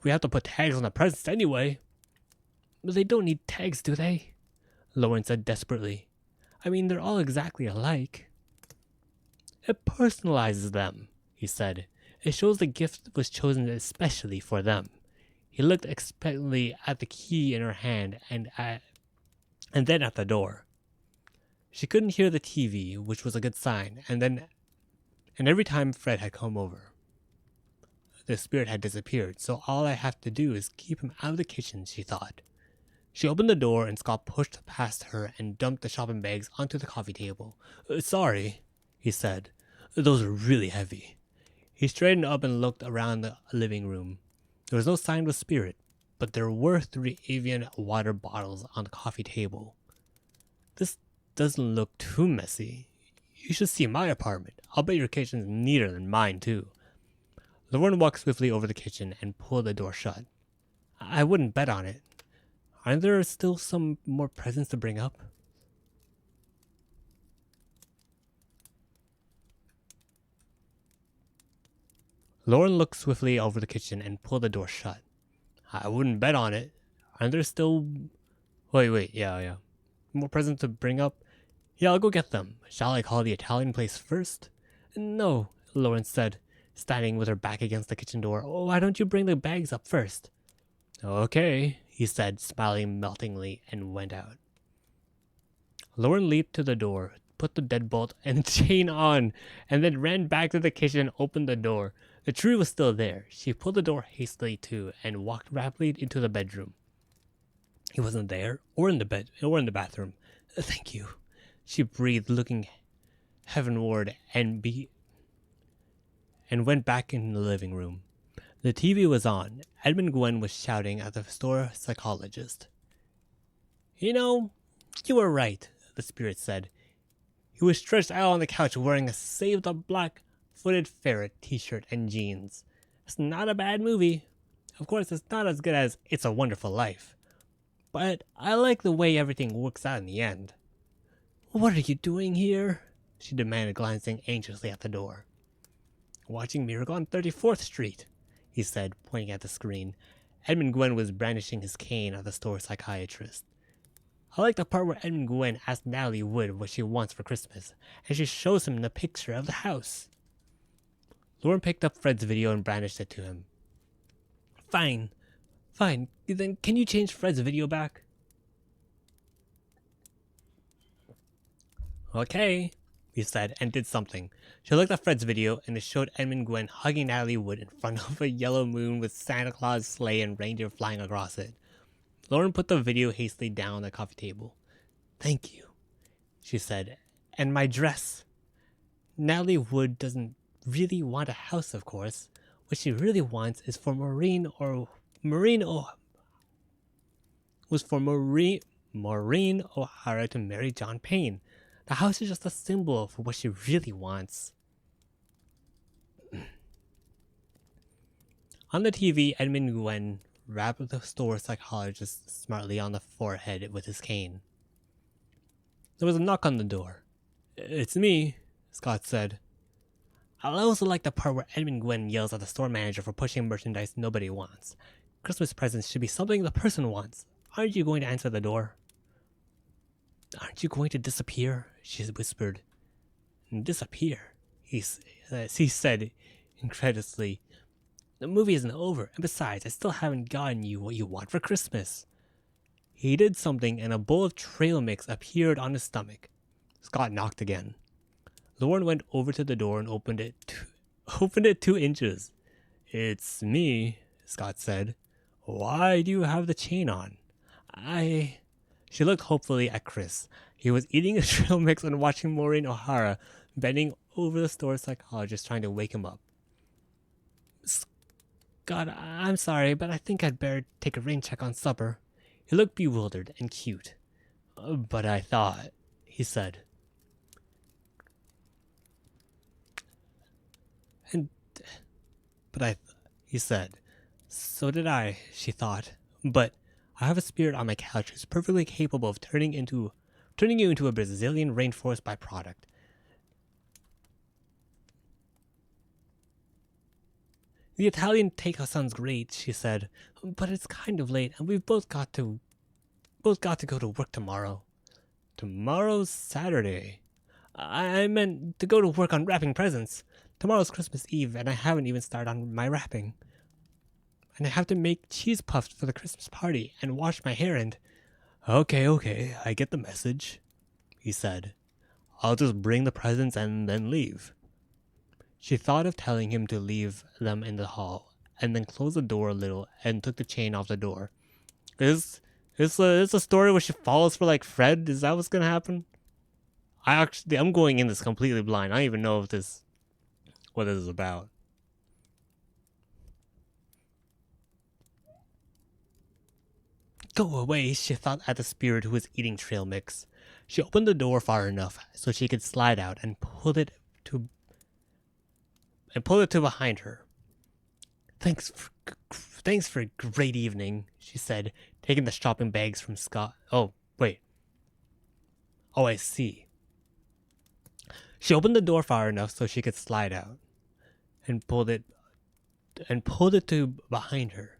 We have to put tags on the presents anyway. But they don't need tags, do they? Lauren said desperately. I mean, they're all exactly alike. It personalizes them, he said. It shows the gift was chosen especially for them. He looked expectantly at the key in her hand and then at the door. She couldn't hear the TV, which was a good sign, and every time Fred had come over, the spirit had disappeared, so all I have to do is keep him out of the kitchen, she thought. She opened the door and Scott pushed past her and dumped the shopping bags onto the coffee table. Sorry, he said. Those are really heavy. He straightened up and looked around the living room. There was no sign of a spirit, but there were 3 Evian water bottles on the coffee table. This doesn't look too messy. You should see my apartment. I'll bet your kitchen's neater than mine, too. Lauren walked swiftly over the kitchen and pulled the door shut. I wouldn't bet on it. Aren't there still some more presents to bring up? Lauren looked swiftly over the kitchen and pulled the door shut. I wouldn't bet on it. Aren't there still... Wait, yeah. More presents to bring up? Yeah, I'll go get them. Shall I call the Italian place first? No, Lauren said, standing with her back against the kitchen door. Oh, why don't you bring the bags up first? Okay, he said, smiling meltingly, and went out. Lauren leaped to the door, put the deadbolt and chain on, and then ran back to the kitchen and opened the door. The tree was still there. She pulled the door hastily to and walked rapidly into the bedroom. He wasn't there, or in the bathroom. Thank you, she breathed, looking heavenward, and went back in the living room. The TV was on. Edmund Gwen was shouting at the store psychologist. You know, you were right, the spirit said. He was stretched out on the couch wearing a Save the Black-Footed Ferret t-shirt and jeans. It's not a bad movie. Of course, it's not as good as It's a Wonderful Life. But I like the way everything works out in the end. What are you doing here? She demanded, glancing anxiously at the door. Watching Miracle on 34th Street, he said, pointing at the screen. Edmund Gwen was brandishing his cane at the store psychiatrist. I like the part where Edmund Gwen asks Natalie Wood what she wants for Christmas, and she shows him the picture of the house. Lauren picked up Fred's video and brandished it to him. Fine. Then can you change Fred's video back? Okay, he said, and did something. She looked at Fred's video, and it showed Edmund Gwen hugging Natalie Wood in front of a yellow moon with Santa Claus sleigh and reindeer flying across it. Lauren put the video hastily down on the coffee table. Thank you, she said. And my dress. Natalie Wood doesn't really want a house, of course. What she really wants is for Maureen O'Hara to marry John Payne. The house is just a symbol for what she really wants. On the TV, Edmund Gwen rapped the store psychologist smartly on the forehead with his cane. There was a knock on the door. It's me, Scott said. I also like the part where Edmund Gwen yells at the store manager for pushing merchandise nobody wants. Christmas presents should be something the person wants. Aren't you going to answer the door? Aren't you going to disappear? She whispered. Disappear? He said incredulously. The movie isn't over, and besides, I still haven't gotten you what you want for Christmas. He did something and a bowl of trail mix appeared on his stomach. Scott knocked again. Lauren went over to the door and opened it 2 inches. "It's me," Scott said. "Why do you have the chain on?" She looked hopefully at Chris. He was eating a trail mix and watching Maureen O'Hara bending over the store psychologist trying to wake him up. "Scott, I'm sorry, but I think I'd better take a rain check on supper." He looked bewildered and cute. "But I thought," he said. He said. "So did I," she thought. "But I have a spirit on my couch who's perfectly capable of turning you into a Brazilian rainforest byproduct. The Italian takeout sounds great," she said, "but it's kind of late and we've both got to go to work tomorrow." "Tomorrow's Saturday." I meant to go to work on wrapping presents. Tomorrow's Christmas Eve and I haven't even started on my wrapping. And I have to make cheese puffs for the Christmas party and wash my hair and... Okay, I get the message," he said. "I'll just bring the presents and then leave." She thought of telling him to leave them in the hall and then closed the door a little and took the chain off the door. Is a story where she falls for like Fred? Is that what's gonna happen? I'm going in this completely blind. I don't even know what this is about. "Go away," she thought at the spirit who was eating trail mix. She opened the door far enough so she could slide out and pulled it to behind her. Thanks for a great evening," she said, taking the shopping bags from Scott. Oh, wait. Oh, I see. She opened the door far enough so she could slide out and pulled it to behind her.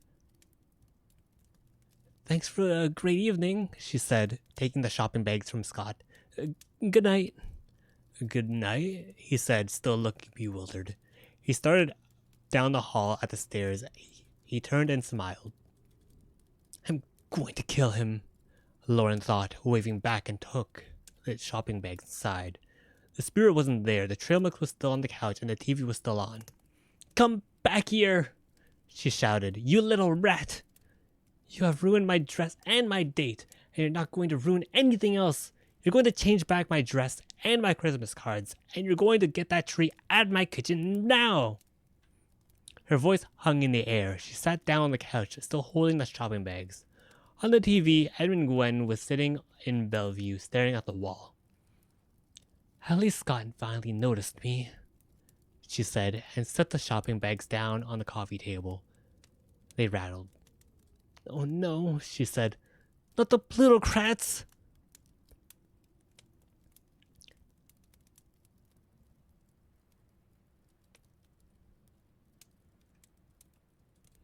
"Thanks for a great evening," she said, taking the shopping bags from Scott. Good night." "Good night," he said, still looking bewildered. He started down the hall at the stairs. He turned and smiled. "I'm going to kill him," Lauren thought, waving back and took the shopping bags inside. The spirit wasn't there. The trail mix was still on the couch and the TV was still on. "Come back here," she shouted. "You little rat. You have ruined my dress and my date, and you're not going to ruin anything else. You're going to change back my dress and my Christmas cards, and you're going to get that tree out of my kitchen now." Her voice hung in the air. She sat down on the couch, still holding the shopping bags. On the TV, Edwin Gwen was sitting in Bellevue, staring at the wall. "At least Scott finally noticed me," she said, and set the shopping bags down on the coffee table. They rattled. "Oh no," she said. "Not the plutocrats!"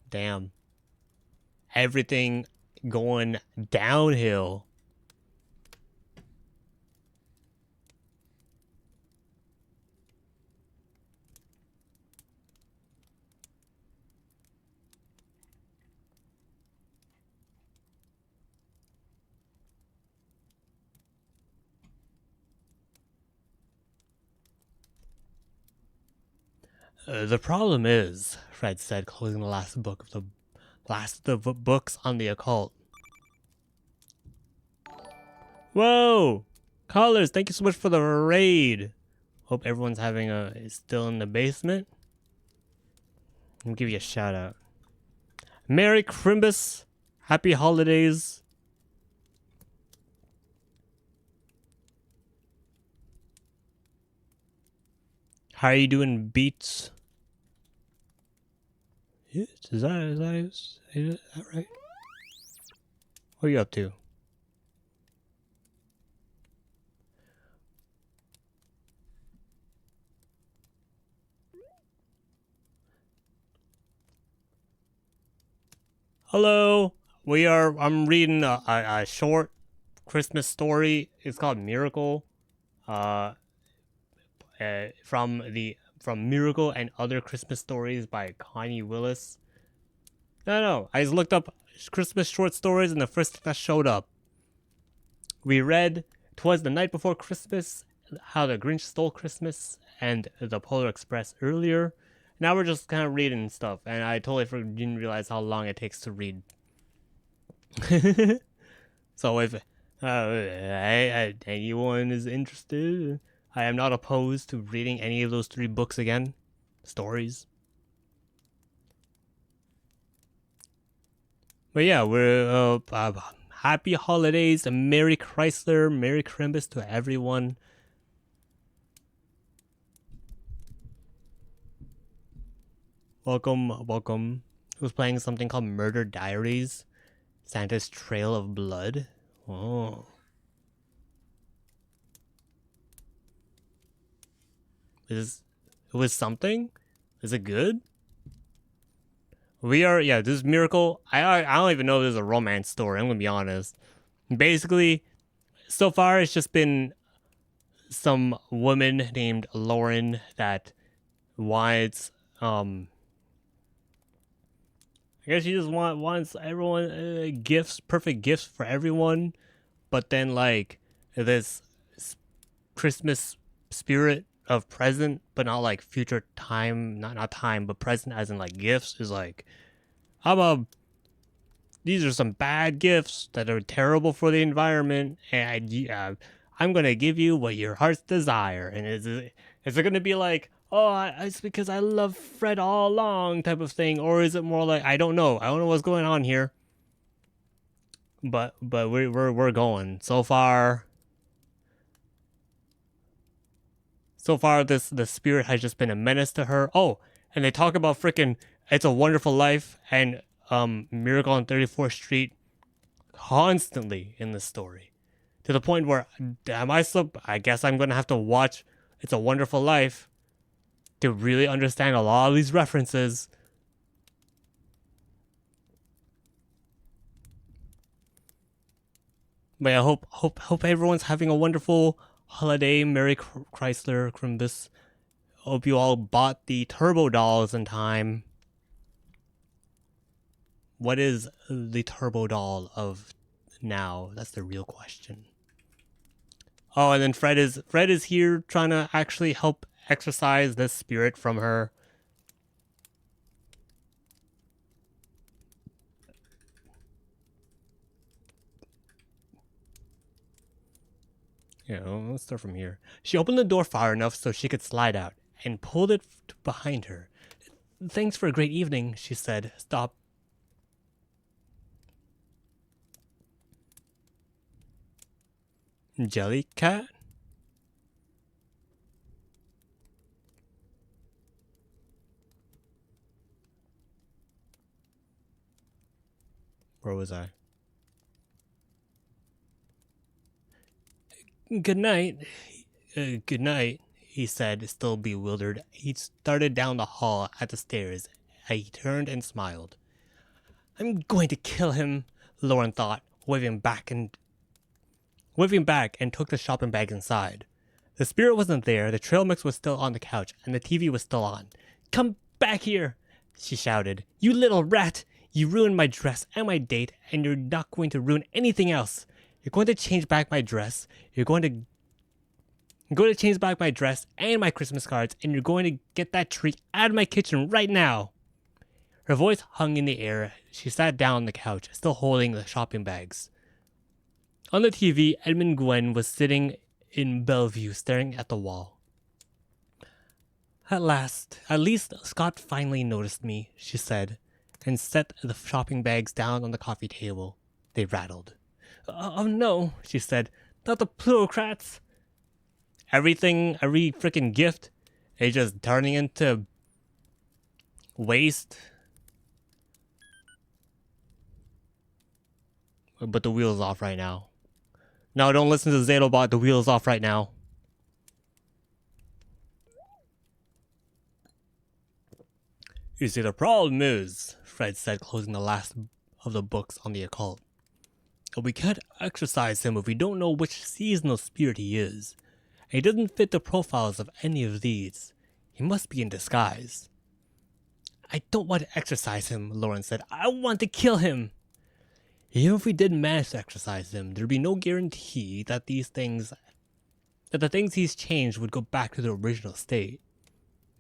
Damn. Everything going downhill. The problem is, Fred said, closing the last of the books on the occult. Whoa! Callers, thank you so much for the raid. Hope everyone's is still in the basement. Let me give you a shout out. Merry Crimbus. Happy holidays. How are you doing, Beats? Is that right? What are you up to? Hello. I'm reading a short Christmas story. It's called Miracle. From Miracle and Other Christmas Stories by Connie Willis. No. I just looked up Christmas short stories, and the first thing that showed up. We read "'Twas the Night Before Christmas," "How the Grinch Stole Christmas," and "The Polar Express" earlier. Now we're just kind of reading stuff, and I totally didn't realize how long it takes to read. So if anyone is interested, I am not opposed to reading any of those 3 books again. Stories. But yeah, we're happy holidays, and Merry Chrysler, Merry Crimbus to everyone. Welcome. Who's playing something called Murder Diaries? Santa's Trail of Blood. Oh. It was something? Is it good? This is Miracle. I don't even know if this is a romance story, I'm gonna be honest. Basically, so far it's just been some woman named Lauren that wants, I guess she just wants everyone gifts, perfect gifts for everyone, but then like this Christmas spirit of present, but not like future time, not time, but present as in like gifts is like, these are some bad gifts that are terrible for the environment, and I'm gonna give you what your heart's desire. And is it gonna be like, oh, it's because I love Fred all along type of thing, or is it more like, I don't know what's going on here, but we're going so far. The spirit has just been a menace to her. Oh, and they talk about freaking It's a Wonderful Life and Miracle on 34th Street constantly in this story, to the point where I guess I'm gonna have to watch It's a Wonderful Life to really understand a lot of these references. But I hope everyone's having a wonderful holiday. Merry Chrysler Crimbus. Hope you all bought the Turbo Dolls in time. What is the Turbo Doll of now? That's the real question. Oh, and then Fred is here trying to actually help exorcise this spirit from her. Let's start from here. She opened the door far enough so she could slide out and pulled it behind her. Thanks for a great evening, she said. Stop. Jellycat? Where was I? Good night. Good night, he said, still bewildered. He started down the hall at the stairs. He turned and smiled. I'm going to kill him, Lauren thought, waving back and took the shopping bag inside. The spirit wasn't there, the trail mix was still on the couch, and the TV was still on. Come back here, she shouted. You little rat! You ruined my dress and my date, and you're not going to ruin anything else. You're going to change back my dress. You're going to change back my dress and my Christmas cards, and you're going to get that tree out of my kitchen right now. Her voice hung in the air. She sat down on the couch, still holding the shopping bags. On the TV, Edmund Gwen was sitting in Bellevue, staring at the wall. At least Scott finally noticed me, she said, and set the shopping bags down on the coffee table. They rattled. Oh no, she said, not the plutocrats. Every freaking gift is just turning into waste. But the wheel's off right now. No, don't listen to Zatobot. The wheel's off right now. You see, the problem is, Fred said, closing the last of the books on the occult. We can't exorcise him if we don't know which seasonal spirit he is. And he doesn't fit the profiles of any of these. He must be in disguise. I don't want to exercise him, Lauren said. I want to kill him. Even if we did manage to exercise him, there'd be no guarantee that the things he's changed would go back to the original state.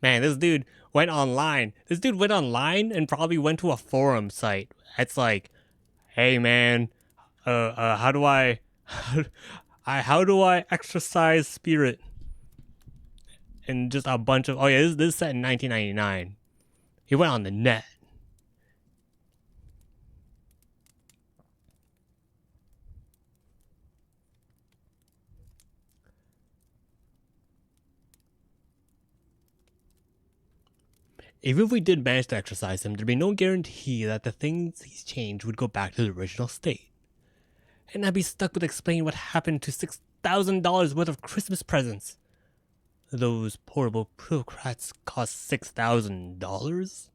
Man, this dude went online. This dude went online and probably went to a forum site. It's like, hey man, how do I exercise spirit? And just a bunch of, oh yeah, this is set in 1999. He went on the net. Even if we did manage to exercise him, there'd be no guarantee that the things he's changed would go back to the original state. And I'd be stuck with explaining what happened to $6,000 worth of Christmas presents. Those portable plutocrats cost $6,000?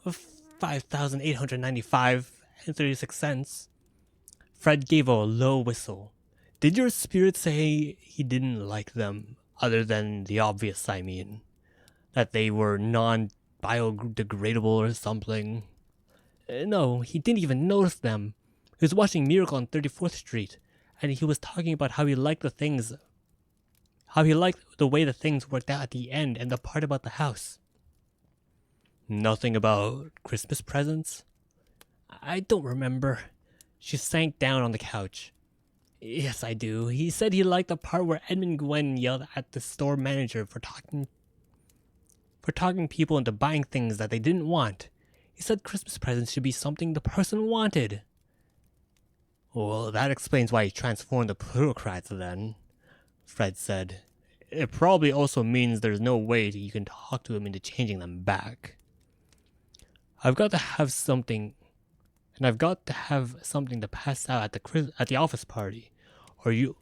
$5,895.36. Fred gave a low whistle. Did your spirit say he didn't like them, other than the obvious, I mean? That they were non-biodegradable or something? No, he didn't even notice them. He was watching Miracle on 34th Street, and he was talking about how he liked the way the things worked out at the end and the part about the house. Nothing about Christmas presents? I don't remember. She sank down on the couch. Yes, I do. He said he liked the part where Edmund Gwen yelled at the store manager for talking people into buying things that they didn't want. He said Christmas presents should be something the person wanted. Well, that explains why he transformed the plutocrats then, Fred said. It probably also means there's no way that you can talk to him into changing them back. I've got to have something to pass out at the office party, or you'll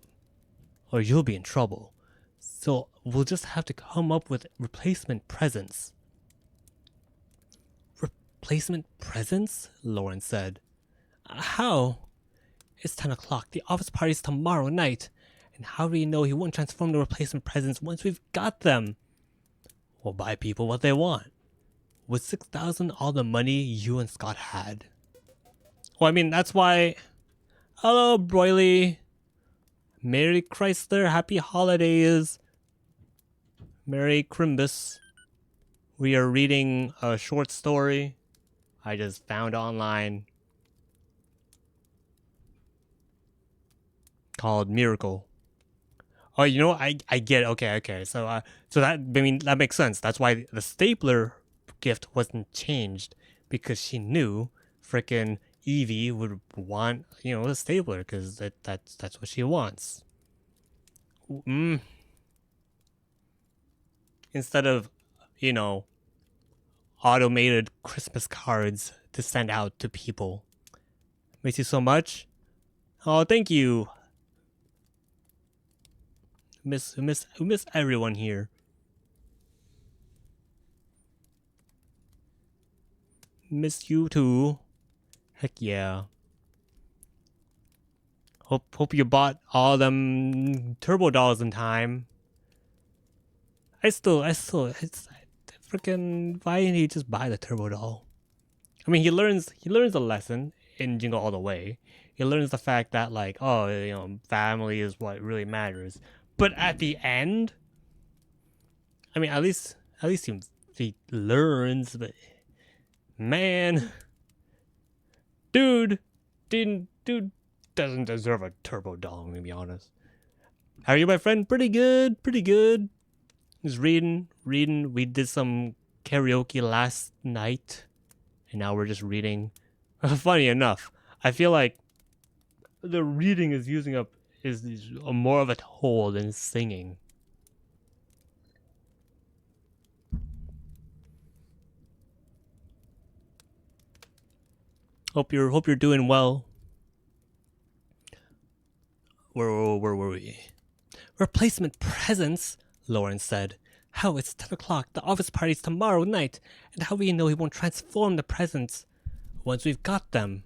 be in trouble. So we'll just have to come up with replacement presents. Replacement presents? Lauren said. How? It's 10 o'clock. The office party's tomorrow night. And how do you know he won't transform the replacement presents once we've got them? We'll buy people what they want. Was $6,000 all the money you and Scott had? Well, I mean, that's why... Hello, Broily. Merry Chrysler, happy holidays. Merry Crimbus. We are reading a short story I just found online called Miracle. Oh, you know, I get it. Okay. So that makes sense. That's why the stapler gift wasn't changed, because she knew frickin' Evie would want, the stapler, because that's what she wants. Instead of, automated Christmas cards to send out to people. Miss you so much. Oh, thank you. Miss everyone here. Miss you too. Heck yeah. Hope you bought all them turbo dolls in time. It's freaking, why didn't he just buy the turbo doll? I mean, he learns a lesson in Jingle All the Way. He learns the fact that, like, family is what really matters. But at the end, I mean, at least he learns. But man, dude doesn't deserve a turbo doll. I'm gonna be honest. How are you, my friend? Pretty good. Just reading. We did some karaoke last night, and now we're just reading. Funny enough, I feel like the reading is more of a toll than singing. Hope you're doing well. Where were we? Replacement presents, Lauren said. How it's 10 o'clock. The office party's tomorrow night, and how do you know he won't transform the presents once we've got them?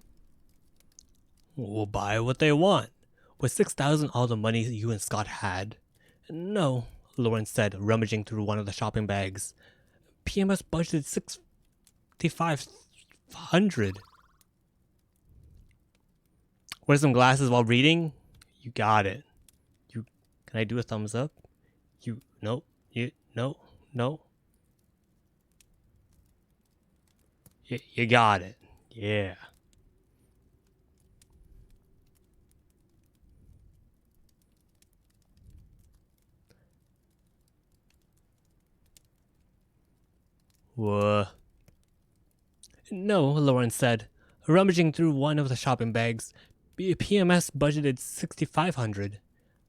We'll buy what they want. Was $6,000 all the money you and Scott had? No, Lauren said, rummaging through one of the shopping bags. PMS budgeted $6,500. Wear some glasses while reading? You got it. Can I do a thumbs up? No. No. You got it. Yeah. Whoa. No, Lauren said, rummaging through one of the shopping bags. PMS budgeted $6,500.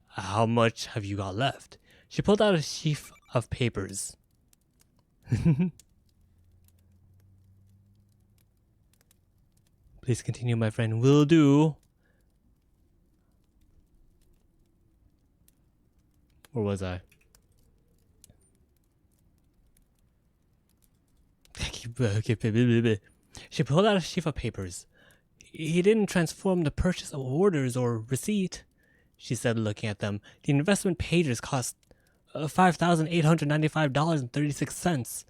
How much have you got left? She pulled out a sheaf of papers. Please continue, my friend. Will do. Where was I? She pulled out a sheaf of papers. He didn't transform the purchase of orders or receipt, she said, looking at them. The investment pages cost $5,895.36.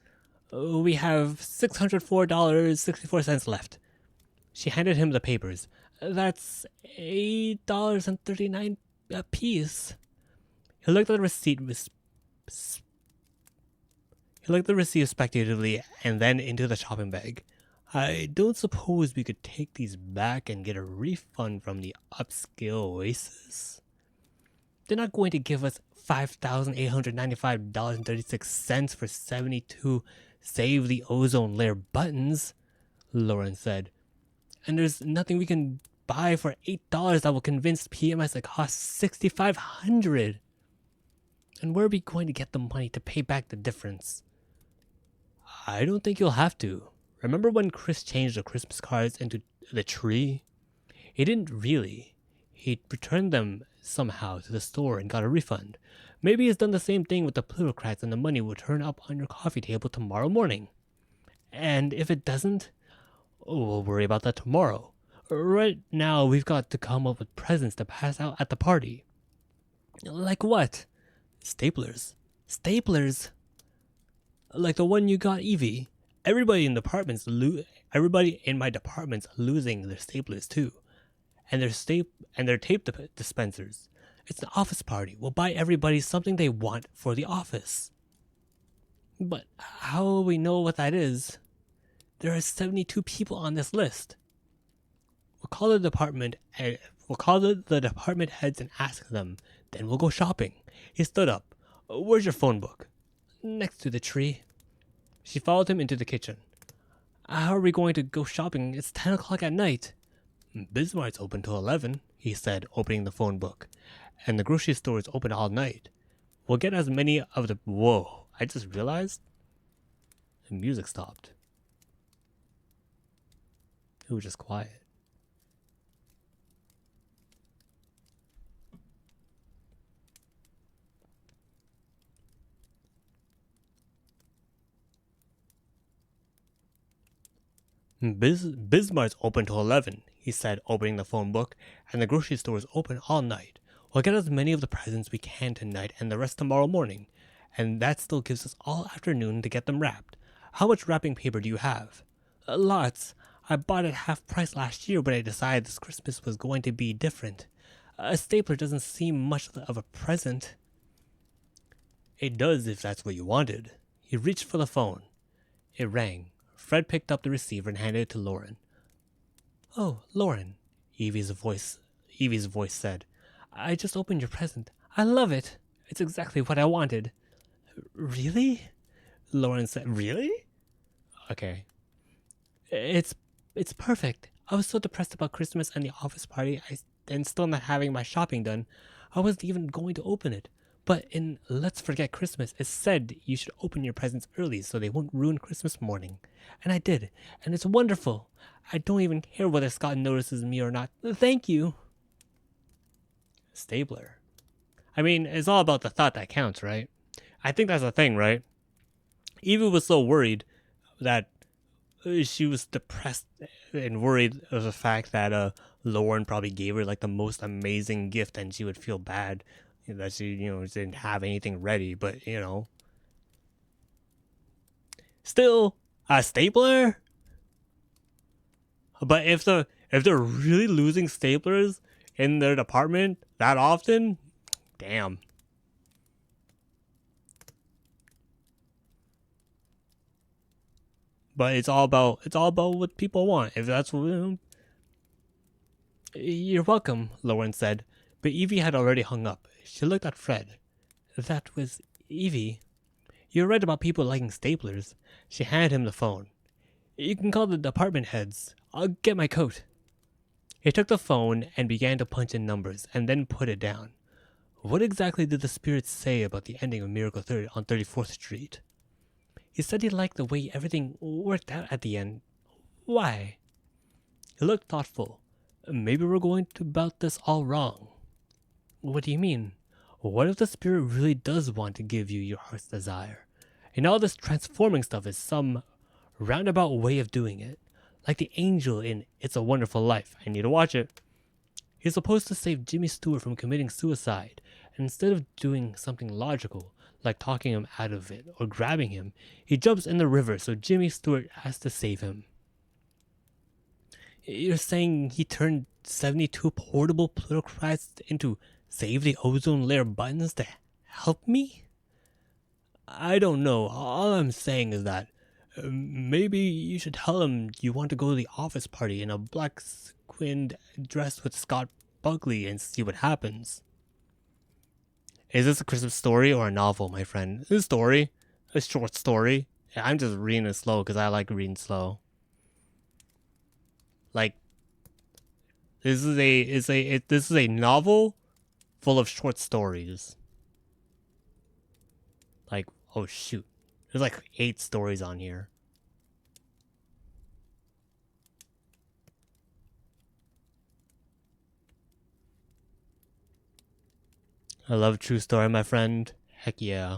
We have $604.64 left. She handed him the papers. That's $8.39 a piece. He looked at the receipt speculatively and then into the shopping bag. I don't suppose we could take these back and get a refund from the upscale Oasis? They're not going to give us $5,895.36 for 72 Save the Ozone Layer buttons, Lauren said. And there's nothing we can buy for $8 that will convince PMS it costs $6,500. And where are we going to get the money to pay back the difference? I don't think you'll have to. Remember when Chris changed the Christmas cards into the tree? He didn't really. He returned them somehow to the store and got a refund. Maybe he's done the same thing with the plutocrats and the money will turn up on your coffee table tomorrow morning. And if it doesn't, we'll worry about that tomorrow. Right now, we've got to come up with presents to pass out at the party. Like what? Staplers. Staplers? Like the one you got Evie. Everybody in my department's losing their staplers too. And their tape dispensers. It's an office party. We'll buy everybody something they want for the office. But how will we know what that is? There are 72 people on this list. We'll call the department heads and ask them. Then we'll go shopping. He stood up. Where's your phone book? Next to the tree. She followed him into the kitchen. How are we going to go shopping? It's 10 o'clock at night. Bismarck's open till 11, he said, opening the phone book. And the grocery store is open all night. We'll get as many of the... Whoa, I just realized the music stopped. It was just quiet. Bismarck's open till 11, he said, opening the phone book, and the grocery store is open all night. We'll get as many of the presents we can tonight and the rest tomorrow morning, and that still gives us all afternoon to get them wrapped. How much wrapping paper do you have? Lots. I bought it half price last year when I decided this Christmas was going to be different. A stapler doesn't seem much of a present. It does if that's what you wanted. He reached for the phone. It rang. Fred picked up the receiver and handed it to Lauren. Oh, Lauren, Evie's voice said. I just opened your present. I love it. It's exactly what I wanted. Really? Lauren said. Really? Okay. It's perfect. I was so depressed about Christmas and the office party and still not having my shopping done. I wasn't even going to open it. But in Let's Forget Christmas, it said you should open your presents early so they won't ruin Christmas morning. And I did. And it's wonderful. I don't even care whether Scott notices me or not. Thank you. Stabler. I mean, it's all about the thought that counts, right? I think that's the thing, right? Evie was so worried that she was depressed and worried of the fact that Lauren probably gave her like the most amazing gift and she would feel bad that she, didn't have anything ready, but, still, a stapler? But if they're really losing staplers in their department that often, damn. But it's all about what people want. If that's what you're welcome, Lauren said. But Evie had already hung up. She looked at Fred. That was Evie. You're right about people liking staplers. She handed him the phone. You can call the department heads. I'll get my coat. He took the phone and began to punch in numbers and then put it down. What exactly did the spirits say about the ending of Miracle 30 on 34th Street? He said he liked the way everything worked out at the end. Why? He looked thoughtful. Maybe we're going about this all wrong. What do you mean? What if the spirit really does want to give you your heart's desire? And all this transforming stuff is some roundabout way of doing it. Like the angel in It's a Wonderful Life. I need to watch it. He's supposed to save Jimmy Stewart from committing suicide. And instead of doing something logical, like talking him out of it or grabbing him, he jumps in the river so Jimmy Stewart has to save him. You're saying he turned 72 portable plutocrats into save the ozone layer buttons to help me? I don't know. All I'm saying is that maybe you should tell him you want to go to the office party in a black sequined dress with Scott Buckley and see what happens. Is this a Christmas story or a novel, my friend? It's a story. A short story. Yeah, I'm just reading it slow because I like reading slow. Like, this is a novel full of short stories. Like, oh shoot. There's like 8 stories on here. I love true story, my friend. Heck yeah.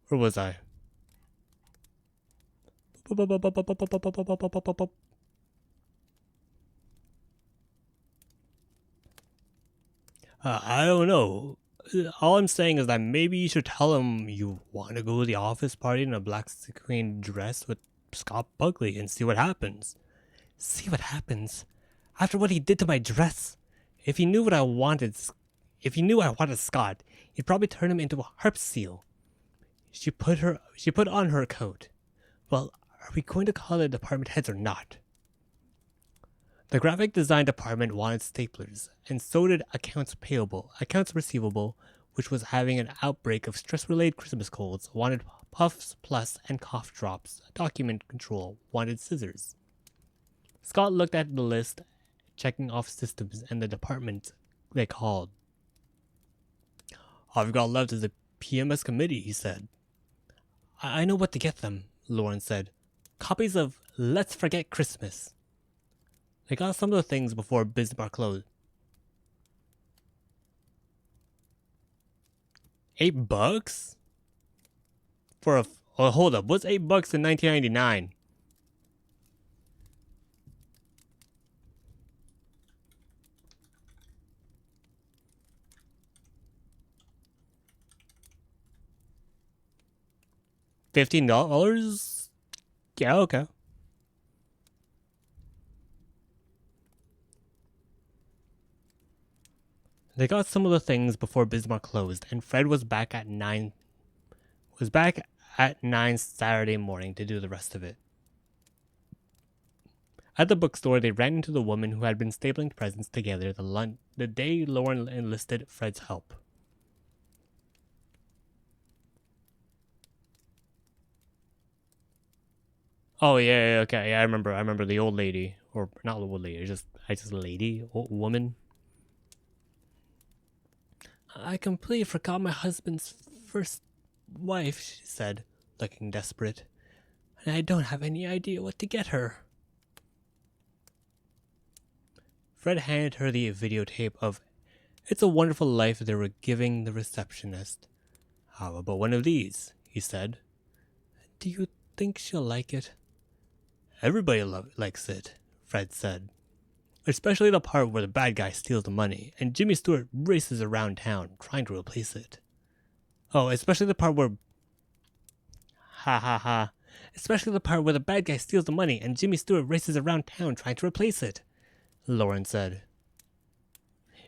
Where was I? I don't know. All I'm saying is that maybe you should tell him you want to go to the office party in a black sequin dress with Scott Buckley and see what happens. See what happens? After what he did to my dress? If he knew I wanted Scott, he'd probably turn him into a harp seal. She put on her coat. Well, are we going to call the department heads or not? The graphic design department wanted staplers, and so did accounts receivable, which was having an outbreak of stress-related Christmas colds, wanted puffs plus and cough drops. Document control wanted scissors. Scott looked at the list, checking off systems and the department they called. All we've got left is the PMS committee, he said. I know what to get them, Lauren said. Copies of Let's Forget Christmas. They got some of the things before Bismarck closed. $8? For a... Oh, hold up. What's $8 in 1999? $15? Yeah, okay. They got some of the things before Bismarck closed, and Fred was back at 9 Saturday morning to do the rest of it. At the bookstore, they ran into the woman who had been stapling presents together the day Lauren enlisted Fred's help. Oh yeah, okay, yeah, I remember the old lady, or not the old lady, just a lady, old woman. I completely forgot my husband's first wife, she said, looking desperate, and I don't have any idea what to get her. Fred handed her the videotape of It's a Wonderful Life they were giving the receptionist. How about one of these? He said. Do you think she'll like it? Everybody likes it, Fred said. Especially the part where the bad guy steals the money and Jimmy Stewart races around town trying to replace it. Oh, especially the part where Ha ha ha. Especially the part where the bad guy steals the money and Jimmy Stewart races around town trying to replace it, Lauren said.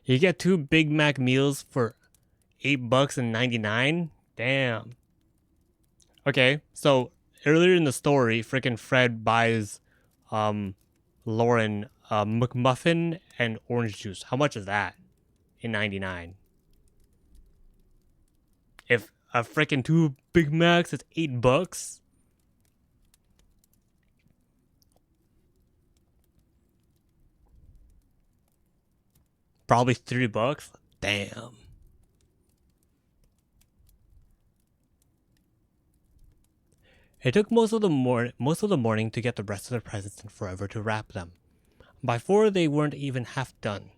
You get 2 Big Mac meals for $8.99? Damn. Okay, so earlier in the story, frickin' Fred buys Lauren a McMuffin and orange juice. How much is that in 99? If a frickin' 2 Big Macs is $8, probably $3. Damn. It took most of the morning to get the rest of the presents and forever to wrap them. By 4, they weren't even half done.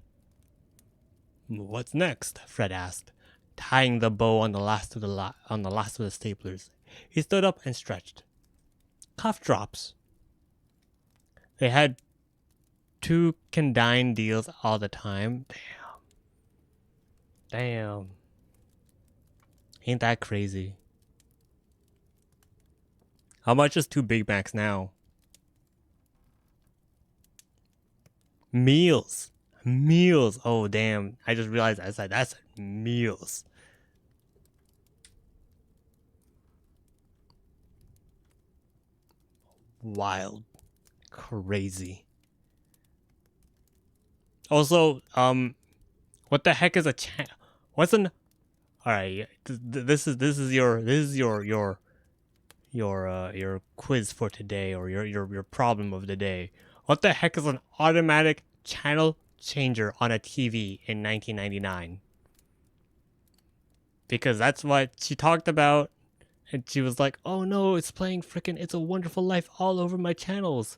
What's next? Fred asked, tying the bow on the last of the staplers. He stood up and stretched. Cough drops. They had 2 Candine deals all the time. Damn. Ain't that crazy? How much is 2 Big Macs now? Meals. Meals. Oh, damn. I just realized I said that's meals. Wild. Crazy. Also, what the heck is a what's an... Alright, this is your quiz for today, or your problem of the day. What the heck is an automatic channel changer on a TV in 1999? Because that's what she talked about, and she was like, "Oh no, it's playing frickin' It's a Wonderful Life all over my channels."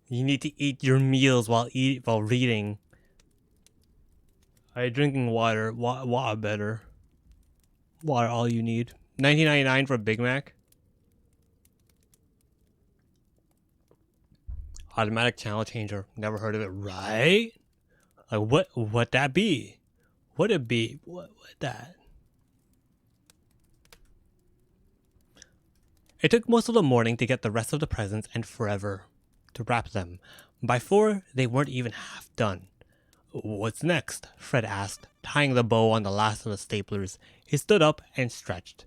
You need to eat your meals while reading. Are you drinking water? Water better. Water all you need. 19.99 for a Big Mac. Automatic channel changer. Never heard of it, right? Like what that be? What it be? What that? It took most of the morning to get the rest of the presents and forever to wrap them. By 4, they weren't even half done. What's next? Fred asked, tying the bow on the last of the staplers. He stood up and stretched.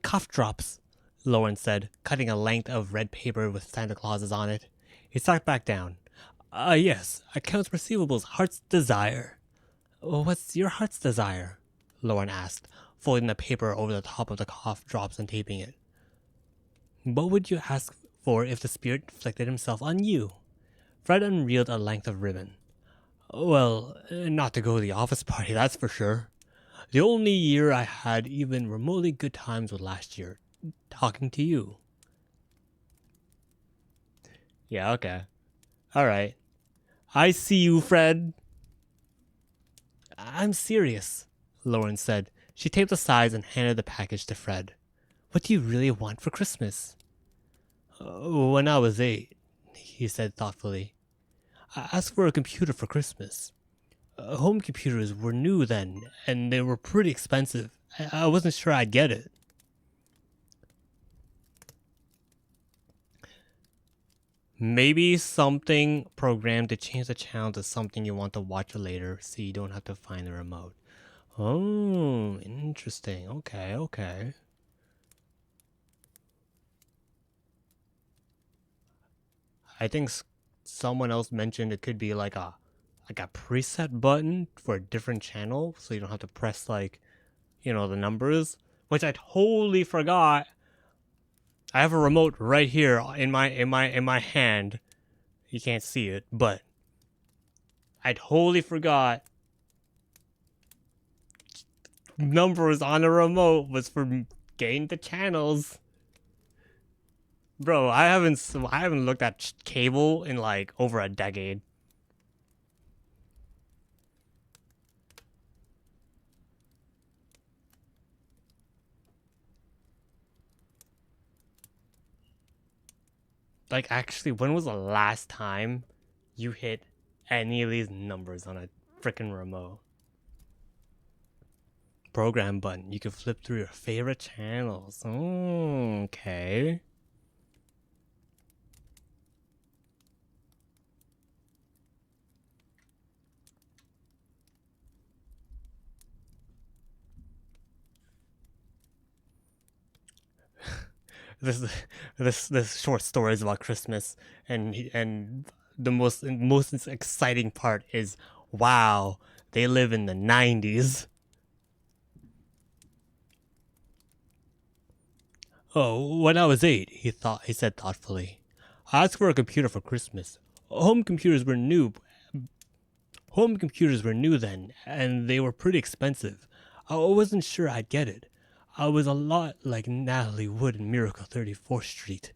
Cough drops, Lauren said, cutting a length of red paper with Santa Clauses on it. He sat back down. Yes, accounts receivables, heart's desire. What's your heart's desire? Lauren asked, folding the paper over the top of the cough drops and taping it. What would you ask for if the spirit inflicted himself on you? Fred unreeled a length of ribbon. Well, not to go to the office party, that's for sure. The only year I had even remotely good times was last year, talking to you. Yeah, okay. Alright. I see you, Fred. I'm serious, Lauren said. She taped the sides and handed the package to Fred. What do you really want for Christmas? When I was 8, he said thoughtfully, I asked for a computer for Christmas. Home computers were new then, and they were pretty expensive. I wasn't sure I'd get it. Maybe something programmed to change the channel to something you want to watch later, so you don't have to find the remote. Oh, interesting. Okay. I think someone else mentioned it could be like a preset button for a different channel, so you don't have to press the numbers, which I totally forgot. I have a remote right here in my hand. You can't see it, but I totally forgot numbers on the remote was for getting the channels. Bro, I haven't looked at cable in like over a decade. Like, actually, when was the last time you hit any of these numbers on a freaking remote? program button. You can flip through your favorite channels. Okay. This short story is about Christmas, and the most exciting part is, wow, they live in the 90s. Oh, when I was 8, he said thoughtfully, I asked for a computer for Christmas. Home computers were new. Home computers were new then, and they were pretty expensive. I wasn't sure I'd get it. I was a lot like Natalie Wood in Miracle 34th Street.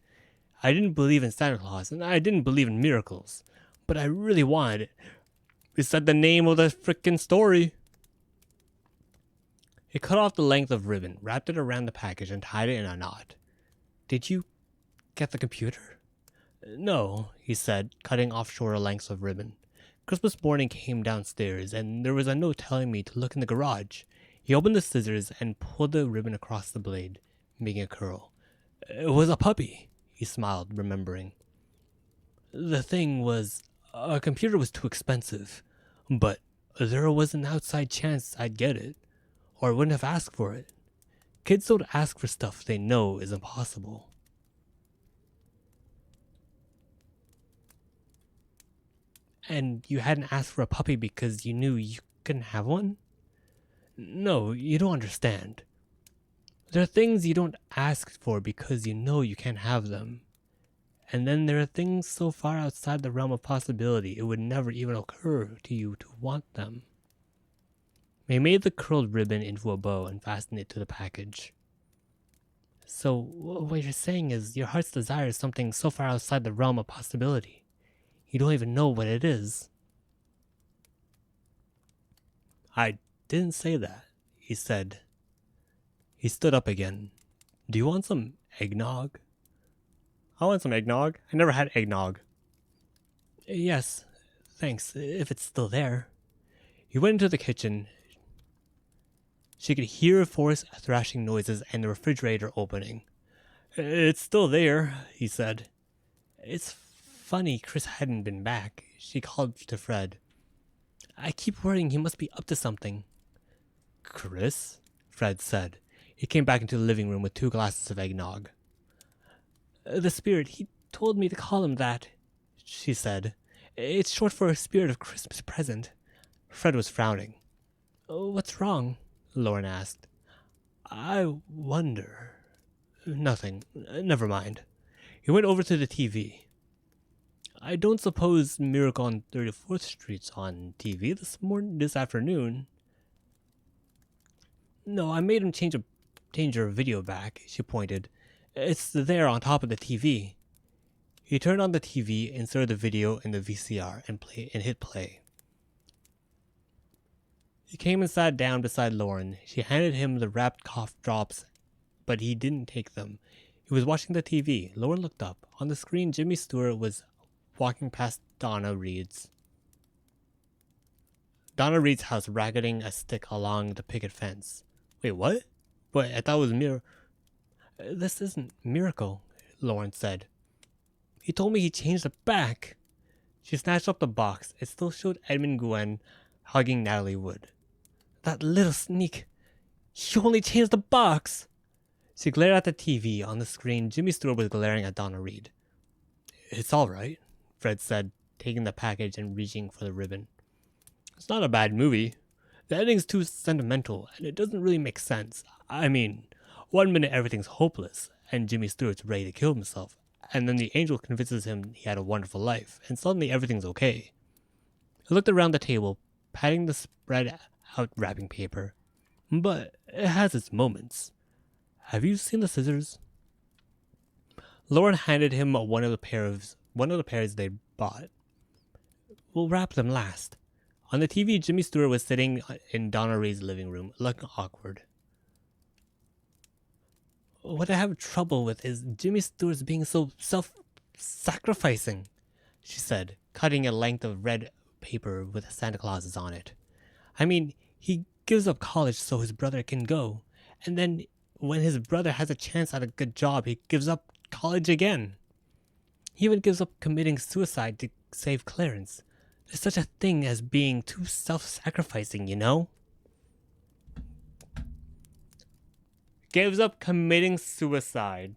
I didn't believe in Santa Claus, and I didn't believe in miracles. But I really wanted it. It said the name of the frickin' story. He cut off the length of ribbon, wrapped it around the package, and tied it in a knot. Did you get the computer? No, he said, cutting off shorter lengths of ribbon. Christmas morning came downstairs, and there was a note telling me to look in the garage. He opened the scissors and pulled the ribbon across the blade, making a curl. It was a puppy, he smiled, remembering. The thing was, a computer was too expensive, but there was an outside chance I'd get it, or I wouldn't have asked for it. Kids don't ask for stuff they know is impossible. And you hadn't asked for a puppy because you knew you couldn't have one? No, you don't understand. There are things you don't ask for because you know you can't have them. And then there are things so far outside the realm of possibility it would never even occur to you to want them. He made the curled ribbon into a bow and fastened it to the package. So, what you're saying is your heart's desire is something so far outside the realm of possibility. You don't even know what it is. I didn't say that, he said. He stood up again. Do you want some eggnog? I want some eggnog. I never had eggnog. Yes, thanks, if it's still there. He went into the kitchen. She could hear forest thrashing noises and the refrigerator opening. It's still there, he said. It's funny Chris hadn't been back. She called to Fred. I keep worrying he must be up to something. Chris? Fred said. He came back into the living room with 2 glasses of eggnog. The spirit, he told me to call him that, she said. It's short for a spirit of Christmas present. Fred was frowning. What's wrong? Lauren asked. I wonder. Nothing. Never mind. He went over to the TV. I don't suppose Miracle on 34th Street's on TV this afternoon. No, I made him change your video back, she pointed. It's there on top of the TV. He turned on the TV, inserted the video in the VCR, and hit play. He came and sat down beside Lauren. She handed him the wrapped cough drops, but he didn't take them. He was watching the TV. Lauren looked up. On the screen, Jimmy Stewart was walking past Donna Reed's house, racketing a stick along the picket fence. Wait, what? Wait, I thought it was This isn't Miracle, Lauren said. He told me he changed it back. She snatched up the box. It still showed Edmund Gwen hugging Natalie Wood. That little sneak. He only changed the box. She glared at the TV. On the screen, Jimmy Stewart was glaring at Donna Reed. It's all right, Fred said, taking the package and reaching for the ribbon. It's not a bad movie. The ending's too sentimental, and it doesn't really make sense. I mean, 1 minute everything's hopeless, and Jimmy Stewart's ready to kill himself, and then the angel convinces him he had a wonderful life, and suddenly everything's okay. He looked around the table, patting the spread out wrapping paper. But it has its moments. Have you seen the scissors? Lauren handed him one of the pairs they bought. We'll wrap them last. On the TV, Jimmy Stewart was sitting in Donna Reed's living room, looking awkward. What I have trouble with is Jimmy Stewart's being so self-sacrificing, she said, cutting a length of red paper with Santa Clauses on it. I mean, he gives up college so his brother can go. And then when his brother has a chance at a good job, he gives up college again. He even gives up committing suicide to save Clarence. There's such a thing as being too self-sacrificing, you know? Gives up committing suicide.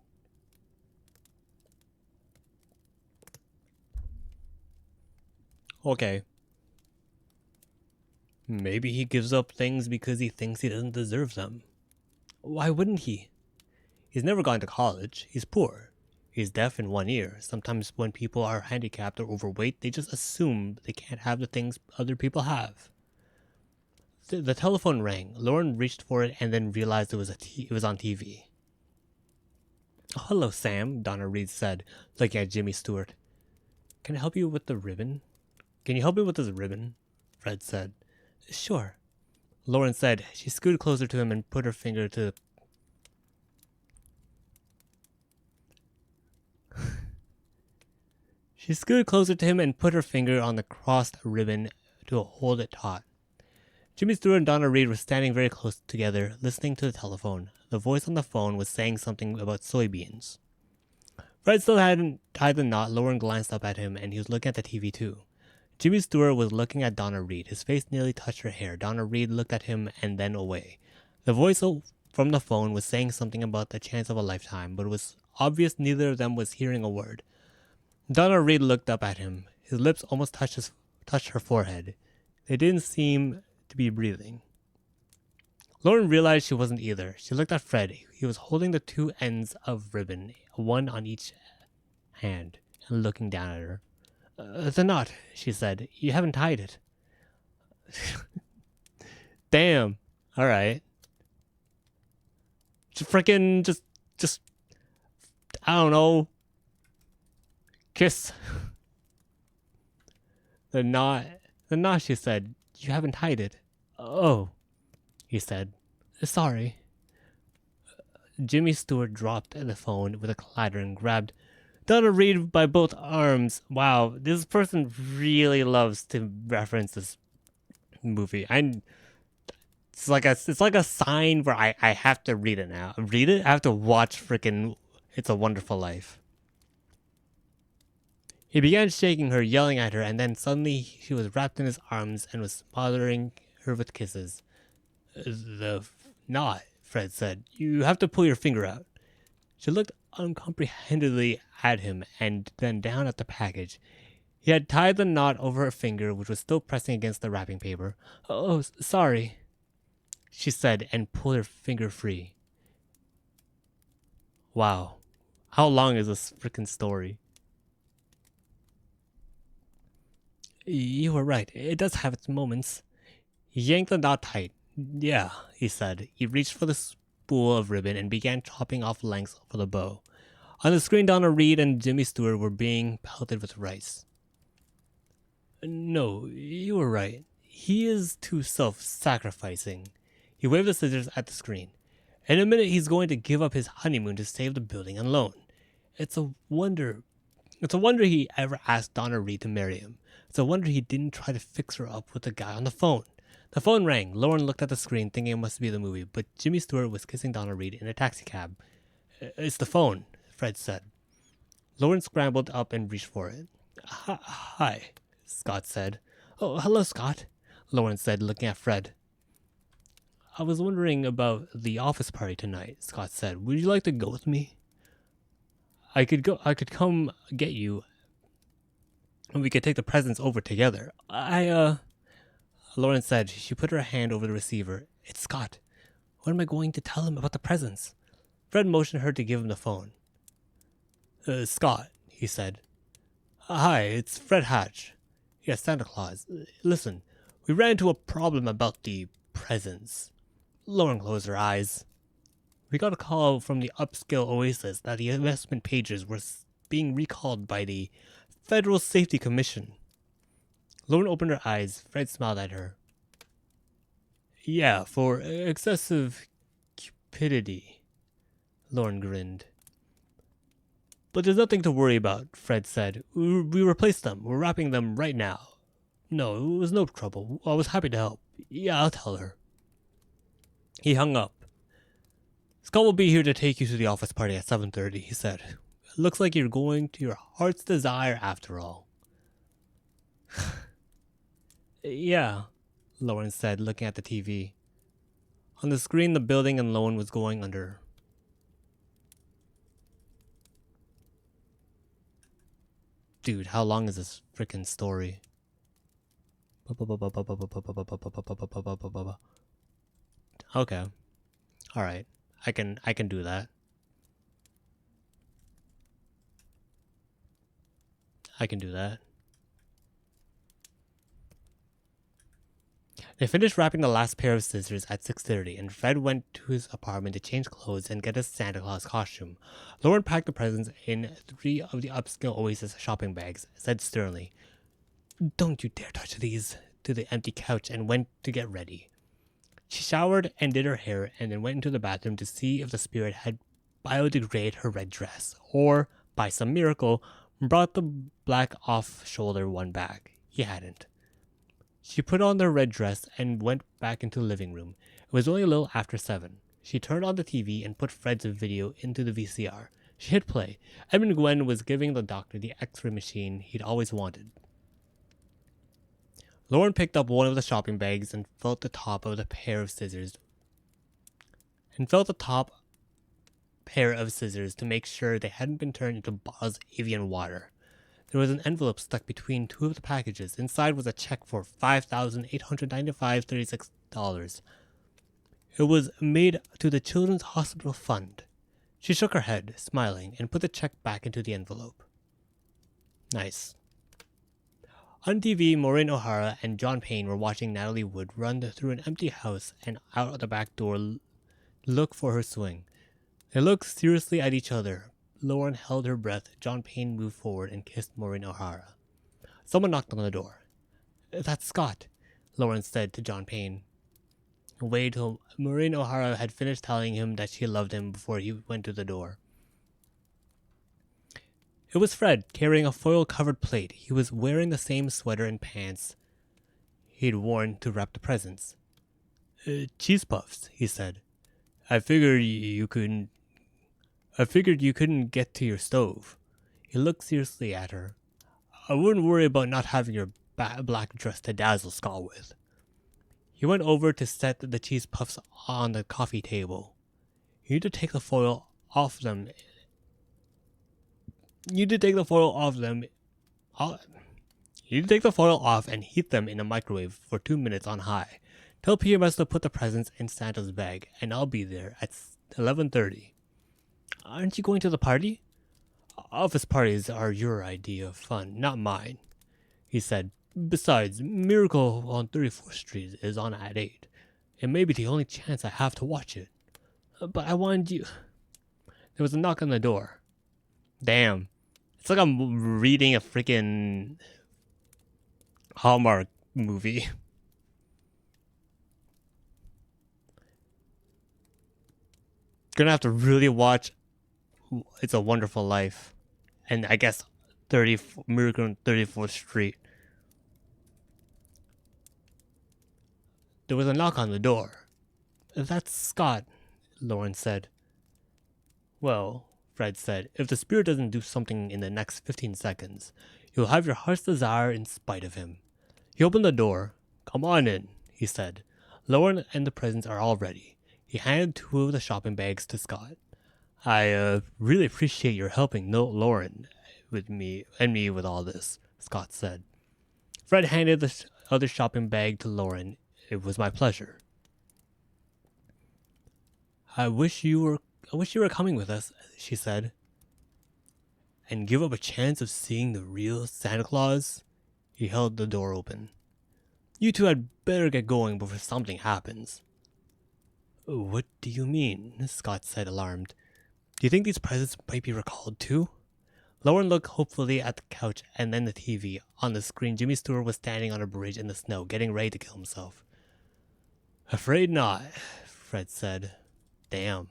Okay. Maybe he gives up things because he thinks he doesn't deserve them. Why wouldn't he? He's never gone to college. He's poor. He's deaf in one ear. Sometimes when people are handicapped or overweight, they just assume they can't have the things other people have. The telephone rang. Lauren reached for it and then realized it was on TV. Oh, hello, Sam, Donna Reed said, looking at Jimmy Stewart. Can I help you with the ribbon? Can you help me with this ribbon? Fred said. Sure. Lauren said. She scooted closer to him and put her finger to She scooted closer to him and put her finger on the crossed ribbon to hold it taut. Jimmy Stewart and Donna Reed were standing very close together, listening to the telephone. The voice on the phone was saying something about soybeans. Fred still hadn't tied the knot. Lauren glanced up at him, and he was looking at the TV too. Jimmy Stewart was looking at Donna Reed. His face nearly touched her hair. Donna Reed looked at him and then away. The voice from the phone was saying something about the chance of a lifetime, but it was obvious neither of them was hearing a word. Donna Reed looked up at him. His lips almost touched her forehead. They didn't seem to be breathing. Lauren realized she wasn't either. She looked at Fred. He was holding the two ends of ribbon, one on each hand, and looking down at her. The knot, she said. You haven't tied it. Damn. All right. Just, I don't know. Kiss. The knot, she said. You haven't tied it. Oh, he said. Sorry. Jimmy Stewart dropped the phone with a clatter and grabbed Donna Reed by both arms. Wow, this person really loves to reference this movie. It's like a sign where I have to read it now. Read it? I have to watch freaking It's a Wonderful Life. He began shaking her, yelling at her, and then suddenly she was wrapped in his arms and was smothering her with kisses. The knot, Fred said. You have to pull your finger out. She looked uncomprehendingly at him and then down at the package. He had tied the knot over her finger, which was still pressing against the wrapping paper. Oh, sorry, she said, and pulled her finger free. Wow. How long is this freaking story? You were right. It does have its moments. He yanked the knot tight. Yeah, he said. He reached for the spool of ribbon and began chopping off lengths for the bow. On the screen, Donna Reed and Jimmy Stewart were being pelted with rice. No, you were right. He is too self-sacrificing. He waved the scissors at the screen. In a minute, he's going to give up his honeymoon to save the building alone. It's a wonder he ever asked Donna Reed to marry him. It's a wonder he didn't try to fix her up with the guy on the phone. The phone rang. Lauren looked at the screen, thinking it must be the movie, but Jimmy Stewart was kissing Donna Reed in a taxicab. It's the phone, Fred said. Lauren scrambled up and reached for it. Hi, Scott said. Oh, hello, Scott, Lauren said, looking at Fred. I was wondering about the office party tonight, Scott said. Would you like to go with me? I could come get you, and we could take the presents over together. Lauren said. She put her hand over the receiver. It's Scott. What am I going to tell him about the presents? Fred motioned her to give him the phone. Scott, he said. Hi, it's Fred Hatch. Yes, Santa Claus. Listen, we ran into a problem about the presents. Lauren closed her eyes. We got a call from the upscale Oasis that the investment pages were being recalled by the Federal Safety Commission. Lauren opened her eyes. Fred smiled at her. Yeah, for excessive cupidity. Lauren grinned. But there's nothing to worry about, Fred said. We replaced them. We're wrapping them right now. No, it was no trouble. I was happy to help. Yeah, I'll tell her. He hung up. Scott will be here to take you to the office party at 7:30, he said. It looks like you're going to your heart's desire after all. Yeah, Lauren said, looking at the TV. On the screen, the building and Lauren was going under. Dude, how long is this freaking story? Okay. Alright. I can do that. I can do that. They finished wrapping the last pair of scissors at 6:30, and Fred went to his apartment to change clothes and get a Santa Claus costume. Lauren packed the presents in 3 of the upscale Oasis shopping bags, said sternly, "Don't you dare touch these," to the empty couch, and went to get ready. She showered and did her hair, and then went into the bathroom to see if the spirit had biodegraded her red dress, or, by some miracle, brought the black off-shoulder one back. He hadn't. She put on the red dress and went back into the living room. It was only a little after 7. She turned on the TV and put Fred's video into the VCR. She hit play. Edmund Gwen was giving the doctor the X-ray machine he'd always wanted. Lauren picked up one of the shopping bags and felt the top of the pair of scissors. To make sure they hadn't been turned into bottles of avian water. There was an envelope stuck between 2 of the packages. Inside was a check for $5,895.36. It was made to the Children's Hospital Fund. She shook her head, smiling, and put the check back into the envelope. Nice. On TV, Maureen O'Hara and John Payne were watching Natalie Wood run through an empty house and out the back door look for her swing. They looked seriously at each other. Lauren held her breath. John Payne moved forward and kissed Maureen O'Hara. Someone knocked on the door. "That's Scott," Lauren said to John Payne. Waited till Maureen O'Hara had finished telling him that she loved him before he went to the door. It was Fred, carrying a foil-covered plate. He was wearing the same sweater and pants he'd worn to wrap the presents. "Cheese puffs," he said. I figured you couldn't get to your stove." He looked seriously at her. "I wouldn't worry about not having your black dress to dazzle Scott with." He went over to set the cheese puffs on the coffee table. You need to take the foil off them. You need to take the foil off and heat them in a microwave for 2 minutes on high. Tell PMS to put the presents in Santa's bag, and I'll be there at 11:30. "Aren't you going to the party?" "Office parties are your idea of fun, not mine," he said. "Besides, Miracle on 34th Street is on at 8. It may be the only chance I have to watch it." "But I wanted you..." There was a knock on the door. Damn. It's like I'm reading a freaking Hallmark movie. Gonna have to really watch It's a Wonderful Life. And I guess Miracle on 34th Street. There was a knock on the door. "That's Scott," Lauren said. "Well," Fred said, "if the spirit doesn't do something in the next 15 seconds, you'll have your heart's desire in spite of him." He opened the door. "Come on in," he said. "Lauren and the presents are all ready." He handed 2 of the shopping bags to Scott. "I really appreciate your helping Lauren with me with all this," Scott said. Fred handed the other shopping bag to Lauren. "It was my pleasure." I wish you were coming with us," she said. "And give up a chance of seeing the real Santa Claus?" He held the door open. "You 2 had better get going before something happens." "What do you mean?" Scott said, alarmed. "Do you think these presents might be recalled too?" Lauren looked hopefully at the couch and then the TV. On the screen, Jimmy Stewart was standing on a bridge in the snow, getting ready to kill himself. "Afraid not," Fred said. Damn.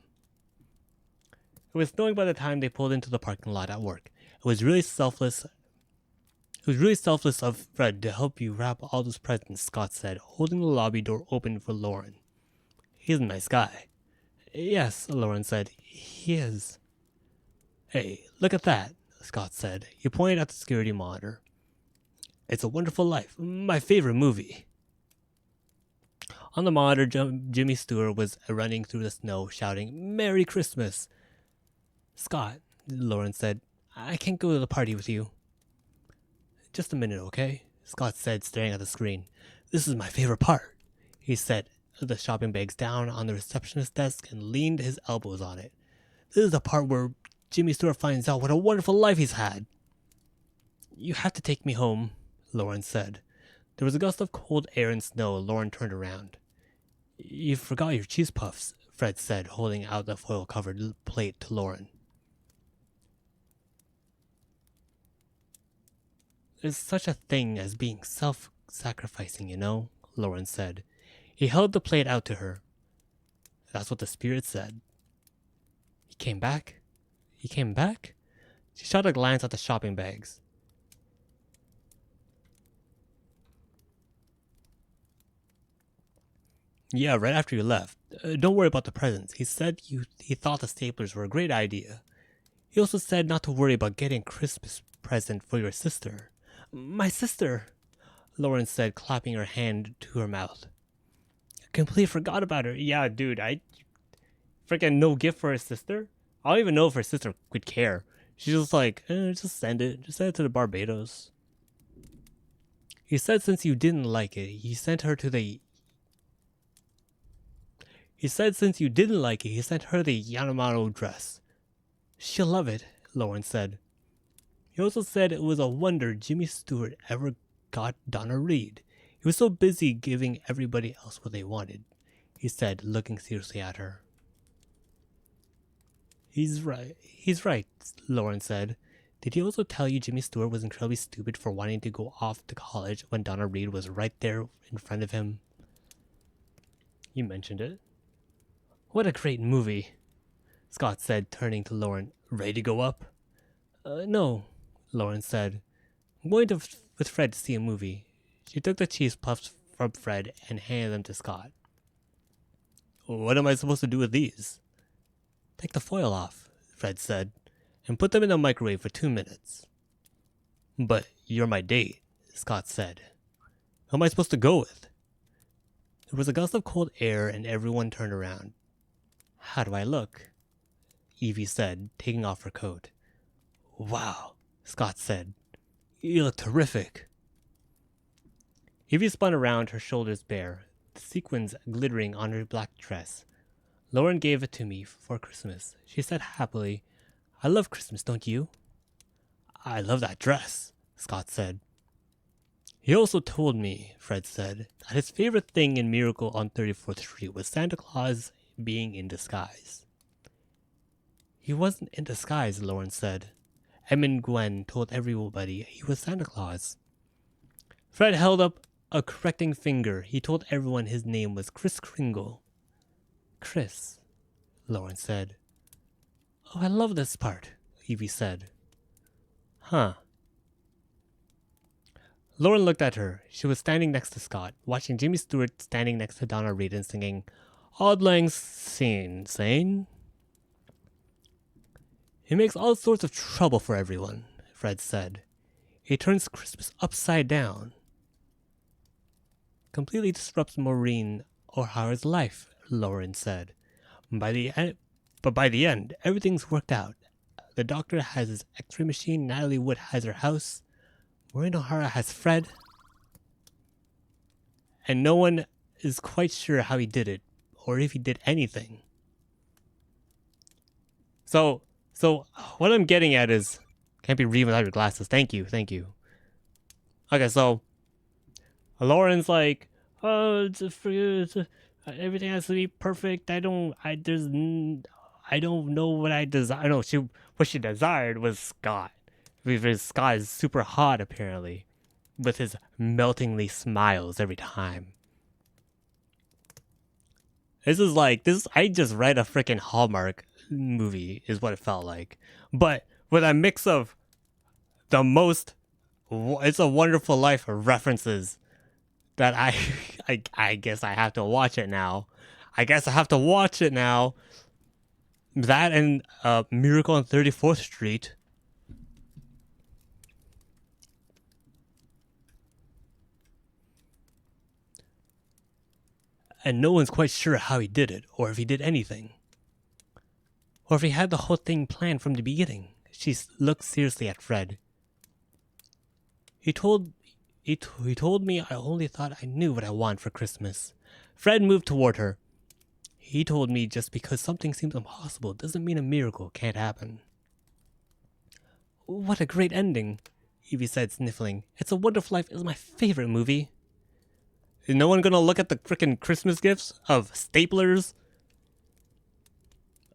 It was snowing by the time they pulled into the parking lot at work. It was really selfless of Fred to help you wrap all those presents, Scott said, holding the lobby door open for Lauren. He's a nice guy. Yes, Lauren said. He is. Hey, look at that, Scott said. He pointed at the security monitor. It's a Wonderful Life, my favorite movie. On the monitor, Jimmy Stewart was running through the snow, shouting, Merry Christmas! Scott, Lauren said, I can't go to the party with you. Just a minute, okay? Scott said, staring at the screen. This is my favorite part. He set the shopping bags down on the receptionist's desk and leaned his elbows on it. This is the part where Jimmy Stewart finds out what a wonderful life he's had. You have to take me home, Lauren said. There was a gust of cold air and snow. Lauren turned around. You forgot your cheese puffs, Fred said, holding out the foil-covered plate to Lauren. There's such a thing as being self-sacrificing, you know, Lauren said. He held the plate out to her. That's what the spirit said. He came back? He came back? She shot a glance at the shopping bags. Yeah, right after you left. Don't worry about the presents. He said he thought the staplers were a great idea. He also said not to worry about getting a Christmas present for your sister. My sister, Lauren said, clapping her hand to her mouth. I completely forgot about her. Yeah, dude, I freaking no gift for her sister? I don't even know if her sister would care. She's just like, just send it. Just send it to the Barbados. He said since you didn't like it, he sent her the Yamamoto dress. She'll love it, Lauren said. He also said it was a wonder Jimmy Stewart ever got Donna Reed. He was so busy giving everybody else what they wanted, he said, looking seriously at her. He's right, Lauren said. Did he also tell you Jimmy Stewart was incredibly stupid for wanting to go off to college when Donna Reed was right there in front of him? You mentioned it. What a great movie, Scott said, turning to Lauren. Ready to go up? No, Lauren said. I'm going with Fred to see a movie. She took the cheese puffs from Fred and handed them to Scott. What am I supposed to do with these? Take the foil off, Fred said, and put them in the microwave for 2 minutes. But you're my date, Scott said. Who am I supposed to go with? There was a gust of cold air and everyone turned around. How do I look? Evie said, taking off her coat. Wow, Scott said. You look terrific. Evie spun around, her shoulders bare, the sequins glittering on her black dress. Lauren gave it to me for Christmas. She said happily, I love Christmas, don't you? I love that dress, Scott said. He also told me, Fred said, that his favorite thing in Miracle on 34th Street was Santa Claus being in disguise. He wasn't in disguise, Lauren said. Em Gwen told everybody he was Santa Claus. Fred held up a correcting finger. He told everyone his name was Kris Kringle. Chris, Lauren said. Oh, I love this part, Evie said. Huh. Lauren looked at her. She was standing next to Scott, watching Jimmy Stewart standing next to Donna Reed and singing Auld Lang Syne. He makes all sorts of trouble for everyone, Fred said. He turns Christmas upside down. Completely disrupts Maureen O'Hara's life, Lauren said. By the end, everything's worked out. The doctor has his x-ray machine, Natalie Wood has her house, Maureen O'Hara has Fred, and no one is quite sure how he did it, or if he did anything. So what I'm getting at is, can't be reading without your glasses. Thank you. Okay, so Lauren's like, everything has to be perfect. I don't know what I desire. No, what she desired was Scott. Because Scott is super hot apparently, with his meltingly smiles every time. I just read a freaking Hallmark movie is what it felt like, but with a mix of the most It's a Wonderful Life references that I guess I have to watch it now. I guess I have to watch it now. That and Miracle on 34th Street. And no one's quite sure how he did it, or if he did anything. Or if he had the whole thing planned from the beginning. She looked seriously at Fred. He told me I only thought I knew what I want for Christmas. Fred moved toward her. He told me just because something seems impossible doesn't mean a miracle can't happen. What a great ending, Evie said, sniffling. It's a Wonderful Life is my favorite movie. Is no one gonna look at the frickin' Christmas gifts of staplers?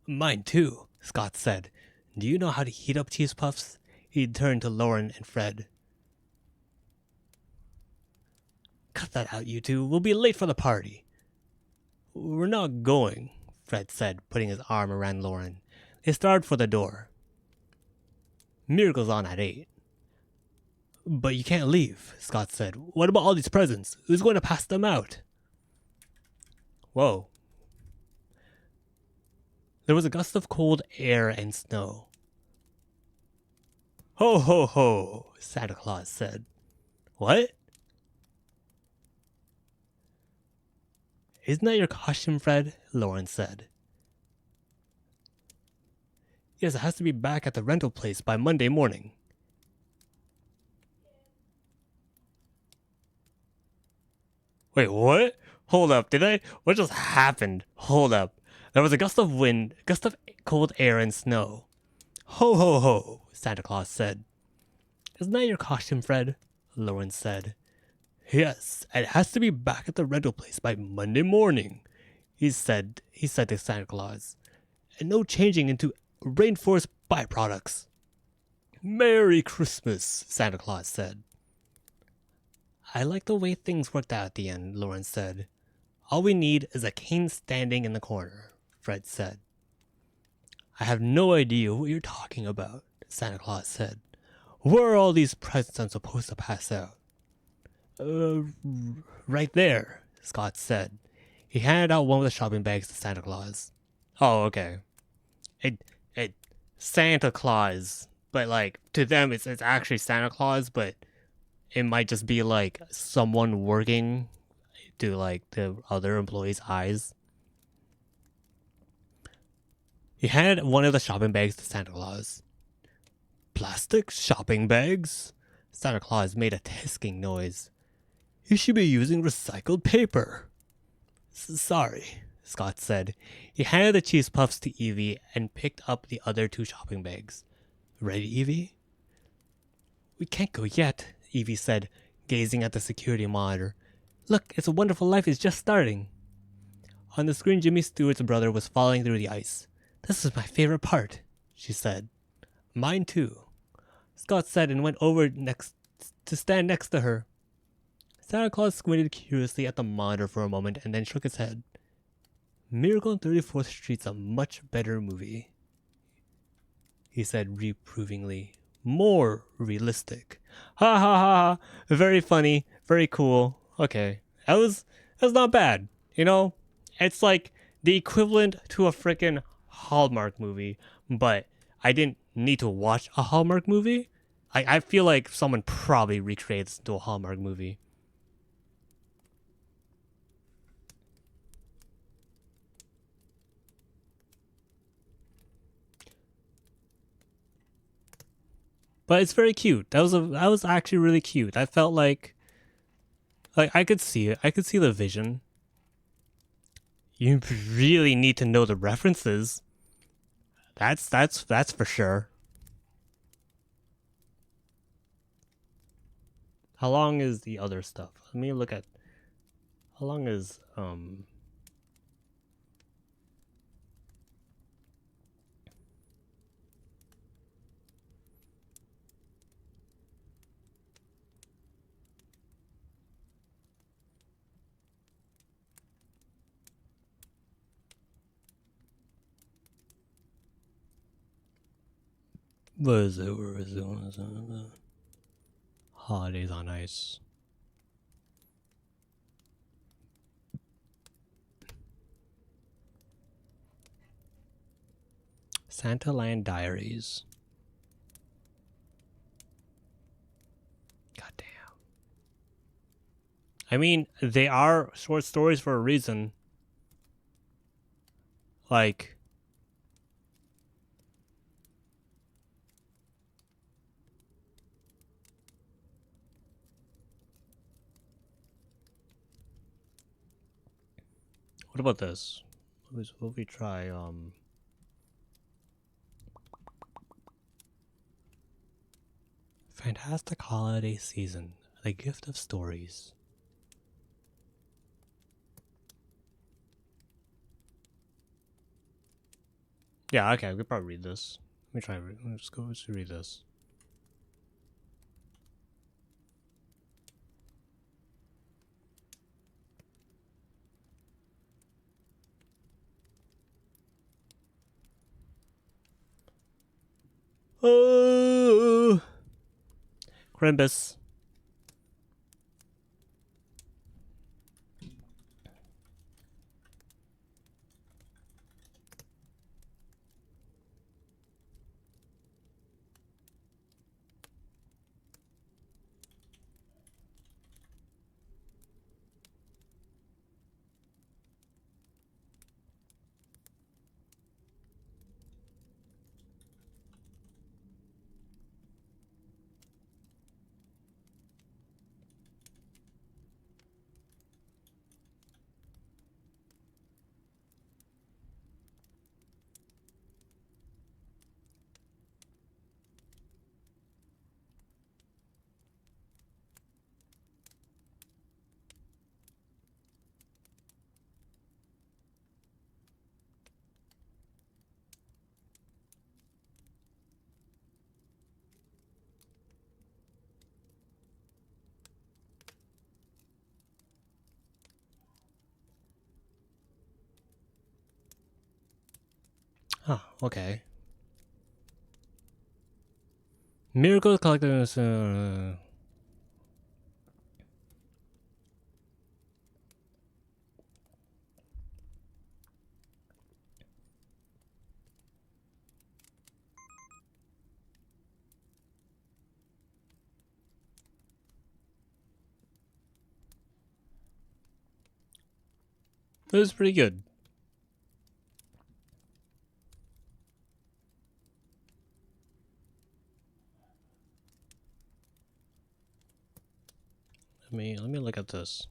Mine too, Scott said. Do you know how to heat up cheese puffs? He turned to Lauren and Fred. Cut that out, you two. We'll be late for the party. We're not going, Fred said, putting his arm around Lauren. They started for the door. Miracle's on at 8. But you can't leave, Scott said. What about all these presents? Who's going to pass them out? Whoa. There was a gust of cold air and snow. Ho ho ho, Santa Claus said. What? Isn't that your costume, Fred? Lauren said. Yes, it has to be back at the rental place by Monday morning. Wait, what? Hold up, what just happened? Hold up. There was a gust of wind, gust of cold air and snow. Ho ho ho, Santa Claus said. Isn't that your costume, Fred? Lauren said. Yes, and it has to be back at the rental place by Monday morning, he said to Santa Claus. And no changing into rainforest byproducts. Merry Christmas, Santa Claus said. I like the way things worked out at the end, Lauren said. All we need is a cane standing in the corner, Fred said. I have no idea what you're talking about, Santa Claus said. Where are all these presents I'm supposed to pass out? Right there, Scott said. He handed out one of the shopping bags to Santa Claus. Oh, okay. It Santa Claus, but like to them it's actually Santa Claus, but it might just be like someone working to like the other employees' eyes. He handed one of the shopping bags to Santa Claus. Plastic shopping bags? Santa Claus made a hissing noise. You should be using recycled paper. Sorry, Scott said. He handed the cheese puffs to Evie and picked up the other 2 shopping bags. Ready, Evie? We can't go yet, Evie said, gazing at the security monitor. Look, It's a Wonderful Life is just starting. On the screen, Jimmy Stewart's brother was falling through the ice. This is my favorite part, she said. Mine too, Scott said and went over to stand next to her. Santa Claus squinted curiously at the monitor for a moment and then shook his head. Miracle on 34th Street's a much better movie, he said reprovingly. More realistic. Ha ha ha. Very funny. Very cool. Okay. That was not bad. You know? It's like the equivalent to a frickin' Hallmark movie, but I didn't need to watch a Hallmark movie. I feel like someone probably recreated this into a Hallmark movie. But it's very cute. That was actually really cute. I felt like I could see it. I could see the vision. You really need to know the references. That's for sure. How long is the other stuff? Let me look at how long is what is it? Where is it? Holidays on Ice. Santaland Diaries. God damn. I mean, they are short stories for a reason. Like, what about this? What if we try, Fantastic Holiday Season, The Gift of Stories. Yeah, okay, we could probably read this. Let me try. Let's read this. Oh, Crimbus. Huh, okay. Miracle Collectors. It was pretty good. Let me look at this.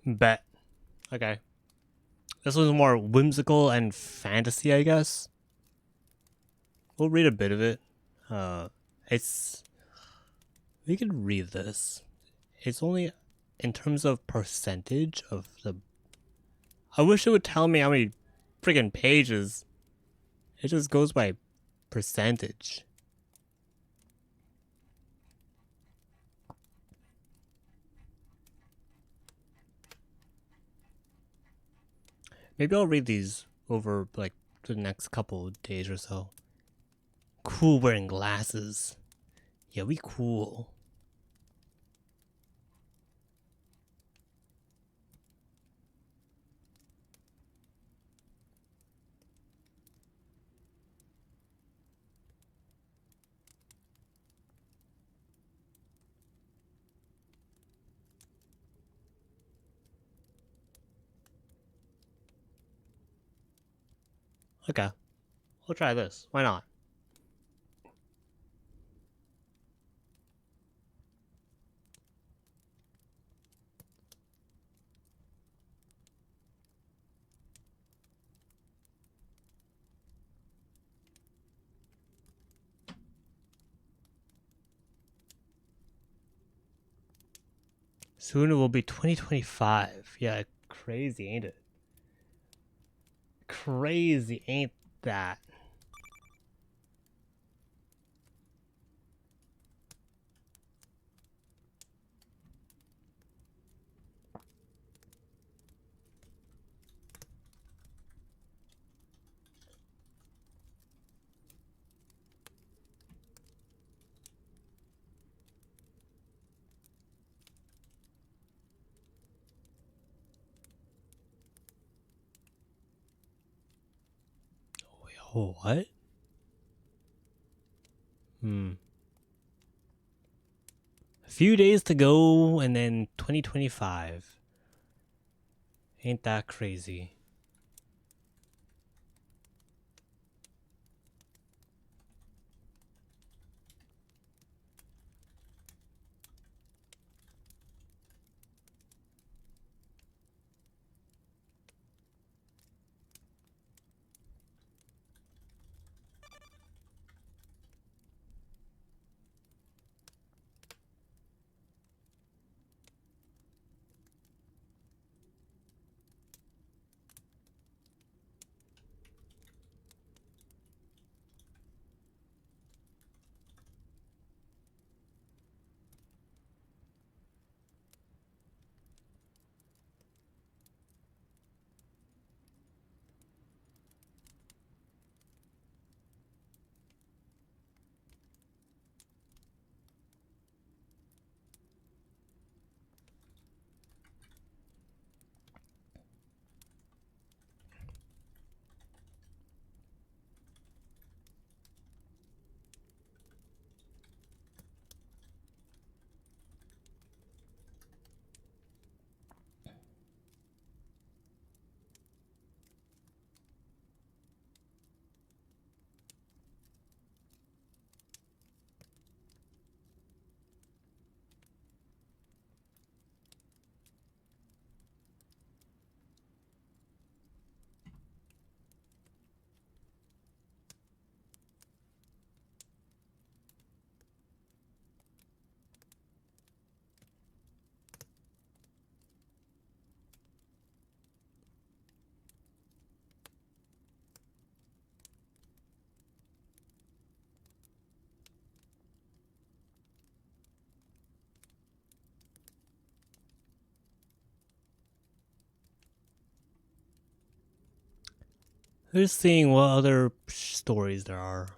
Bet. Okay. This was more whimsical and fantasy, I guess. We'll read a bit of it. It's we could read this. It's only in terms of percentage of the. I wish it would tell me how many friggin' pages. It just goes by percentage. Maybe I'll read these over like the next couple of days or so. Cool wearing glasses. Yeah, we cool. Okay. We'll try this. Why not? Soon it will be 2025. Yeah, crazy, ain't it? Crazy, ain't that? Wait, oh, what? A few days to go and then 2025. Ain't that crazy? Just seeing what other stories there are.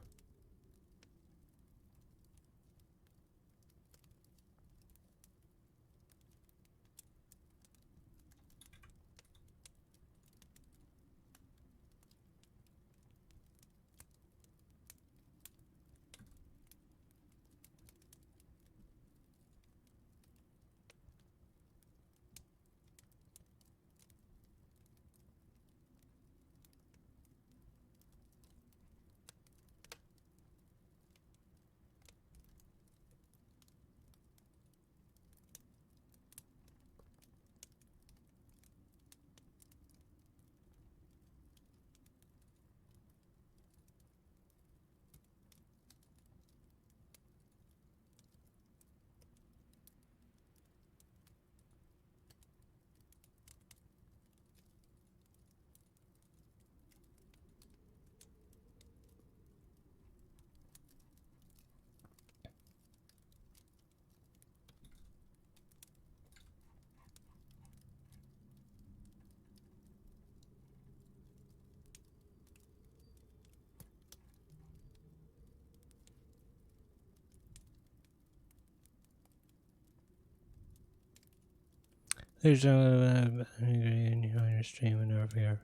There's a on your stream and over here.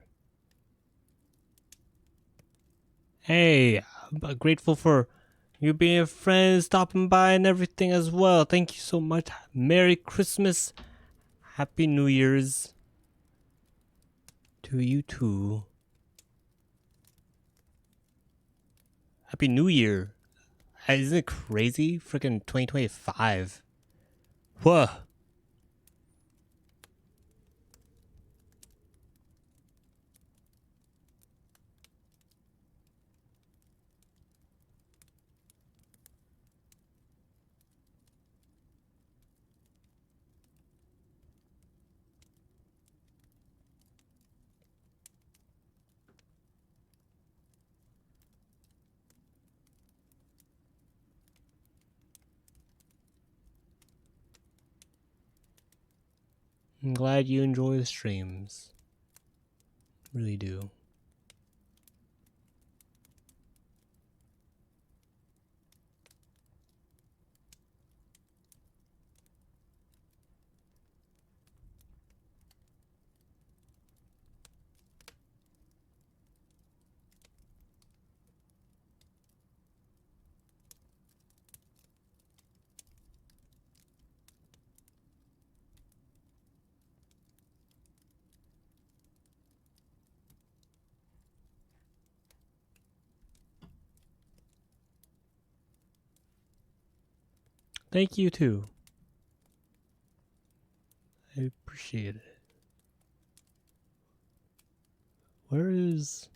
Hey, I'm grateful for you being a friend, stopping by and everything as well. Thank you so much. Merry Christmas. Happy New Year's to you too. Happy New Year. Isn't it crazy? Freaking 2025. Whoa. I'm glad you enjoy the streams. Really do. Thank you too. I appreciate it. Where is...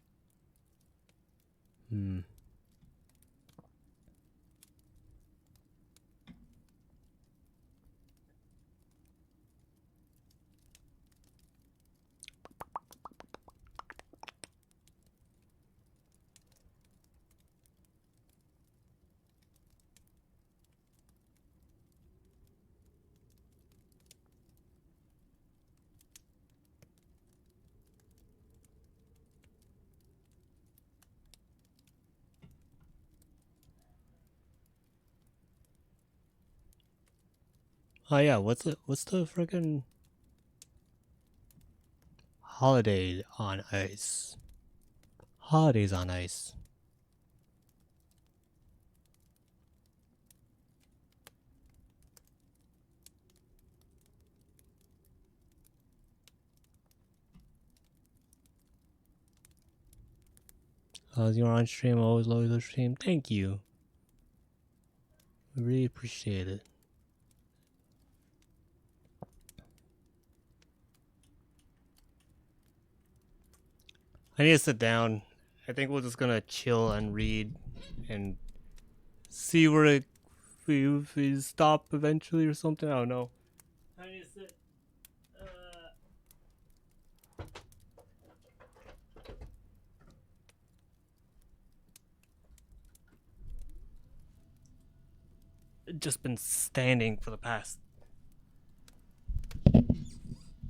Oh yeah, what's the freaking holiday on ice? Holidays on ice. You're on stream, always love the stream. Thank you. I really appreciate it. I need to sit down. I think we're just gonna chill and read and see where it if we stop eventually or something. I don't know. I need to sit. Just been standing for the past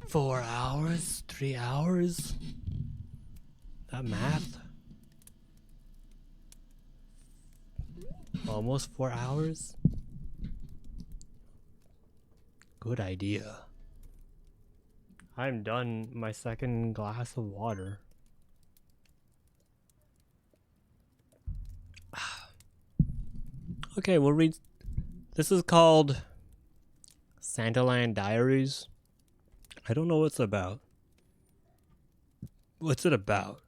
4 hours, 3 hours. That math? Almost 4 hours? Good idea. I'm done my second glass of water. Okay, we'll read. This is called Santaland Diaries. I don't know what it's about. What's it about?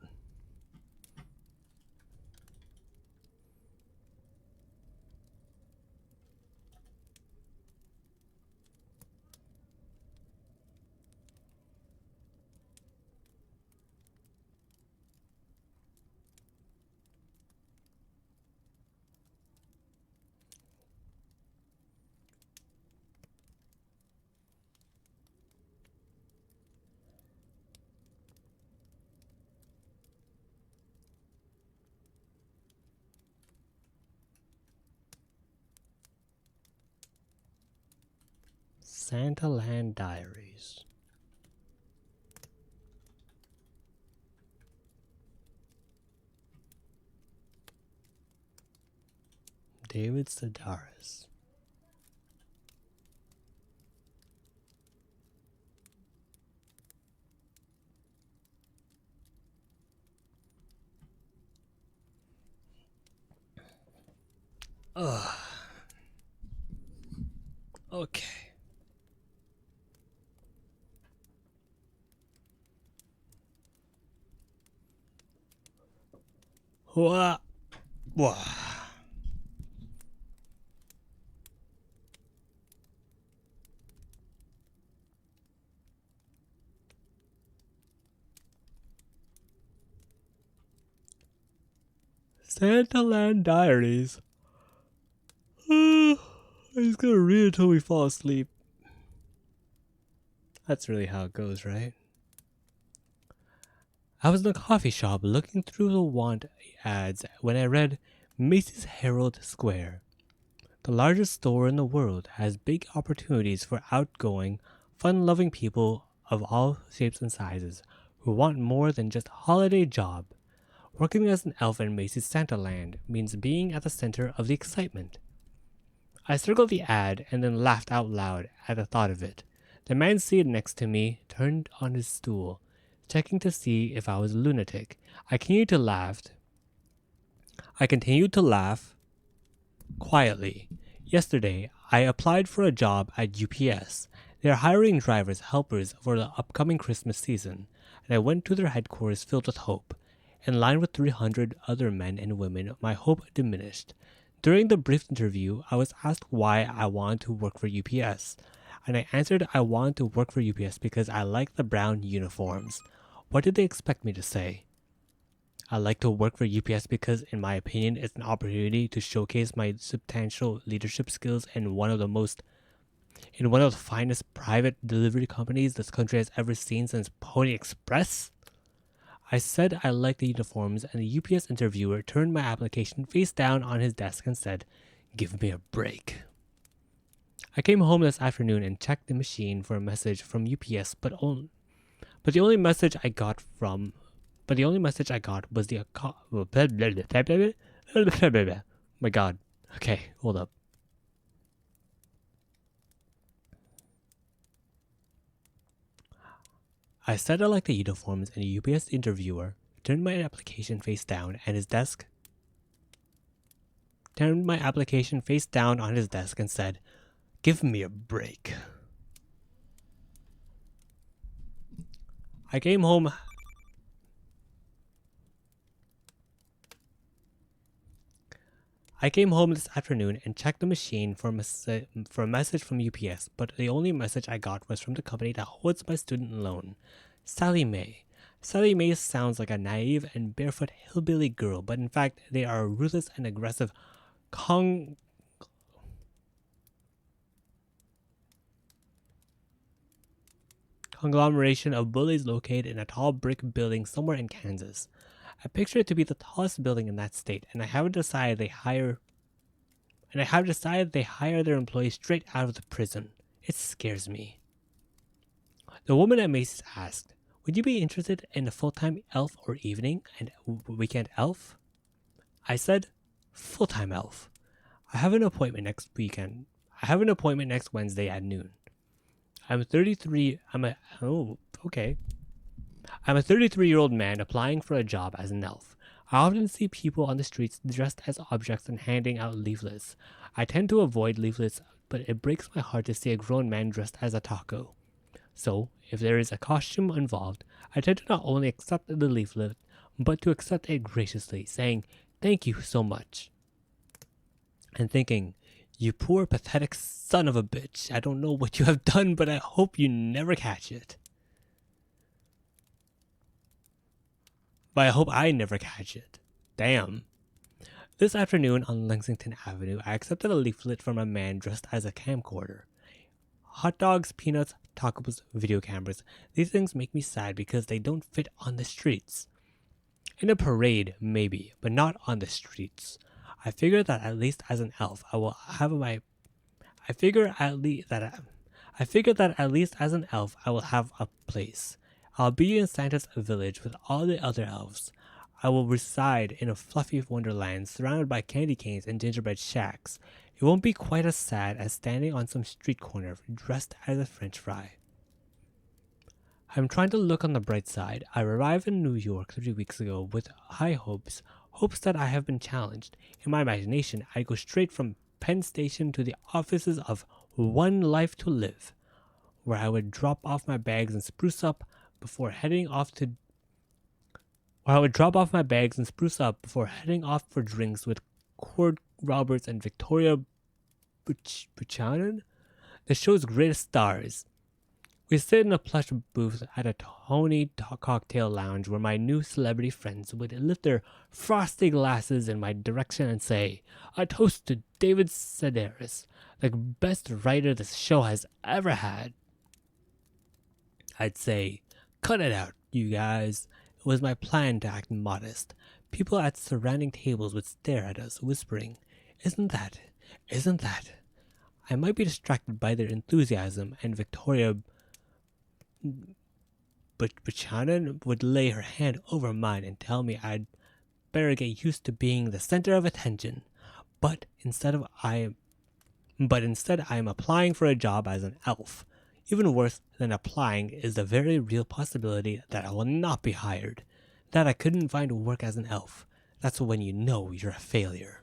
Santaland Diaries. David Sedaris. Ugh. Okay. Wah. Wah. Santaland Diaries. I'm just gonna read it until we fall asleep. That's really how it goes, right? I was in a coffee shop looking through the want ads when I read Macy's Herald Square. The largest store in the world has big opportunities for outgoing fun-loving people of all shapes and sizes who want more than just a holiday job. Working as an elf in Macy's Santa Land means being at the center of the excitement. I circled the ad and then laughed out loud at the thought of it. The man seated next to me turned on his stool, checking to see if I was a lunatic. I continued to laugh quietly. Yesterday, I applied for a job at UPS. They are hiring drivers, helpers for the upcoming Christmas season, and I went to their headquarters filled with hope. In line with 300 other men and women, my hope diminished. During the brief interview, I was asked why I wanted to work for UPS, and I answered I wanted to work for UPS because I like the brown uniforms. What did they expect me to say? I like to work for UPS because, in my opinion, it's an opportunity to showcase my substantial leadership skills in one of the finest private delivery companies this country has ever seen since Pony Express. I said I liked the uniforms, and the UPS interviewer turned my application face down on his desk and said, "Give me a break." I came home this afternoon and checked the machine for a message from UPS, but the only message I got was my God. Okay, hold up. I said I liked the uniforms, and the UPS interviewer turned my application face down on his desk and said, "Give me a break." I came home this afternoon and checked the machine for a message from UPS, but the only message I got was from the company that holds my student loan, Sally Mae. Sally Mae sounds like a naive and barefoot hillbilly girl, but in fact, they are a ruthless and aggressive conglomeration of bullies located in a tall brick building somewhere in Kansas. I picture it to be the tallest building in that state, and I have decided they hire their employees straight out of the prison. It scares me. The woman at Macy's asked, "Would you be interested in a full-time elf or evening and weekend elf?" I said, "Full-time elf. I have an appointment next Wednesday at noon. I'm a 33-year-old man applying for a job as an elf. I often see people on the streets dressed as objects and handing out leaflets. I tend to avoid leaflets, but it breaks my heart to see a grown man dressed as a taco. So, if there is a costume involved, I tend to not only accept the leaflet, but to accept it graciously, saying, "Thank you so much." And thinking, "You poor pathetic son of a bitch, I don't know what you have done, but I hope you never catch it." But I hope I never catch it. Damn. This afternoon on Lexington Avenue, I accepted a leaflet from a man dressed as a camcorder. Hot dogs, peanuts, tacos, video cameras. These things make me sad because they don't fit on the streets. In a parade, maybe, but not on the streets. I figure that at least as an elf, I will have a place. I'll be in Santa's village with all the other elves. I will reside in a fluffy wonderland surrounded by candy canes and gingerbread shacks. It won't be quite as sad as standing on some street corner dressed as a French fry. I'm trying to look on the bright side. I arrived in New York 3 weeks ago with high hopes that I have been challenged. In my imagination, I go straight from Penn Station to the offices of One Life to Live, where I would drop off my bags and spruce up before heading off for drinks with Cord Roberts and Victoria Buchanan, the show's greatest stars. We sit in a plush booth at a Tony cocktail lounge where my new celebrity friends would lift their frosty glasses in my direction and say, "A toast to David Sedaris, the best writer this show has ever had." I'd say, "Cut it out, you guys." It was my plan to act modest. People at surrounding tables would stare at us, whispering, Isn't that? I might be distracted by their enthusiasm, and Victoria but Shannon would lay her hand over mine and tell me I'd better get used to being the center of attention. But instead I am applying for a job as an elf. Even worse than applying is the very real possibility that I will not be hired. That I couldn't find work as an elf. That's when you know you're a failure.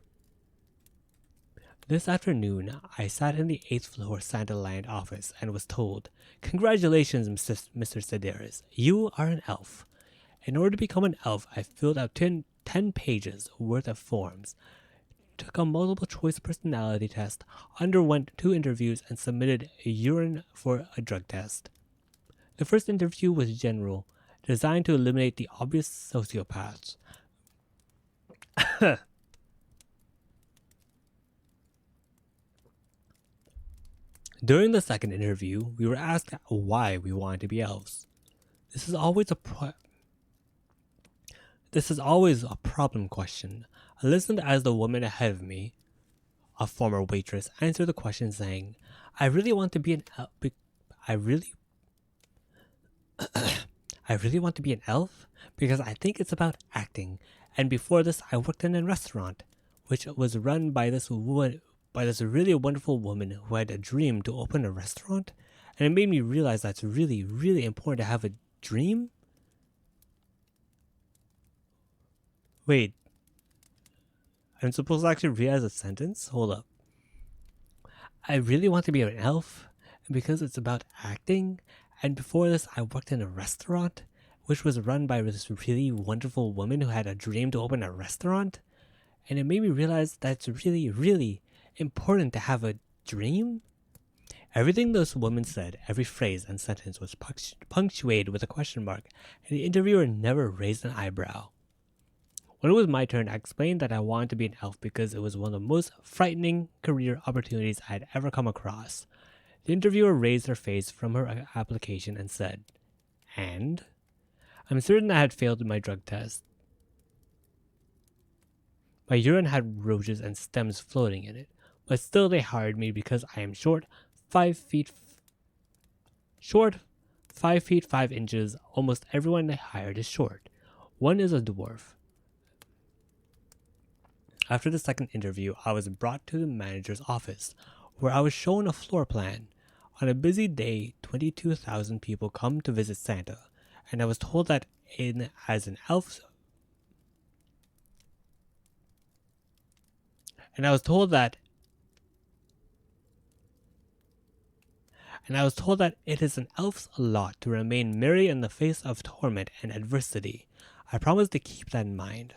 This afternoon, I sat in the 8th floor Santa Land office and was told, "Congratulations, Mr. Sedaris. You are an elf." In order to become an elf, I filled out 10 pages worth of forms, took a multiple choice personality test, underwent 2 interviews, and submitted a urine for a drug test. The first interview was general, designed to eliminate the obvious sociopaths. During the second interview, we were asked why we wanted to be elves. This is always a problem question. I listened as the woman ahead of me, a former waitress, answered the question saying, I really want to be an elf. I really want to be an elf because I think it's about acting. And before this, I worked in a restaurant, which was run by this really wonderful woman who had a dream to open a restaurant. And it made me realize that's really, really important to have a dream. Wait, I'm supposed to actually read as a sentence? Hold up. I really want to be an elf because it's about acting. And before this, I worked in a restaurant, which was run by this really wonderful woman who had a dream to open a restaurant. And it made me realize that it's really, really important to have a dream. Everything this woman said, every phrase and sentence was punctuated with a question mark, and the interviewer never raised an eyebrow. When it was my turn, I explained that I wanted to be an elf because it was one of the most frightening career opportunities I had ever come across. The interviewer raised her face from her application and said, "And?" I'm certain I had failed my drug test. My urine had roaches and stems floating in it, but still they hired me because I am short, 5 feet 5 inches. Almost everyone they hired is short. One is a dwarf. After the second interview, I was brought to the manager's office, where I was shown a floor plan. On a busy day, 22,000 people come to visit Santa, and I was told that as an elf, it is an elf's lot to remain merry in the face of torment and adversity. I promised to keep that in mind.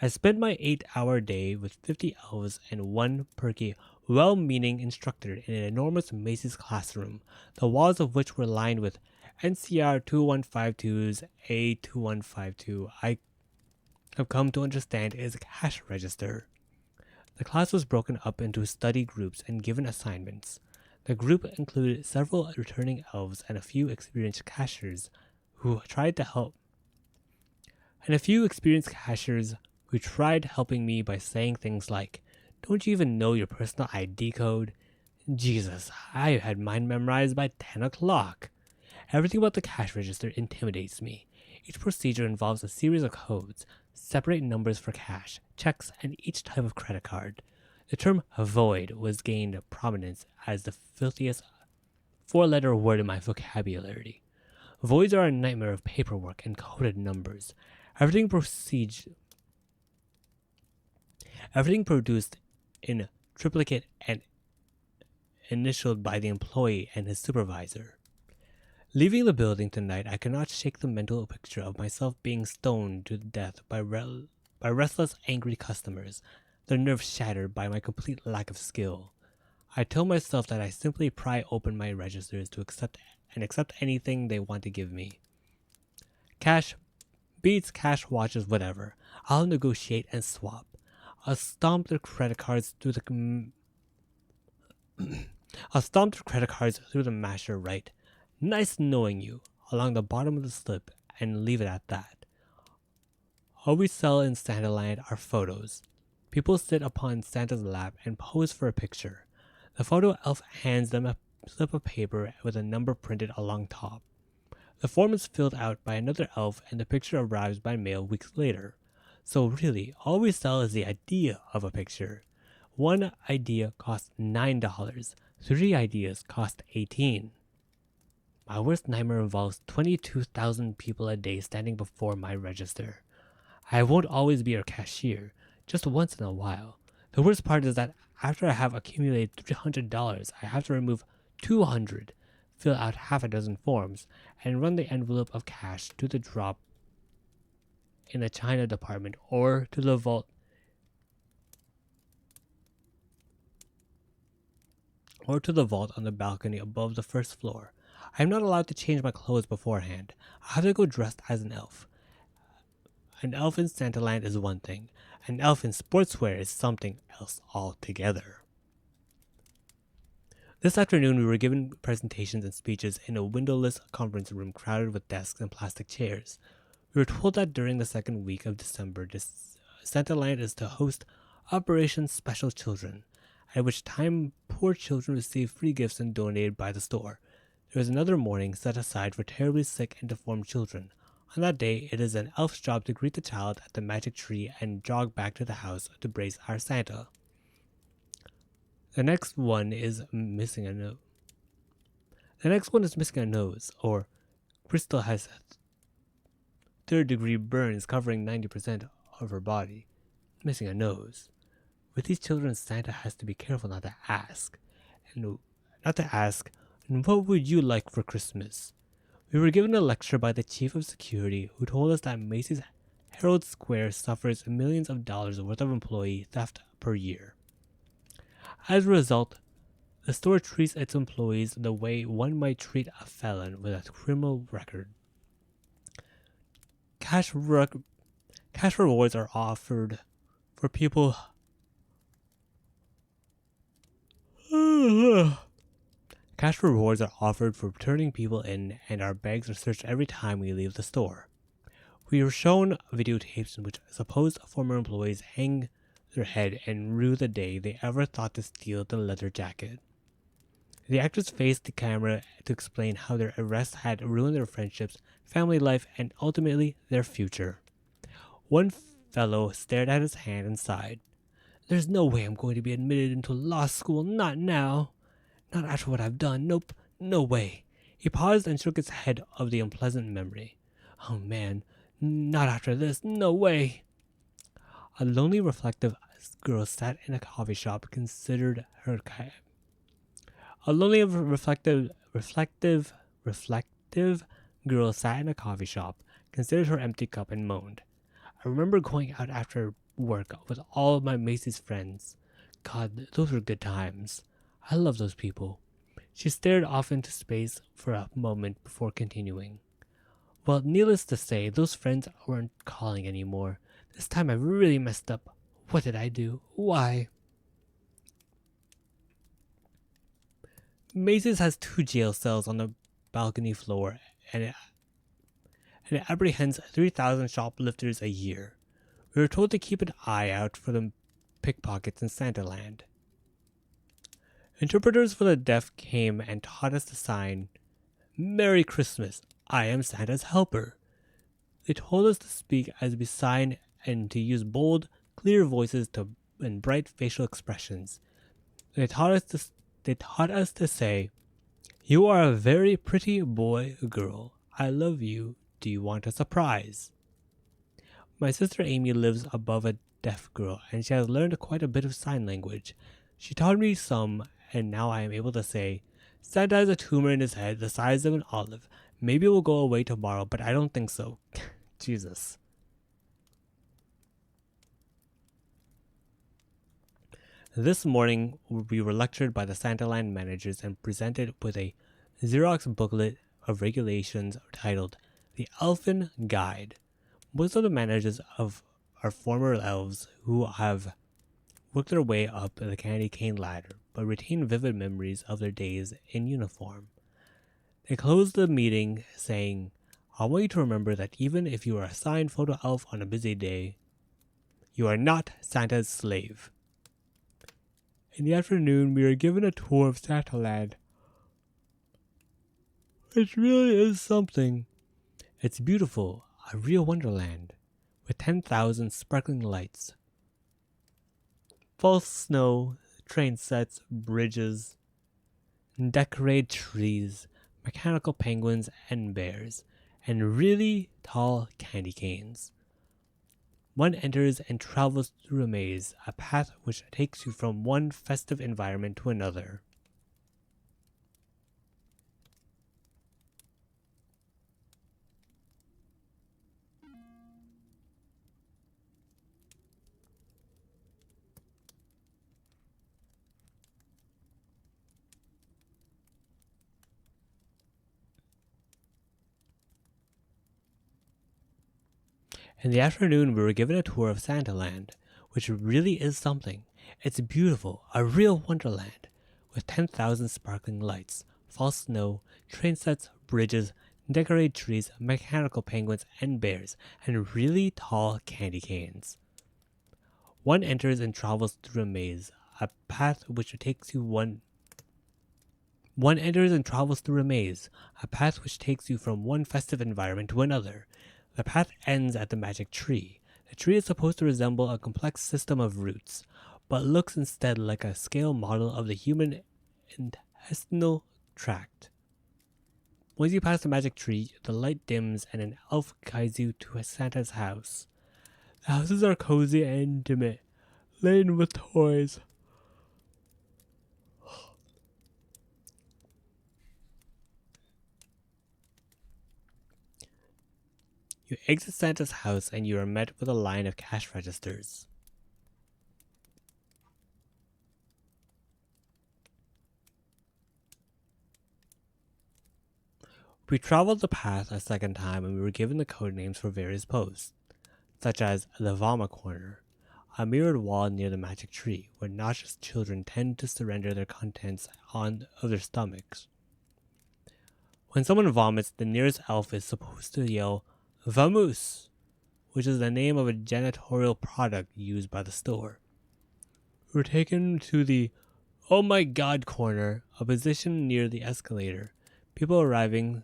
I spent my 8-hour day with 50 elves and one perky, well-meaning instructor in an enormous Macy's classroom, the walls of which were lined with NCR 2152's A2152. I have come to understand is a cash register. The class was broken up into study groups and given assignments. The group included several returning elves and a few experienced cashiers who tried helping me by saying things like, "Don't you even know your personal ID code?" Jesus, I had mine memorized by 10 o'clock. Everything about the cash register intimidates me. Each procedure involves a series of codes, separate numbers for cash, checks, and each type of credit card. The term void was gained prominence as the filthiest 4-letter word in my vocabulary. Voids are a nightmare of paperwork and coded numbers. Everything produced in triplicate and initialed by the employee and his supervisor. Leaving the building tonight, I cannot shake the mental picture of myself being stoned to death by restless, angry customers, their nerves shattered by my complete lack of skill. I tell myself that I simply pry open my registers to accept anything they want to give me. Cash, beats, cash, watches, whatever. I'll negotiate and swap. I'll stomp their credit cards through the masher right. "Nice knowing you," along the bottom of the slip, and leave it at that. All we sell in Santa Land are photos. People sit upon Santa's lap and pose for a picture. The photo elf hands them slip of paper with a number printed along top. The form is filled out by another elf and the picture arrives by mail weeks later. So really, all we sell is the idea of a picture. One idea costs $9. 3 ideas cost $18. My worst nightmare involves 22,000 people a day standing before my register. I won't always be your cashier, just once in a while. The worst part is that after I have accumulated $300, I have to remove 200, fill out half a dozen forms, and run the envelope of cash to the drop in the China department or to the vault on the balcony above the first floor. I am not allowed to change my clothes beforehand. I have to go dressed as an elf. An elf in Santaland is one thing. An elf in sportswear is something else altogether. This afternoon, we were given presentations and speeches in a windowless conference room crowded with desks and plastic chairs. We were told that during the second week of December, Santaland is to host Operation Special Children, at which time poor children receive free gifts and donated by the store. There is another morning set aside for terribly sick and deformed children. On that day, it is an elf's job to greet the child at the magic tree and jog back to the house to brace our Santa. The next one is missing a nose. Or Crystal has third-degree burns covering 90% of her body. Missing a nose. With these children, Santa has to be careful not to ask. And what would you like for Christmas? We were given a lecture by the chief of security who told us that Macy's Herald Square suffers millions of dollars worth of employee theft per year. As a result, the store treats its employees the way one might treat a felon with a criminal record. Cash rewards are offered for people Cash rewards are offered for turning people in, and our bags are searched every time we leave the store. We were shown videotapes in which supposed former employees hang their head and rue the day they ever thought to steal the leather jacket. The actors faced the camera to explain how their arrest had ruined their friendships, family life, and ultimately their future. One fellow stared at his hand and sighed. "There's no way I'm going to be admitted into law school, not now. Not after what I've done, nope, no way." He paused and shook his head of the unpleasant memory. "Oh man, not after this, no way." A lonely, reflective girl sat in a coffee shop, considered her A lonely, reflective girl sat in a coffee shop, considered her empty cup, and moaned. "I remember going out after work with all of my Macy's friends. God, those were good times. I love those people." She stared off into space for a moment before continuing. "Well, needless to say, those friends weren't calling anymore. This time I really messed up. What did I do? Why?" Macy's has 2 jail cells on the balcony floor, and it apprehends 3,000 shoplifters a year. We were told to keep an eye out for the pickpockets in Santaland. Interpreters for the deaf came and taught us the sign, "Merry Christmas, I am Santa's helper." They told us to speak as we sign and to use bold, clear voices and bright facial expressions. They taught us to say, "You are a very pretty boy, girl. I love you. Do you want a surprise?" My sister Amy lives above a deaf girl, and she has learned quite a bit of sign language. She taught me some, and now I am able to say, "Santa has a tumor in his head the size of an olive. Maybe it will go away tomorrow, but I don't think so." Jesus. This morning, we were lectured by the Santaland managers and presented with a Xerox booklet of regulations titled The Elfin Guide. Most of the managers are former elves who have worked their way up the candy cane ladder, but retain vivid memories of their days in uniform. They closed the meeting saying, "I want you to remember that even if you are assigned photo elf on a busy day, you are not Santa's slave." In the afternoon, we were given a tour of Santaland. It really is something. It's beautiful, a real wonderland, with 10,000 sparkling lights. False snow, train sets, bridges, decorated trees, mechanical penguins and bears, and really tall candy canes. One enters and travels through a maze, a path which takes you from one festive environment to another. In the afternoon, we were given a tour of Santaland, which really is something. It's beautiful, a real wonderland, with 10,000 sparkling lights, false snow, train sets, bridges, decorated trees, mechanical penguins and bears, and really tall candy canes. One enters and travels through a maze, a path which takes you one enters and travels through a maze, a path which takes you from one festive environment to another. The path ends at the magic tree. The tree is supposed to resemble a complex system of roots, but looks instead like a scale model of the human intestinal tract. Once you pass the magic tree, the light dims and an elf guides you to Santa's house. The houses are cozy and intimate, laden with toys. You exit Santa's house and you are met with a line of cash registers. We traveled the path a second time and we were given the code names for various posts, such as the Vomit Corner, a mirrored wall near the magic tree, where nauseous children tend to surrender their contents of their stomachs. When someone vomits, the nearest elf is supposed to yell, "Vamoose," which is the name of a janitorial product used by the store. We were taken to the "Oh my God" corner, a position near the escalator. People arriving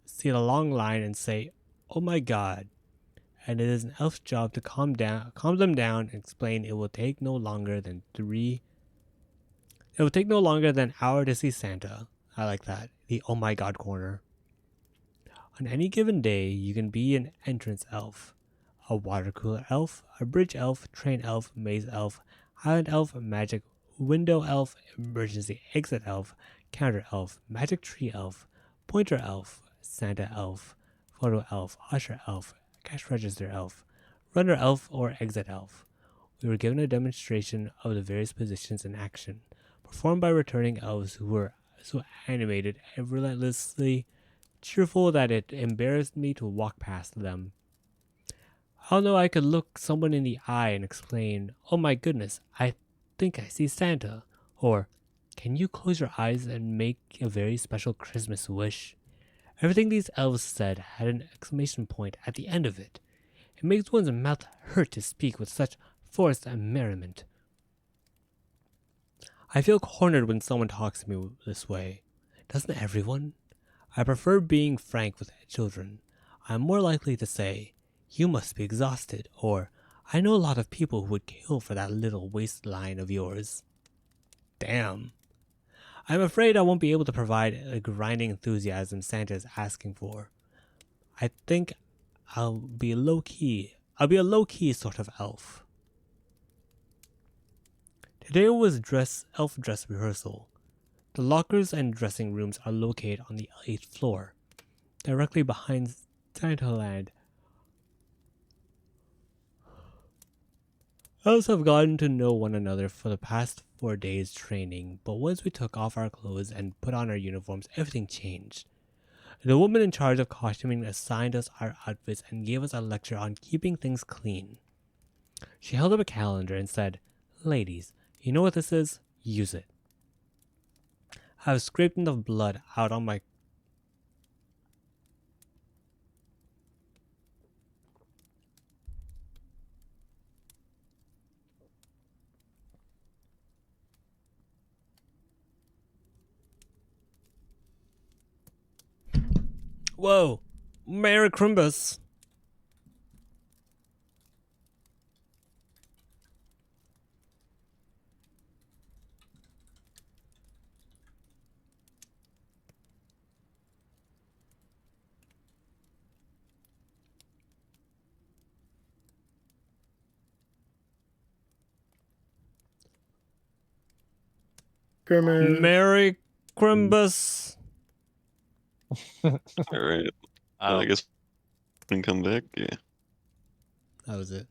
see a long line and say, "Oh my God," and it is an elf's job to calm them down and explain it will take no longer than an hour to see Santa. I like that. The "Oh my God" corner. On any given day, you can be an entrance elf, a water cooler elf, a bridge elf, train elf, maze elf, island elf, magic window elf, emergency exit elf, counter elf, magic tree elf, pointer elf, Santa elf, photo elf, usher elf, cash register elf, runner elf, or exit elf. We were given a demonstration of the various positions in action, performed by returning elves who were so animated and relentlessly cheerful that it embarrassed me to walk past them. I don't know, I could look someone in the eye and explain, "Oh my goodness, I think I see Santa," or "Can you close your eyes and make a very special Christmas wish?" Everything these elves said had an exclamation point at the end of it. It makes one's mouth hurt to speak with such force and merriment. I feel cornered when someone talks to me this way. Doesn't everyone? I prefer being frank with children. I'm more likely to say, "You must be exhausted," or "I know a lot of people who would kill for that little waistline of yours." Damn. I'm afraid I won't be able to provide the grinding enthusiasm Santa is asking for. I think I'll be a low-key sort of elf. Today was elf dress rehearsal. The lockers and dressing rooms are located on the 8th floor, directly behind Santaland. Elves have gotten to know one another for the past 4 days training, but once we took off our clothes and put on our uniforms, everything changed. The woman in charge of costuming assigned us our outfits and gave us a lecture on keeping things clean. She held up a calendar and said, "Ladies, you know what this is? Use it." I've scraped enough blood out on my Whoa, Merry Crimbus. Grimace. Merry Crimbus. Alright. I guess we can come back. Yeah. That was it.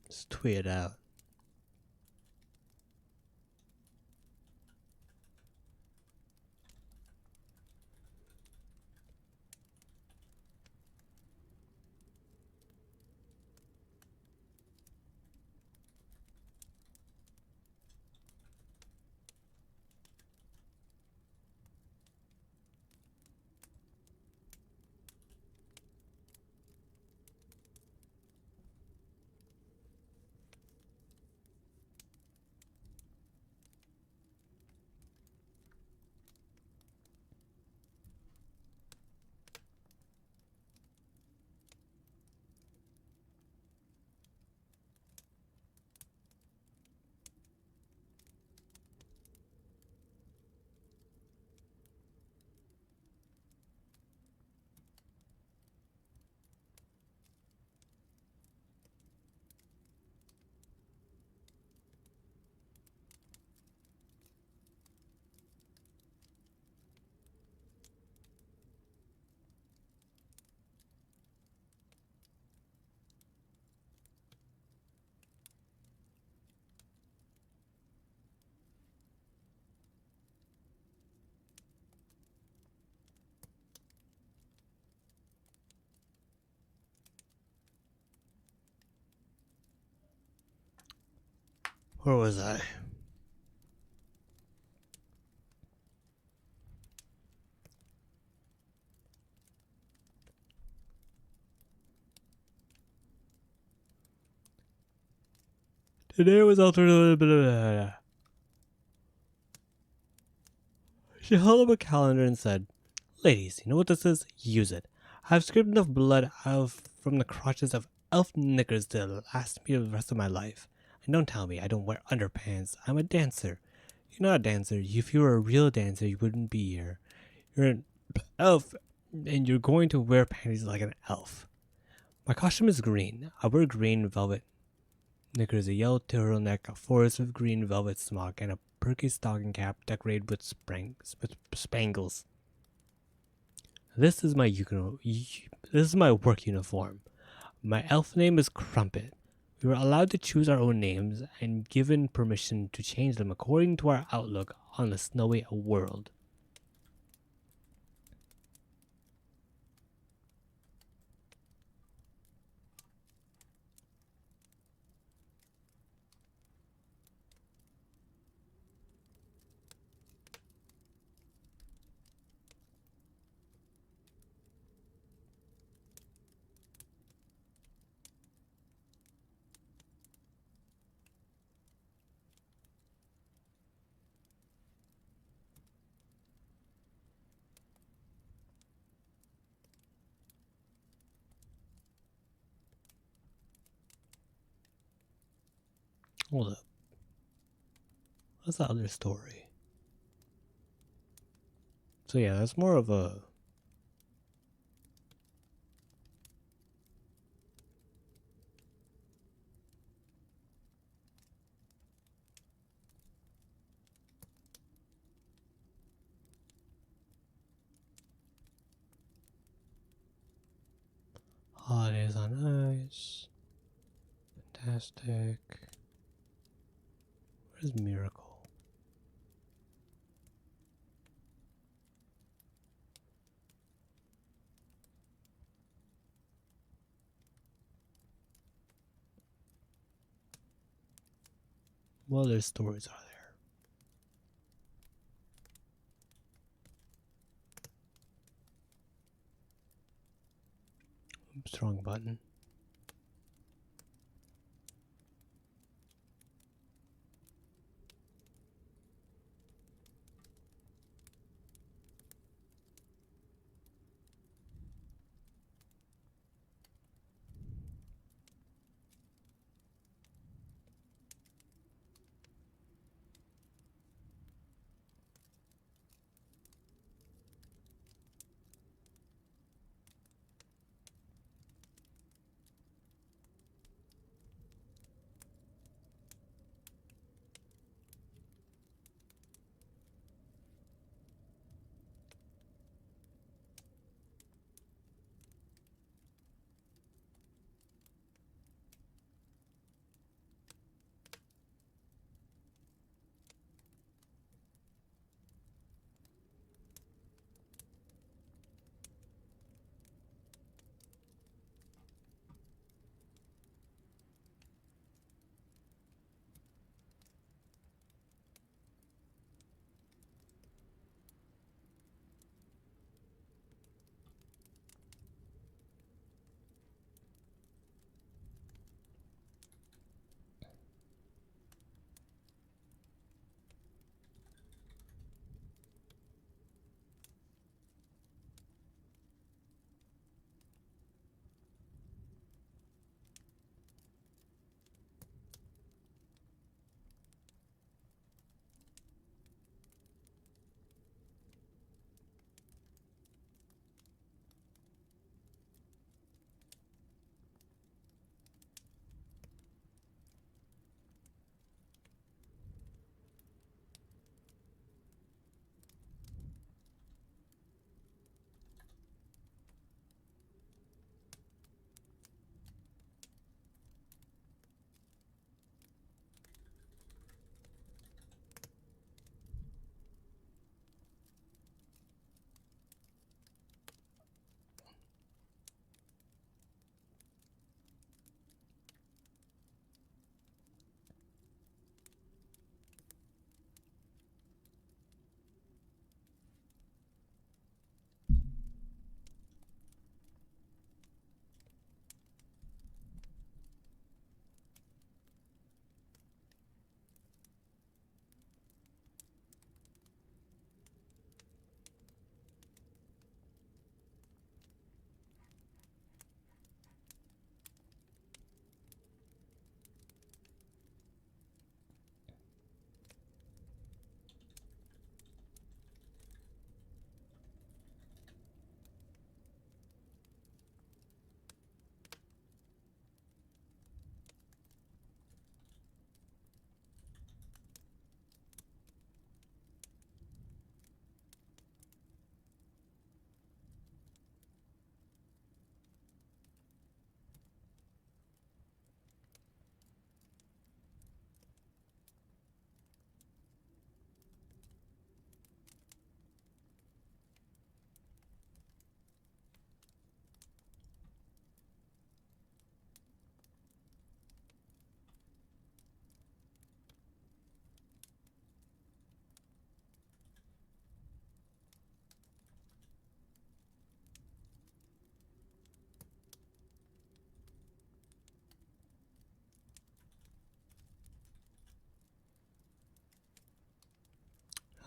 Just tweet it out. Where was I? Today was altered. She held up a calendar and said, "Ladies, you know what this is? Use it. I've scraped enough blood out from the crotches of elf knickers to last me the rest of my life. And don't tell me I don't wear underpants. I'm a dancer. You're not a dancer. If you were a real dancer, you wouldn't be here. You're an elf, and you're going to wear panties like an elf. My costume is green. I wear green velvet knickers, a yellow turtleneck, a forest of green velvet smock, and a perky stocking cap decorated with spangles. This is my work uniform. My elf name is Crumpet. We were allowed to choose our own names and given permission to change them according to our outlook on the snowy world. Hold up. What's the other story? So yeah, that's more of a holidays on ice. Fantastic. Where's Miracle? What other stories are there? Oops, wrong button.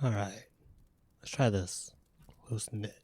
Alright, let's try this. Close knit.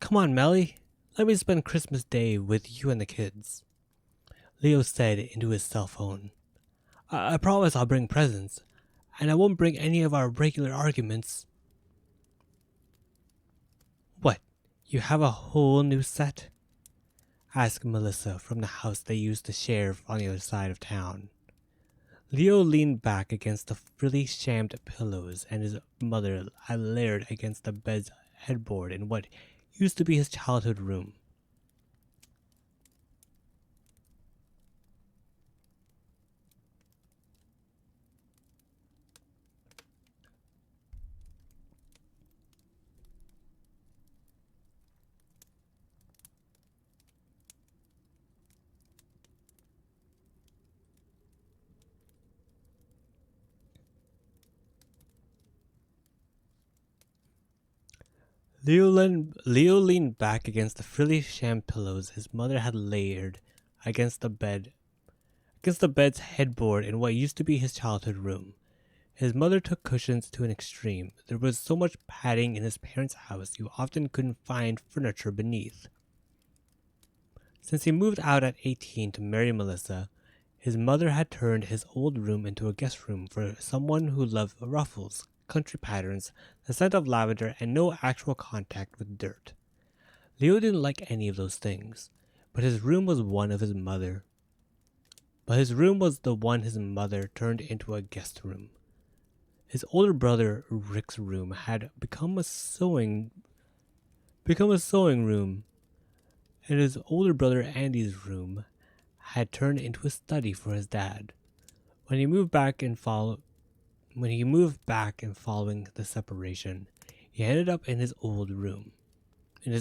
Come on, Melly. Let me spend Christmas Day with you and the kids, Leo said into his cell phone. I promise I'll bring presents, and I won't bring any of our regular arguments. What? You have a whole new set? Asked Melissa from the house they used to share on the other side of town. Leo leaned back against the frilly shammed pillows, and his mother leered against the bed's headboard in what used to be his childhood room. Leo leaned back against the frilly sham pillows his mother had layered against the bed's headboard in what used to be his childhood room. His mother took cushions to an extreme. There was so much padding in his parents' house you often couldn't find furniture beneath. Since he moved out at 18 to marry Melissa, his mother had turned his old room into a guest room for someone who loved ruffles, country patterns, the scent of lavender, and no actual contact with dirt. Leo didn't like any of those things, but his room was the one his mother turned into a guest room. His older brother Rick's room had become a sewing room, and his older brother Andy's room had turned into a study for his dad. When he moved back and following the separation, he ended up in his new old room. In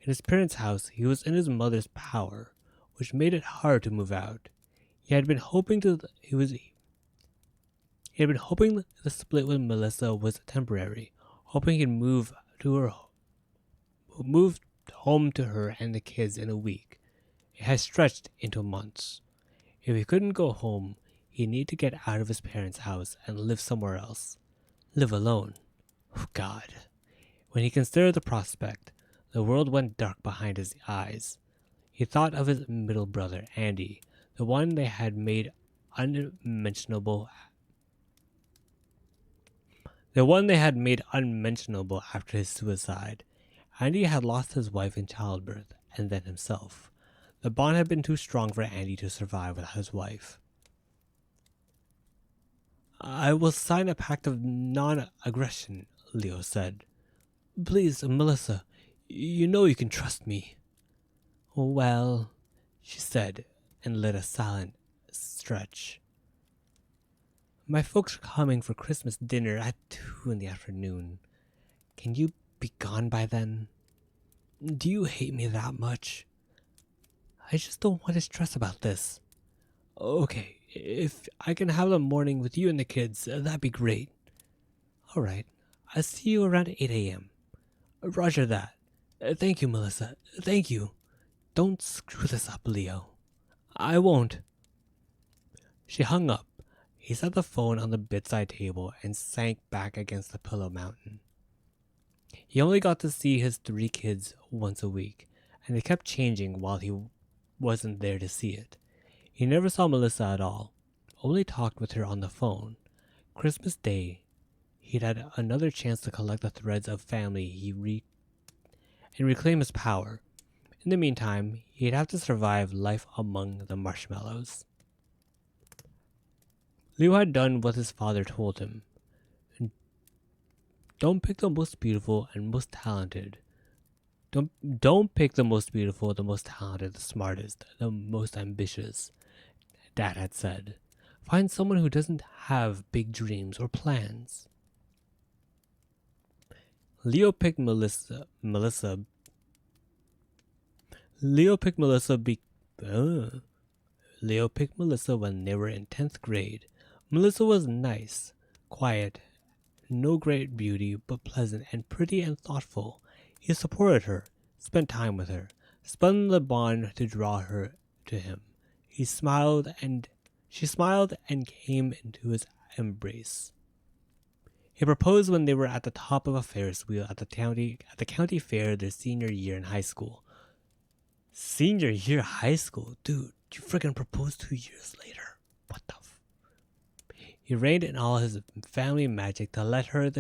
his parents' house, he was in his mother's power, which made it hard to move out. He had been hoping the split with Melissa was temporary, hoping he'd move home to her and the kids in a week. It had stretched into months. If he couldn't go home, he'd need to get out of his parents' house and live somewhere else. Live alone. Oh, God. When he considered the prospect, the world went dark behind his eyes. He thought of his middle brother, Andy, the one they had made unmentionable after his suicide. Andy had lost his wife in childbirth, and then himself. The bond had been too strong for Andy to survive without his wife. I will sign a pact of non-aggression, Leo said. Please, Melissa, you know you can trust me. Well, she said, and lit a silent stretch. My folks are coming for Christmas dinner at 2 in the afternoon. Can you be gone by then? Do you hate me that much? I just don't want to stress about this. Okay, if I can have the morning with you and the kids, that'd be great. All right, I'll see you around 8 a.m. Roger that. Thank you, Melissa. Thank you. Don't screw this up, Leo. I won't. She hung up. He set the phone on the bedside table and sank back against the pillow mountain. He only got to see his 3 kids once a week, and they kept changing while he wasn't there to see it. He never saw Melissa at all, only talked with her on the phone. Christmas Day, he'd had another chance to collect the threads of family and reclaim his power. In the meantime, he'd have to survive life among the marshmallows. Leo had done what his father told him. Don't pick the most beautiful and most talented. Don't pick the most beautiful, the most talented, the smartest, the most ambitious. Dad had said. Find someone who doesn't have big dreams or plans. Leo picked Melissa. Leo picked Melissa Leo picked Melissa when they were in 10th grade. Melissa was nice, quiet, no great beauty, but pleasant and pretty and thoughtful. He supported her, spent time with her, spun the bond to draw her to him. She smiled and came into his embrace. He proposed when they were at the top of a Ferris wheel at the county fair their senior year in high school. Senior year high school? Dude, you freaking proposed 2 years later. What the f... He reigned in all his family magic to let her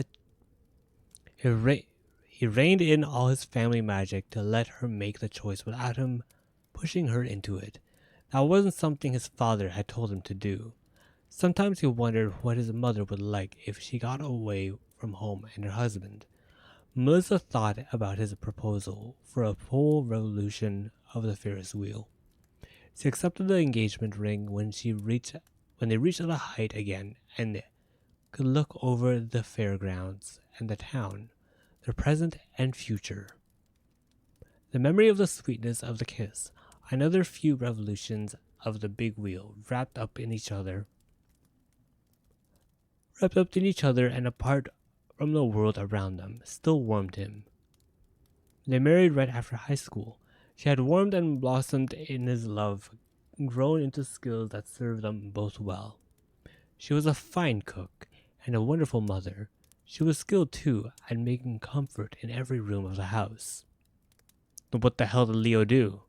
He reined in all his family magic to let her make the choice without him pushing her into it. That wasn't something his father had told him to do. Sometimes he wondered what his mother would like if she got away from home and her husband. Melissa thought about his proposal for a full revolution of the Ferris wheel. She accepted the engagement ring when they reached the height again and could look over the fairgrounds and the town, their present and future. The memory of the sweetness of the kiss, another few revolutions of the big wheel wrapped up in each other and apart from the world around them, still warmed him. They married right after high school. She had warmed and blossomed in his love, grown into skills that served them both well. She was a fine cook and a wonderful mother. She was skilled too at making comfort in every room of the house. But what the hell did Leo do?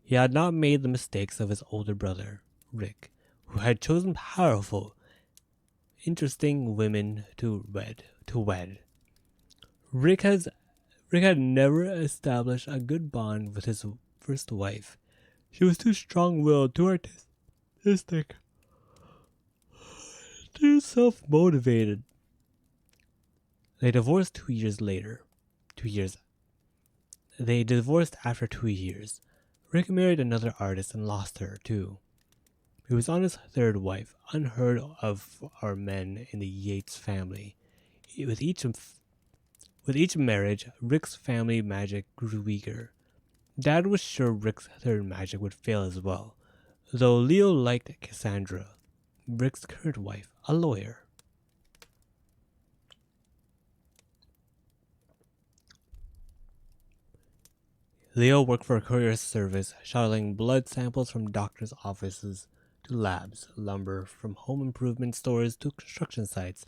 He had not made the mistakes of his older brother, Rick, who had chosen powerful, interesting women to wed. Rick had never established a good bond with his first wife. She was too strong-willed, too artistic, too self-motivated. They divorced 2 years later. They divorced after 2 years. Rick married another artist and lost her, too. He was on his third wife, unheard of for men in the Yates family. With each marriage, Rick's family magic grew weaker. Dad was sure Rick's third magic would fail as well, though Leo liked Cassandra, Rick's current wife, a lawyer. Leo worked for a courier service, shuttling blood samples from doctors' offices to labs, lumber from home improvement stores to construction sites,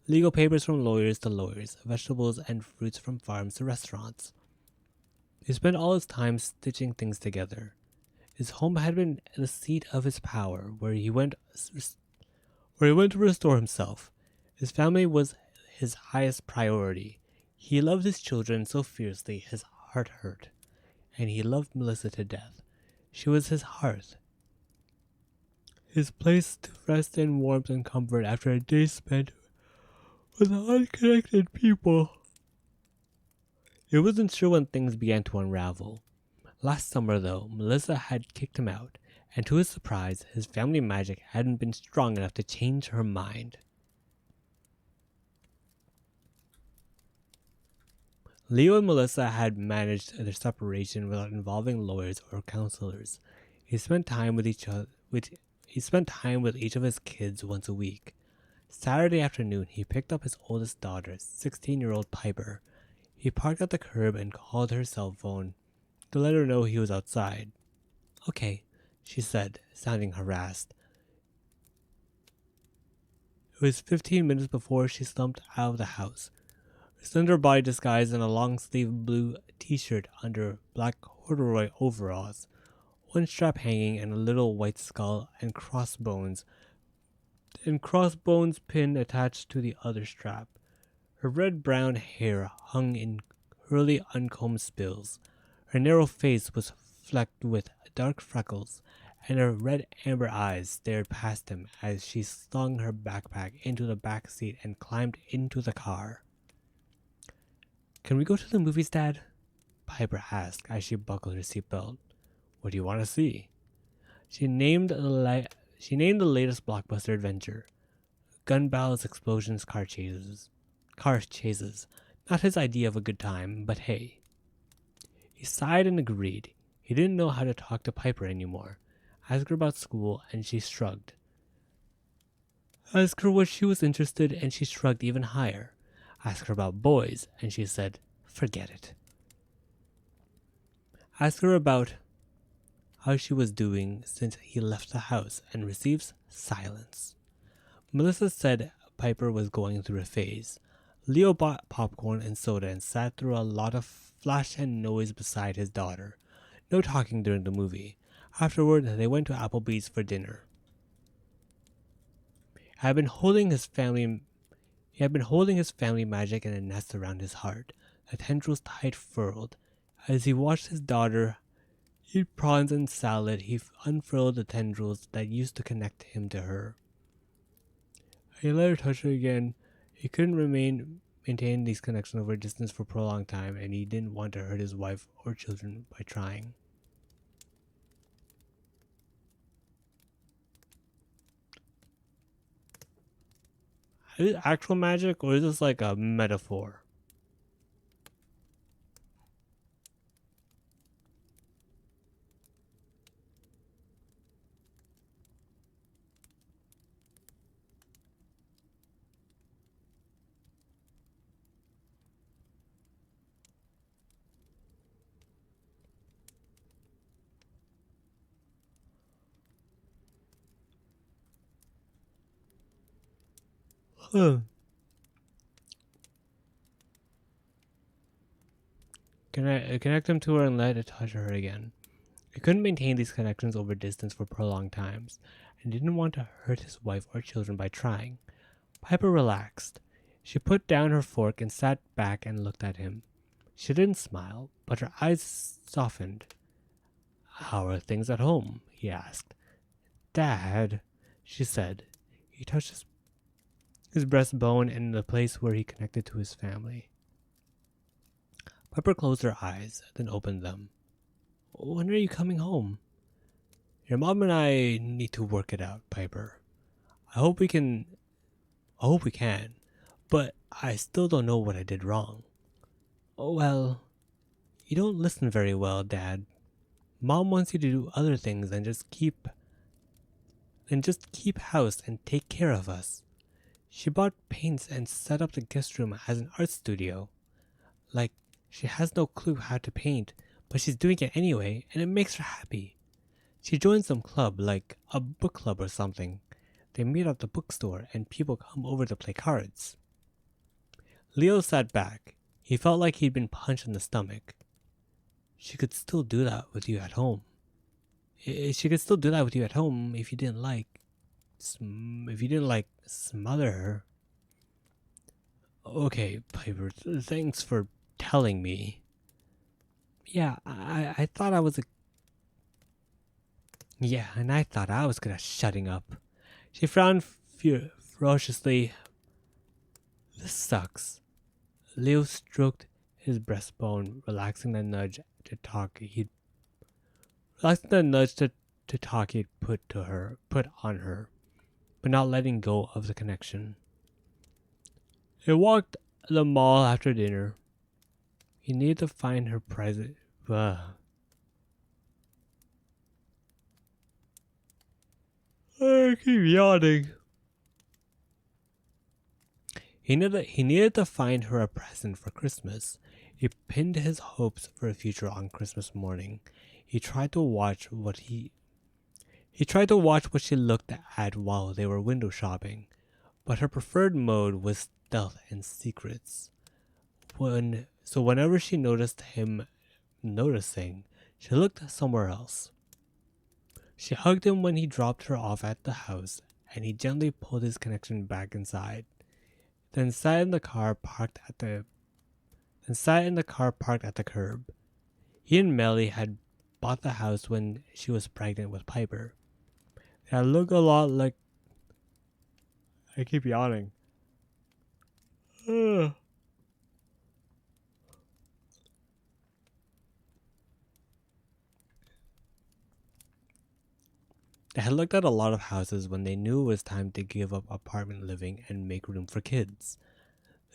legal papers from lawyers to lawyers, vegetables and fruits from farms to restaurants. He spent all his time stitching things together. His home had been the seat of his power, where he went to restore himself. His family was his highest priority. He loved his children so fiercely his heart hurt, and he loved Melissa to death. She was his hearth, his place to rest in warmth and comfort after a day spent with unconnected people. He wasn't sure when things began to unravel. Last summer, though, Melissa had kicked him out, and to his surprise, his family magic hadn't been strong enough to change her mind. Leo and Melissa had managed their separation without involving lawyers or counselors. He spent time with each of his kids once a week. Saturday afternoon, he picked up his oldest daughter, 16-year-old Piper. He parked at the curb and called her cell phone to let her know he was outside. "Okay," she said, sounding harassed. It was 15 minutes before she slumped out of the house, her slender body disguised in a long-sleeved blue t-shirt under black corduroy overalls, one strap hanging and a little white skull and crossbones pin attached to the other strap. Her red-brown hair hung in curly, uncombed spills. Her narrow face was flecked with dark freckles, and her red-amber eyes stared past him as she slung her backpack into the back seat and climbed into the car. "Can we go to the movies, Dad?" Piper asked as she buckled her seatbelt. "What do you want to see?" She named the latest blockbuster adventure. Gun battles, explosions, car chases. Car chases. Not his idea of a good time, but hey. He sighed and agreed. He didn't know how to talk to Piper anymore. Asked her about school, and she shrugged. Asked her what she was interested, and she shrugged even higher. Asked her about boys, and she said, forget it. Asked her about how she was doing since he left the house, and receives silence. Melissa said Piper was going through a phase. Leo bought popcorn and soda and sat through a lot of flash and noise beside his daughter. No talking during the movie. Afterward, they went to Applebee's for dinner. He had been holding his family magic in a nest around his heart, the tendrils tight furled. As he watched his daughter eat prawns and salad, he unfurled the tendrils that used to connect him to her. He let her touch her again. He couldn't maintain these connections over distance for a prolonged time, and he didn't want to hurt his wife or children by trying. Is it actual magic, or is this like a metaphor? Huh. Connect him to her and let it touch her again. He couldn't maintain these connections over distance for prolonged times, and didn't want to hurt his wife or children by trying. Piper relaxed. She put down her fork and sat back and looked at him. She didn't smile, but her eyes softened. How are things at home? He asked. Dad, she said. He touched his breastbone and the place where he connected to his family. Piper closed her eyes, then opened them. When are you coming home? Your mom and I need to work it out, Piper. I hope we can, but I still don't know what I did wrong. Oh, well, you don't listen very well, Dad. Mom wants you to do other things than just keep house and take care of us. She bought paints and set up the guest room as an art studio. Like, she has no clue how to paint, but she's doing it anyway, and it makes her happy. She joined some club, like a book club or something. They meet at the bookstore, and people come over to play cards. Leo sat back. He felt like he'd been punched in the stomach. She could still do that with you at home. She could still do that with you at home if you didn't smother her. Okay, Piper, thanks for telling me. Yeah, I thought I was Yeah, and I thought I was good at shutting up. She frowned ferociously. This sucks. Leo stroked his breastbone, relaxing the nudge to talk he'd put on her, but not letting go of the connection. He walked the mall after dinner. He needed to find her present. I keep yawning. He needed to find her a present for Christmas. He pinned his hopes for a future on Christmas morning. He tried to watch what she looked at while they were window shopping, but her preferred mode was stealth and secrets. Whenever she noticed him noticing, she looked somewhere else. She hugged him when he dropped her off at the house, and he gently pulled his connection back inside. Then sat in the car parked at the curb. He and Melly had bought the house when she was pregnant with Piper. They look a lot like. I keep yawning. They had looked at a lot of houses when they knew it was time to give up apartment living and make room for kids.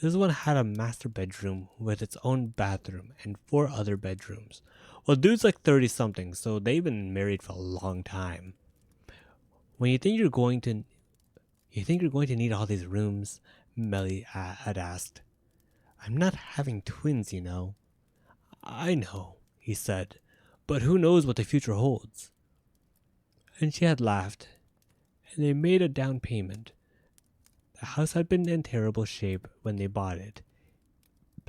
This one had a master bedroom with its own bathroom and 4 other bedrooms. Well, dude's like 30 something, so they've been married for a long time. When you think you're going to need all these rooms? Melly had asked. I'm not having twins, you know. I know, he said, but who knows what the future holds? And she had laughed, and they made a down payment. The house had been in terrible shape when they bought it.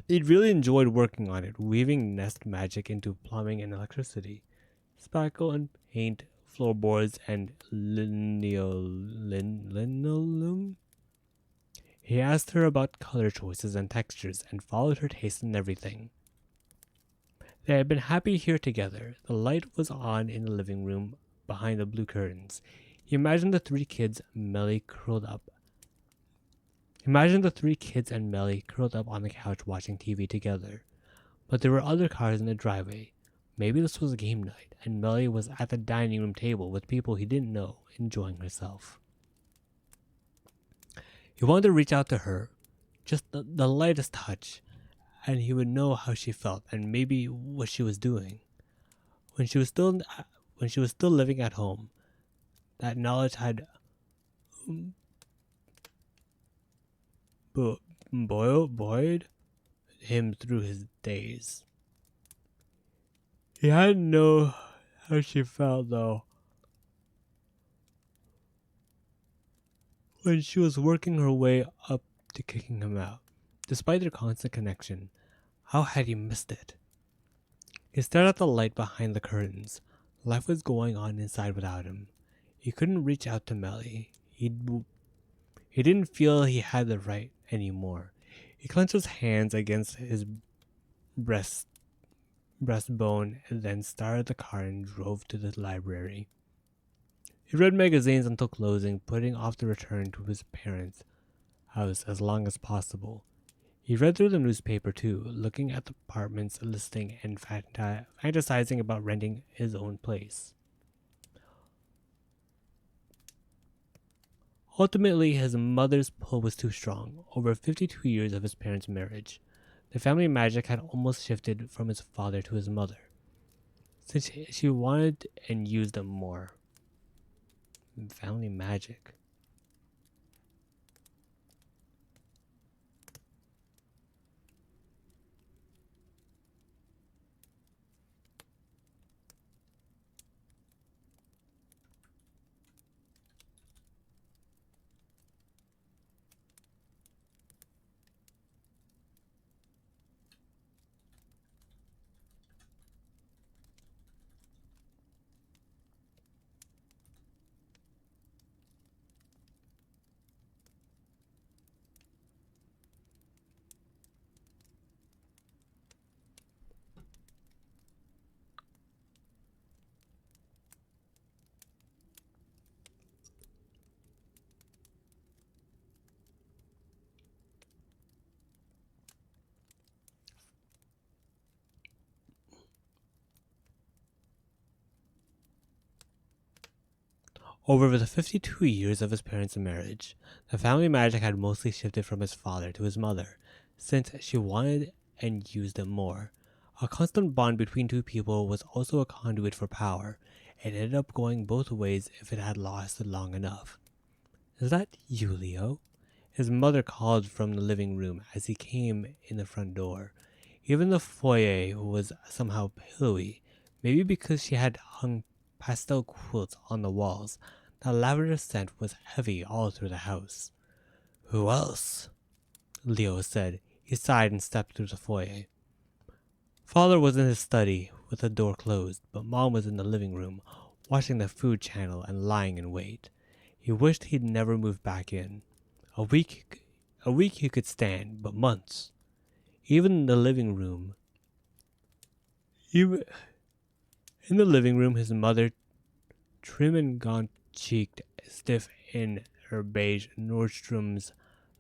He'd really enjoyed working on it, weaving nest magic into plumbing and electricity, spackle and paint, floorboards, and linoleum. He asked her about color choices and textures and followed her taste in everything. They had been happy here together. The light was on in the living room behind the blue curtains. He imagined the 3 kids Melly curled up. Imagine the 3 kids and Melly curled up on the couch watching TV together. But there were other cars in the driveway. Maybe this was a game night, and Melly was at the dining room table with people he didn't know, enjoying herself. He wanted to reach out to her, just the lightest touch, and he would know how she felt and maybe what she was doing. When she was still living at home, that knowledge had buoyed him through his days. He had to know how she felt, though. When she was working her way up to kicking him out, despite their constant connection, how had he missed it? He stared at the light behind the curtains. Life was going on inside without him. He couldn't reach out to Melly. He didn't feel he had the right anymore. He clenched his hands against his breastbone and then started the car and drove to the library. He read magazines until closing, putting off the return to his parents' house as long as possible. He read through the newspaper too, looking at the apartments listing and fantasizing about renting his own place. Ultimately, his mother's pull was too strong. Over 52 years of his parents' marriage, the family magic had almost shifted from his father to his mother, since she wanted and used them more. Family magic. Over the 52 years of his parents' marriage, the family magic had mostly shifted from his father to his mother, since she wanted and used them more. A constant bond between 2 people was also a conduit for power. It ended up going both ways if it had lasted long enough. Is that you, Leo? His mother called from the living room as he came in the front door. Even the foyer was somehow pillowy, maybe because she had hung pastel quilts on the walls. The lavender scent was heavy all through the house. Who else? Leo said. He sighed and stepped through the foyer. Father was in his study with the door closed, but Mom was in the living room, watching the food channel and lying in wait. He wished he'd never moved back in. A week he could stand, but months. Even in the living room, his mother, trim and gaunt-cheeked, stiff in her beige Nordstrom's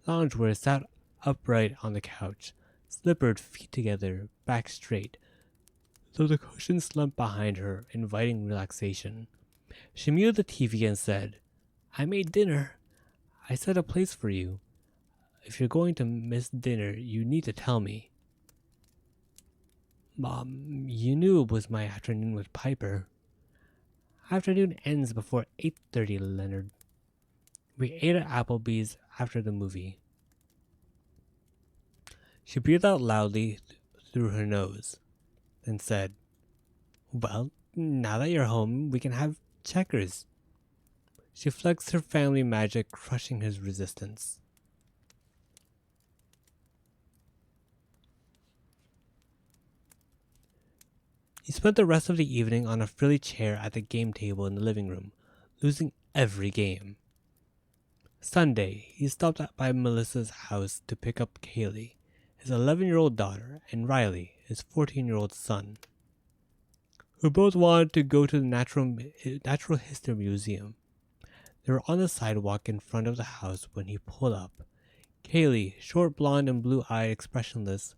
loungewear, sat upright on the couch, slippered feet together, back straight, though the cushion slumped behind her, inviting relaxation. She muted the TV and said, I made dinner. I set a place for you. If you're going to miss dinner, you need to tell me. Mom, you knew it was my afternoon with Piper. Afternoon ends before 8:30, Leonard. We ate at Applebee's after the movie. She breathed out loudly through her nose, then said, Well, now that you're home, we can have checkers. She flexed her family magic, crushing his resistance. He spent the rest of the evening on a frilly chair at the game table in the living room, losing every game. Sunday, he stopped by Melissa's house to pick up Kaylee, his 11-year-old daughter, and Riley, his 14-year-old son, who both wanted to go to the Natural History Museum. They were on the sidewalk in front of the house when he pulled up. Kaylee, short, blonde, and blue-eyed, expressionless,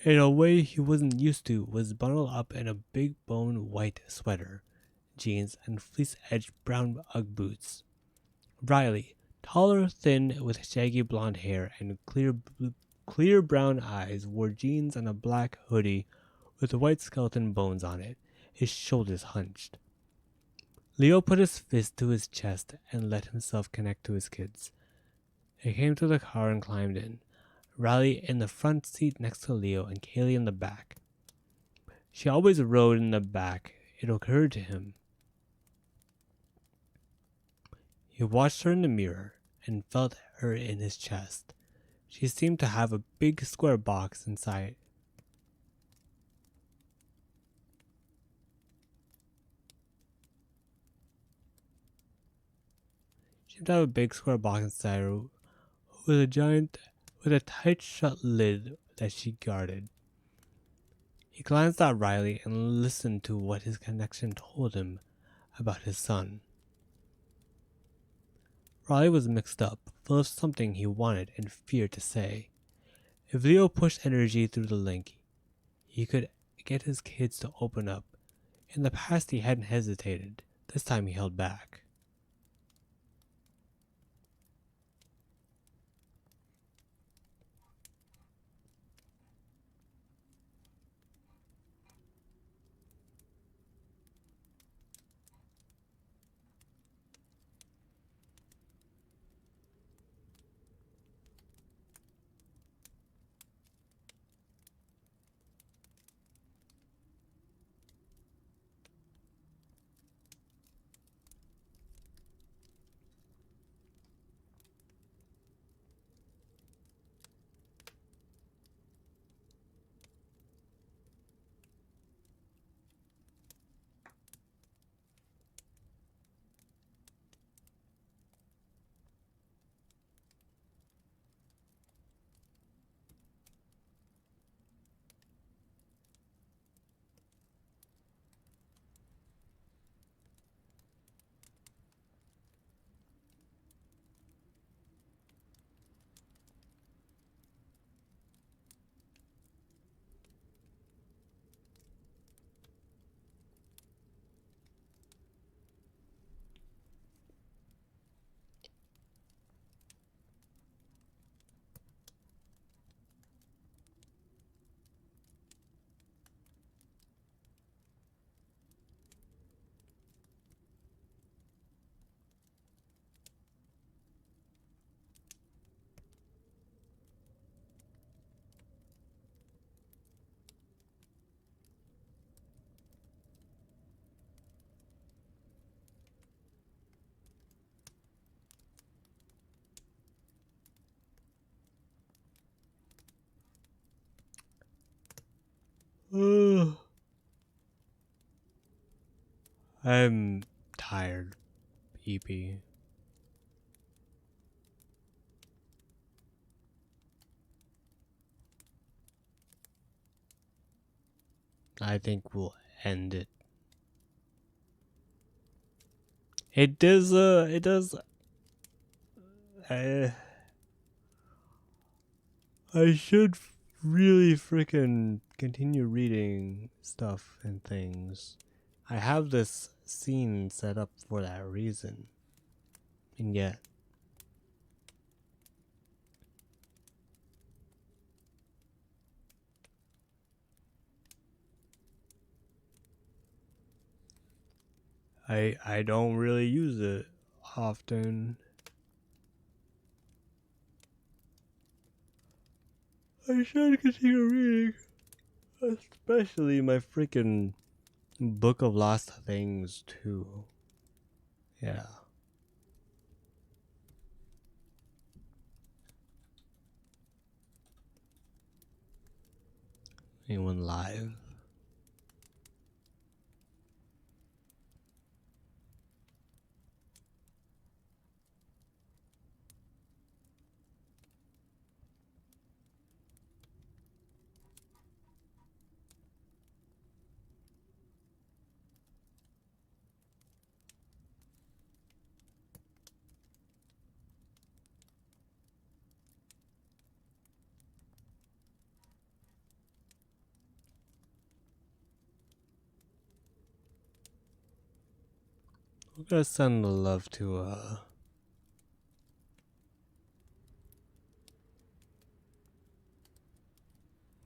in a way he wasn't used to, was bundled up in a big bone white sweater, jeans, and fleece-edged brown Ugg boots. Riley, taller, thin, with shaggy blonde hair and clear brown eyes, wore jeans and a black hoodie with white skeleton bones on it, his shoulders hunched. Leo put his fist to his chest and let himself connect to his kids. They came to the car and climbed in, Riley in the front seat next to Leo and Kaylee in the back. She always rode in the back, it occurred to him. He watched her in the mirror and felt her in his chest. She seemed to have a big square box inside. She seemed to have a big square box inside her with a tight shut lid that she guarded. He glanced at Riley and listened to what his connection told him about his son. Riley was mixed up, full of something he wanted and feared to say. If Leo pushed energy through the link, he could get his kids to open up. In the past he hadn't hesitated. This time he held back. I'm tired, EP. I think we'll end it. It does, I should really freaking continue reading stuff and things. I have this scene set up for that reason. And yet, I don't really use it often. I should continue reading, especially my freaking Book of Lost Things too. Yeah. Anyone live? I'm gonna send the love to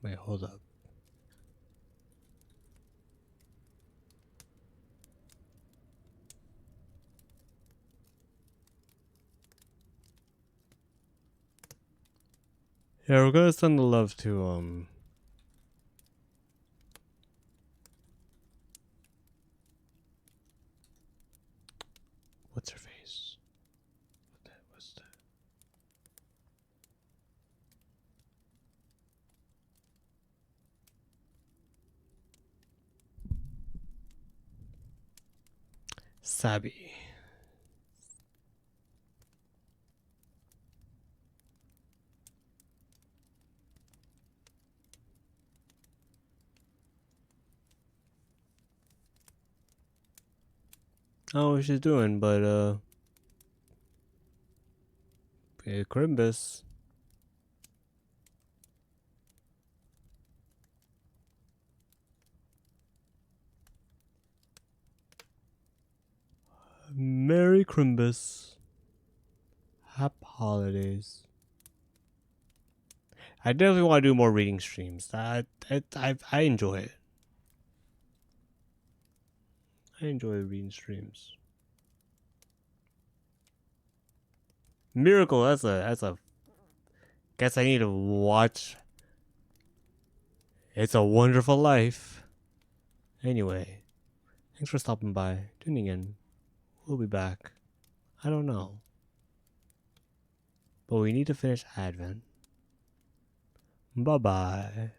wait, hold up. Yeah, we're gonna send the love to what's her face? What's that? Sabi. I don't know what she's doing, but Crimbus. Merry Crimbus. Happy holidays. I definitely want to do more reading streams. I enjoy it. I enjoy reading streams. Miracle, that's a guess I need to watch It's a Wonderful Life. Anyway, thanks for stopping by, tuning in. We'll be back. I don't know. But we need to finish Advent. Bye-bye.